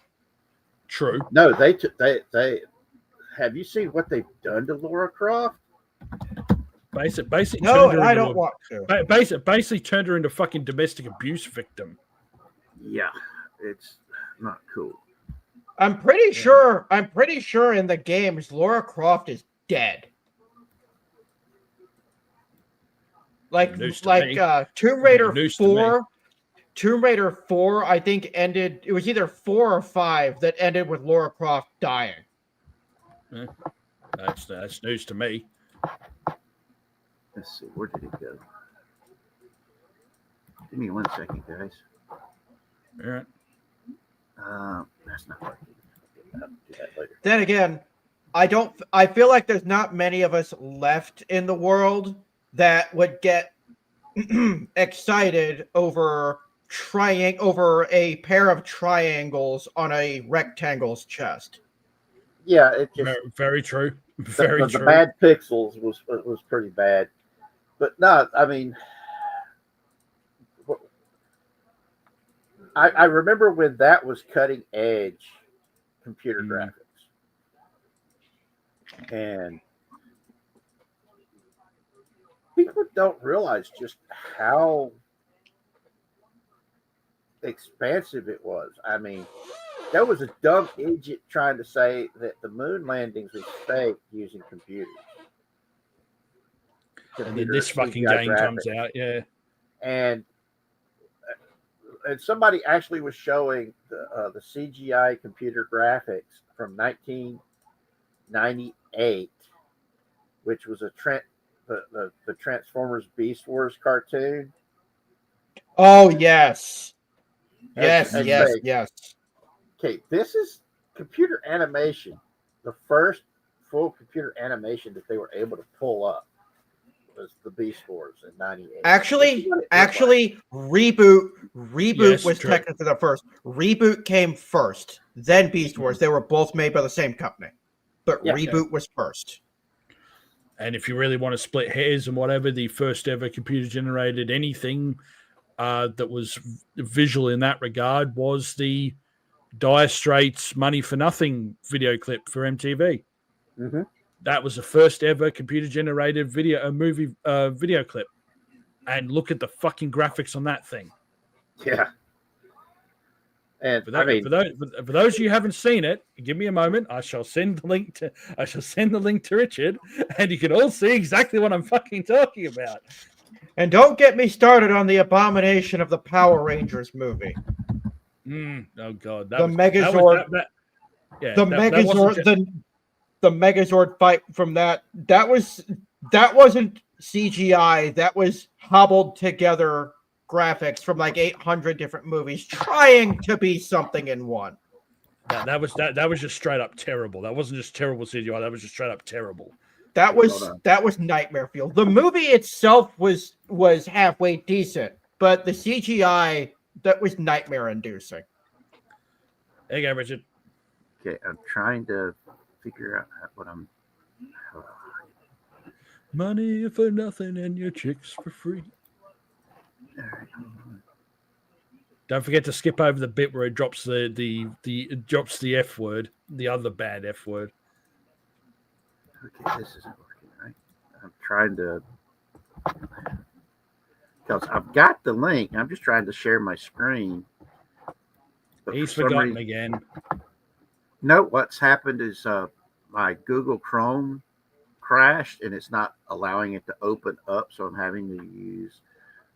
True. No, they have you seen what they've done to Lara Croft? Basically, No, turned her I into don't want to. basically turned her into fucking domestic abuse victim. Yeah, it's not cool. I'm pretty sure in the games Lara Croft is dead. News to me. Tomb Raider News to me. 4. Tomb Raider 4, I think, ended. It was either 4 or 5 that ended with Lara Croft dying. That's news to me. Let's see, where did it go? Give me 1 second, guys. All right. That's not working. I'll do that later. Then again, I feel like there's not many of us left in the world that would get excited over a pair of triangles on a rectangle's chest. Yeah, it just Very true. the Very true. bad pixels was pretty bad, but no, I mean, I remember when that was cutting edge computer graphics, and people don't realize just how expansive it was. I mean, there was a dumb idiot trying to say that the moon landings was fake using computers. And then this fucking CGI game comes graphics. out, yeah. And somebody actually was showing the CGI computer graphics from 1998, which was the Transformers Beast Wars cartoon. Oh yes. Yes. And Yes. say, Yes. okay, this is computer animation. The first full computer animation that they were able to pull up was the Beast Wars in '98. Actually, Reboot Yes, was true. technically the first. Reboot came first, then Beast Wars. They were both made by the same company, but Yeah. Reboot was first. And if you really want to split hairs and whatever, the first ever computer generated anything that was visual in that regard was the Dire Straits Money for Nothing video clip for MTV. Mm-hmm. That was the first ever computer generated video clip. And look at the fucking graphics on that thing. Yeah. And For those of you who haven't seen it, give me a moment. I shall send the link to Richard, and you can all see exactly what I'm fucking talking about. And don't get me started on the abomination of the Power Rangers movie. Oh god, The Megazord fight from that wasn't CGI. That was hobbled together graphics from like 800 different movies trying to be something in one. That was just straight up terrible. That wasn't just terrible CGI. That was just straight up terrible. That was nightmare fuel. The movie itself was halfway decent, but the CGI that was nightmare inducing. There you go, Richard. Okay, I'm trying to figure out what I'm. Money for nothing and your chicks for free. All right, hold on. Don't forget to skip over the bit where it drops it drops the F word, the other bad F word. Okay, this isn't working right. I'm trying to, because I've got the link. I'm just trying to share my screen. But He's for some forgotten reason- again. No, what's happened is my Google Chrome crashed and it's not allowing it to open up, so I'm having to use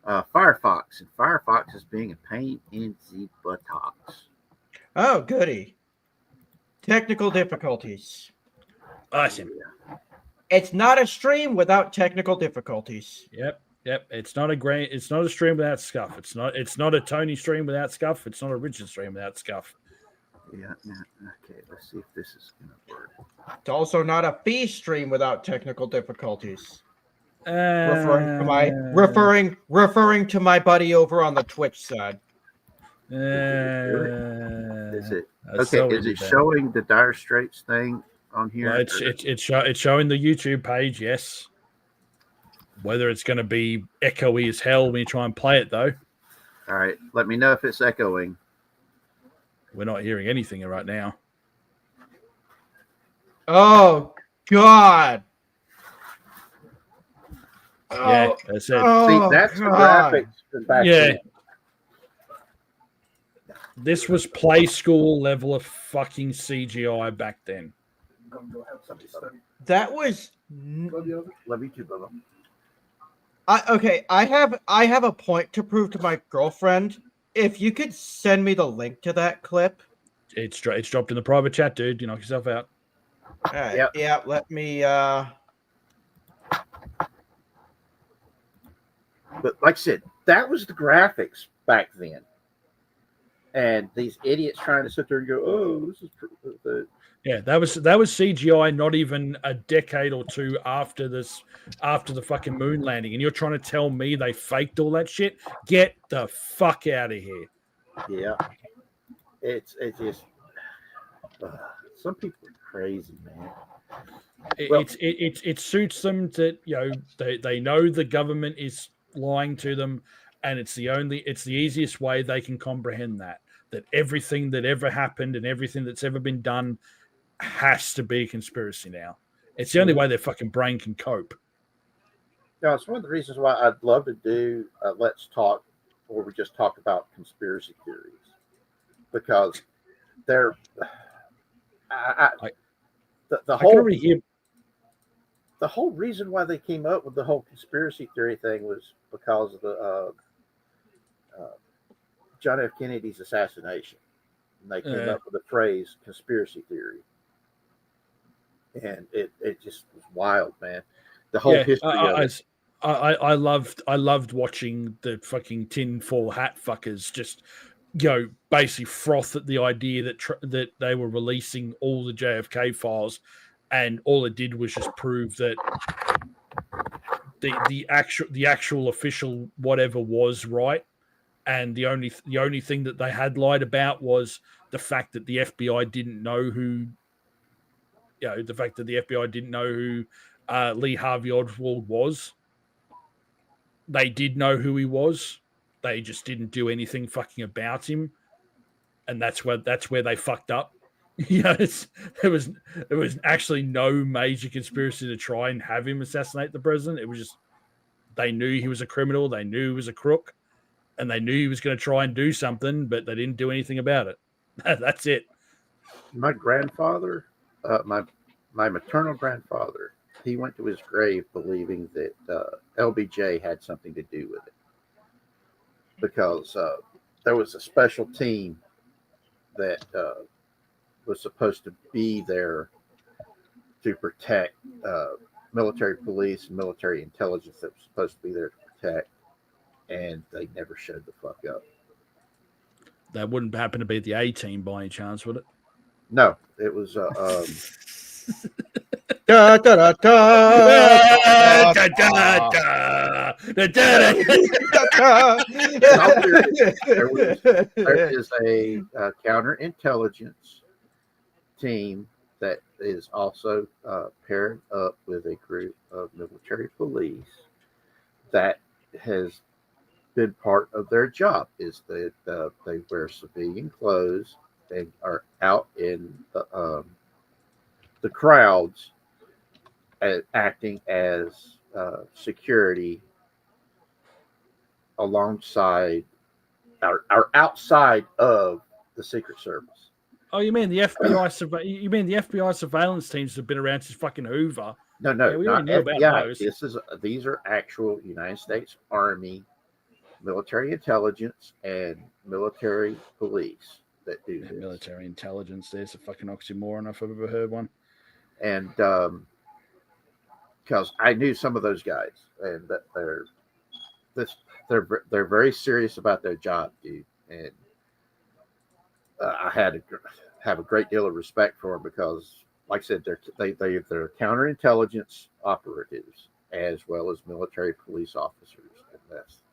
Firefox, and Firefox is being a pain in the buttocks. Oh, goody. Technical difficulties. Awesome. It's not a stream without technical difficulties. Yep. It's not a stream without scuff. It's not a Tony stream without scuff. It's not a Richard stream without scuff. Yeah. Okay. Let's see if this is gonna work. It's also not a fee stream without technical difficulties. Referring to my buddy over on the Twitch side. Is it That's okay? so Is it easy, Ben. showing the Dire Straits thing on here? Well, it's showing the YouTube page, yes. Whether it's going to be echoey as hell when you try and play it, though, All right. Let me know if it's echoing. we're not hearing anything right now. Oh, God. Yeah, Oh, that's it. oh, See, that's God. the graphics from back Yeah. then. This was play school level of fucking CGI back then. I'm gonna go have somebody study. That was Love you. Love you too, Bubba. okay. I have a point to prove to my girlfriend. If you could send me the link to that clip. It's dropped in the private chat, dude. You knock yourself out. All right. Yep. Yeah, let me But like I said, that was the graphics back then. And these idiots trying to sit there and go, "Oh, this is the." Yeah, that was CGI not even a decade or two after the fucking moon landing, and you're trying to tell me they faked all that shit? Get the fuck out of here! Yeah, it's just some people are crazy, man. Well- It suits them that they know the government is lying to them, and it's the easiest way they can comprehend that everything that ever happened and everything that's ever been done has to be a conspiracy now. It's the only way their fucking brain can cope. No, it's one of the reasons why I'd love to do Let's Talk, where we just talk about conspiracy theories, because they're the whole reason why they came up with the whole conspiracy theory thing was because of the John F. Kennedy's assassination, and they came up with the phrase conspiracy theory, and it just was wild, man. The whole history of it. I loved watching the fucking tinfoil hat fuckers just basically froth at the idea that they were releasing all the JFK files, and all it did was just prove that the actual official whatever was right, and the only thing that they had lied about was the fact that the FBI didn't know who Lee Harvey Oswald was. They did know who he was. They just didn't do anything fucking about him, and that's where they fucked up. There was actually no major conspiracy to try and have him assassinate the president. It was just they knew he was a criminal, they knew he was a crook, and they knew he was going to try and do something, but they didn't do anything about it. That's it. My grandfather, my maternal grandfather, he went to his grave believing that LBJ had something to do with it, because there was a special team that was supposed to be there to protect military police and military intelligence that was supposed to be there to protect, and they never showed the fuck up. That wouldn't happen to be the A team by any chance, would it? No, it was Da, da, da, da, da, da. there is a counterintelligence team that is also paired up with a group of military police that has been part of their job is that they wear civilian clothes. They are out in the crowds acting as security alongside or outside of the Secret Service. Oh, you mean the FBI? You mean the FBI surveillance teams have been around since fucking Hoover? No, no, Yeah, we not already knew about FBI. those. These are actual United States Army military intelligence and military police that do this. Military intelligence. There's a fucking oxymoron if I've ever heard one. And because I knew some of those guys, and that they're very serious about their job, dude. And I had to have a great deal of respect for them because, like I said, they're counterintelligence operatives as well as military police officers, and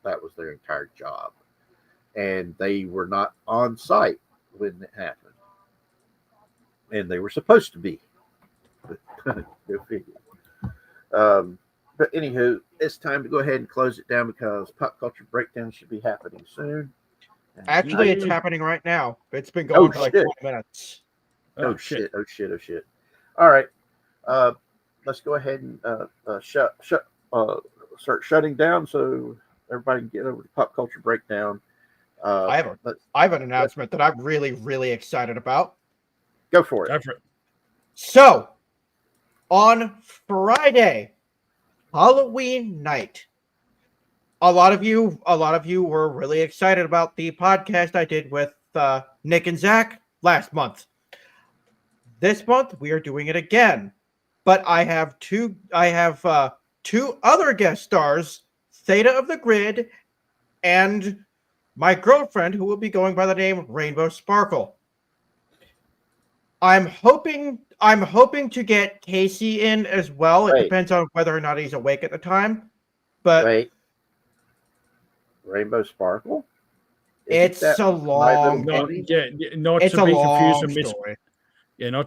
that was their entire job. And they were not on site when it happened, and they were supposed to be. Go figure. But anywho, it's time to go ahead and close it down because Pop Culture Breakdown should be happening soon. And Actually, it's happening right now. It's been going for like 20 minutes. Oh shit! Oh shit! Oh shit! All right, let's go ahead and start shutting down so everybody can get over to Pop Culture Breakdown. I have an announcement that I'm really, really excited about. Go for it. Go for it. So, on Friday, Halloween night, a lot of you were really excited about the podcast I did with Nick and Zach last month. This month we are doing it again, but I have two other guest stars, Theta of the Grid, and my girlfriend, who will be going by the name Rainbow Sparkle. I'm hoping to get Casey in as well. It depends on whether or not he's awake at the time. But wait, Rainbow Sparkle? It's a long not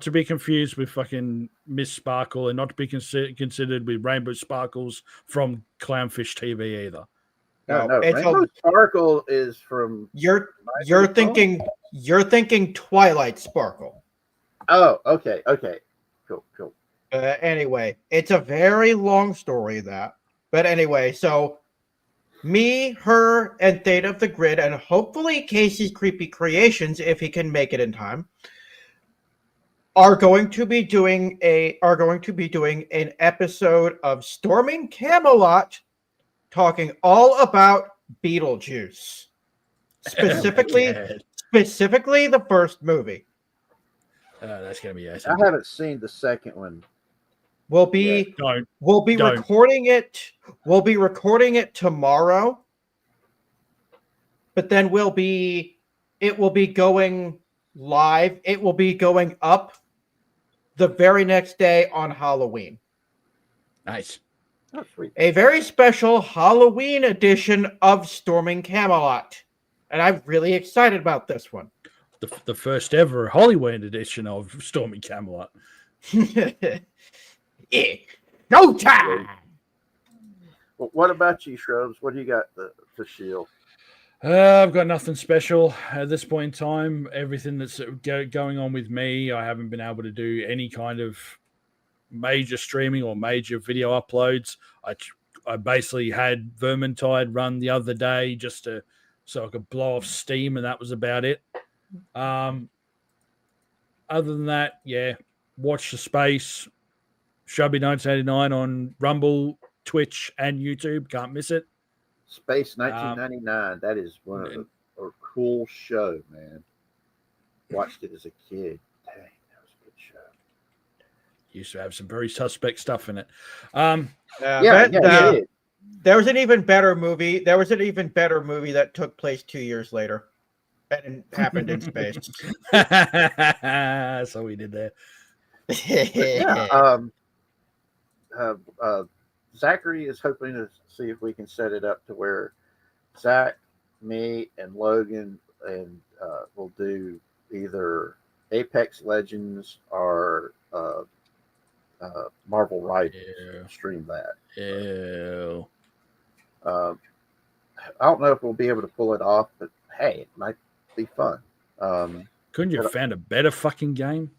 to be confused with fucking Miss Sparkle, and not to be considered with Rainbow Sparkles from Clownfish TV either. No, Rainbow Sparkle is from you're thinking Twilight Sparkle. Oh, okay, cool. Anyway, it's a very long story but anyway, so me, her, and Theta of the Grid, and hopefully Casey's Creepy Creations, if he can make it in time, are going to be doing an episode of Storming Camelot, talking all about Beetlejuice, specifically the first movie. That's gonna be awesome. I haven't seen the second one. We'll be recording it. We'll be recording it tomorrow, but then it will be going live. It will be going up the very next day on Halloween. Nice. Oh, sweet. A very special Halloween edition of Storming Camelot, and I'm really excited about this one. The first ever Hollywood edition of Stormy Camelot. Yeah. Showtime! Well, what about you, Shrubs? What do you got to shield? I've got nothing special at this point in time. Everything that's going on with me, I haven't been able to do any kind of major streaming or major video uploads. I basically had Vermintide run the other day so I could blow off steam, and that was about it. Other than that, watch the space. Shrubby 1989 on Rumble, Twitch, and YouTube. Can't miss it. Space 1999. That is one of a cool show, man. Watched it as a kid. Dang, that was a good show. Used to have some very suspect stuff in it. There was an even better movie. There was an even better movie that took place 2 years later. And it happened in space. That's what we did there. But yeah, Zachary is hoping to see if we can set it up to where Zach, me, and Logan and will do either Apex Legends or Marvel Rivals. Yeah. Stream that. Ew. I don't know if we'll be able to pull it off, but hey, it might be fun. Couldn't you have found a better fucking game?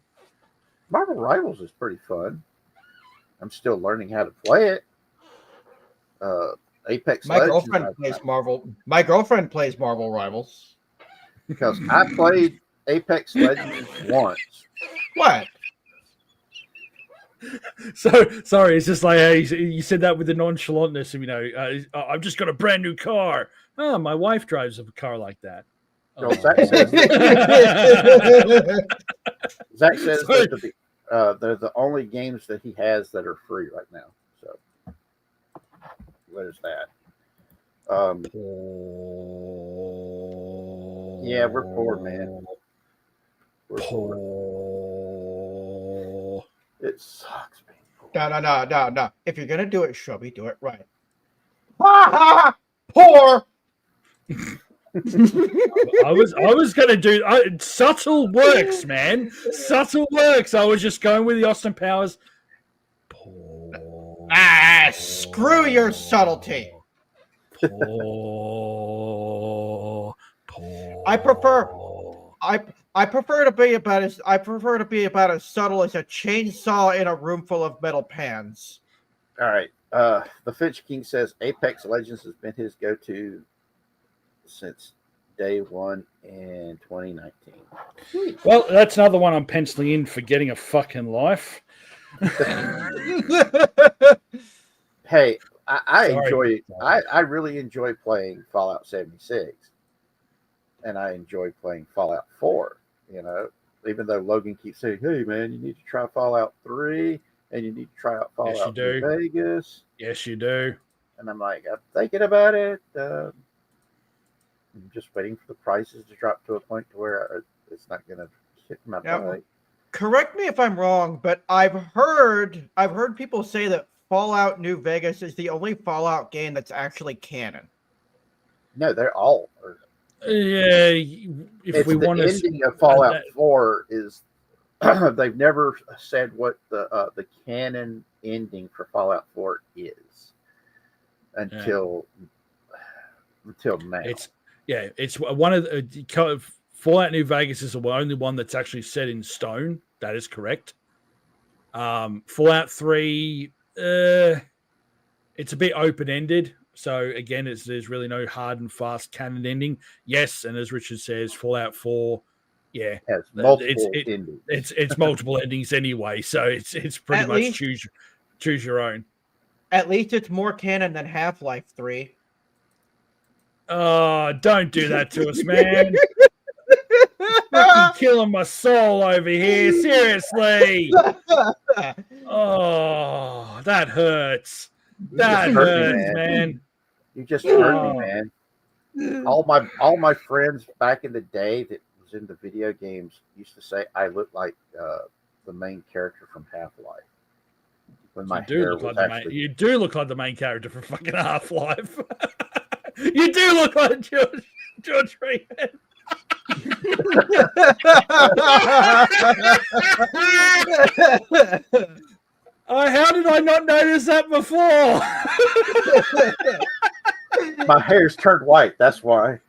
Marvel Rivals is pretty fun. I'm still learning how to play it. Apex My Legends. girlfriend plays Marvel. My girlfriend plays Marvel Rivals. Because I played Apex Legends once. What? So sorry, it's just like you said that with the nonchalantness of, I've just got a brand new car. Oh, my wife drives a car like that. Well, Zach says they're the only games that he has that are free right now. So there's that. Yeah, we're poor, man. We're poor. It sucks, man. No. If you're gonna do it, Shrubby, do it right. Ha ha! Poor. I was gonna do subtle works, man. Subtle works. I was just going with the Austin Powers. Screw your subtlety. I prefer to be about as subtle as a chainsaw in a room full of metal pans. All right. The Finch King says Apex Legends has been his go-to since day one in 2019. Well, that's another one I'm penciling in for getting a fucking life. Hey, I really enjoy playing Fallout 76, and I enjoy playing Fallout 4. Even though Logan keeps saying, "Hey, man, you need to try Fallout 3, and you need to try out Fallout New Vegas." Yes, you do. And I'm like, I'm thinking about it. I'm just waiting for the prices to drop to a point to where it's not going to hit my butt. Correct me if I'm wrong, but I've heard people say that Fallout New Vegas is the only Fallout game that's actually canon. No, they're all. Yeah, The ending of Fallout 4 is they've never said what the canon ending for Fallout 4 is until now. It's one of the Fallout New Vegas is the only one that's actually set in stone. That is correct. Fallout 3, it's a bit open ended. So again, there's really no hard and fast canon ending. Yes, and as Richard says, Fallout 4, yeah, has multiple endings. It's multiple endings anyway. So it's pretty much choose your own. At least it's more canon than Half-Life 3. Oh, don't do that to us, man. Fucking killing my soul over here. Seriously. Oh, that hurts. That hurts, man. You just hurt me, man. All my friends back in the day that was into video games used to say I look like the main character from Half-Life. When my hair was actually... You do look like the main character from fucking Half-Life. You do look like George Freeman. How did I not notice that before? My hair's turned white. That's why.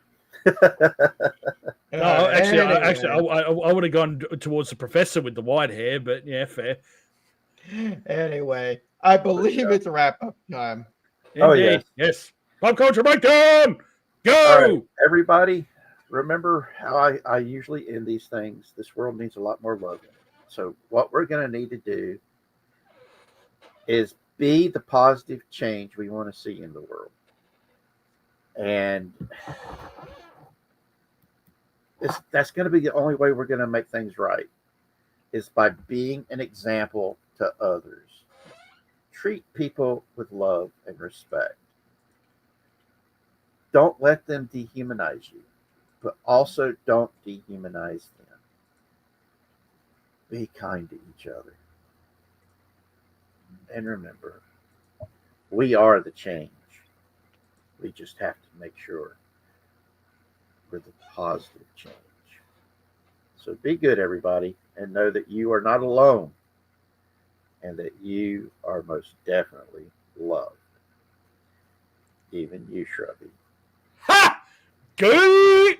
I would have gone towards the professor with the white hair, but yeah, fair. Anyway, I believe it's wrap-up time. Indeed. Yes. Pop culture breakdown. Go, all right, everybody. Remember how I usually end these things. This world needs a lot more love. So what we're going to need to do is be the positive change we want to see in the world. And that's going to be the only way we're going to make things right, is by being an example to others. Treat people with love and respect. Don't let them dehumanize you. but also don't dehumanize them. Be kind to each other. And remember, we are the change. We just have to make sure we're the positive change. So be good, everybody, and know that you are not alone and that you are most definitely loved. Even you, Shrubby. Ha! Good.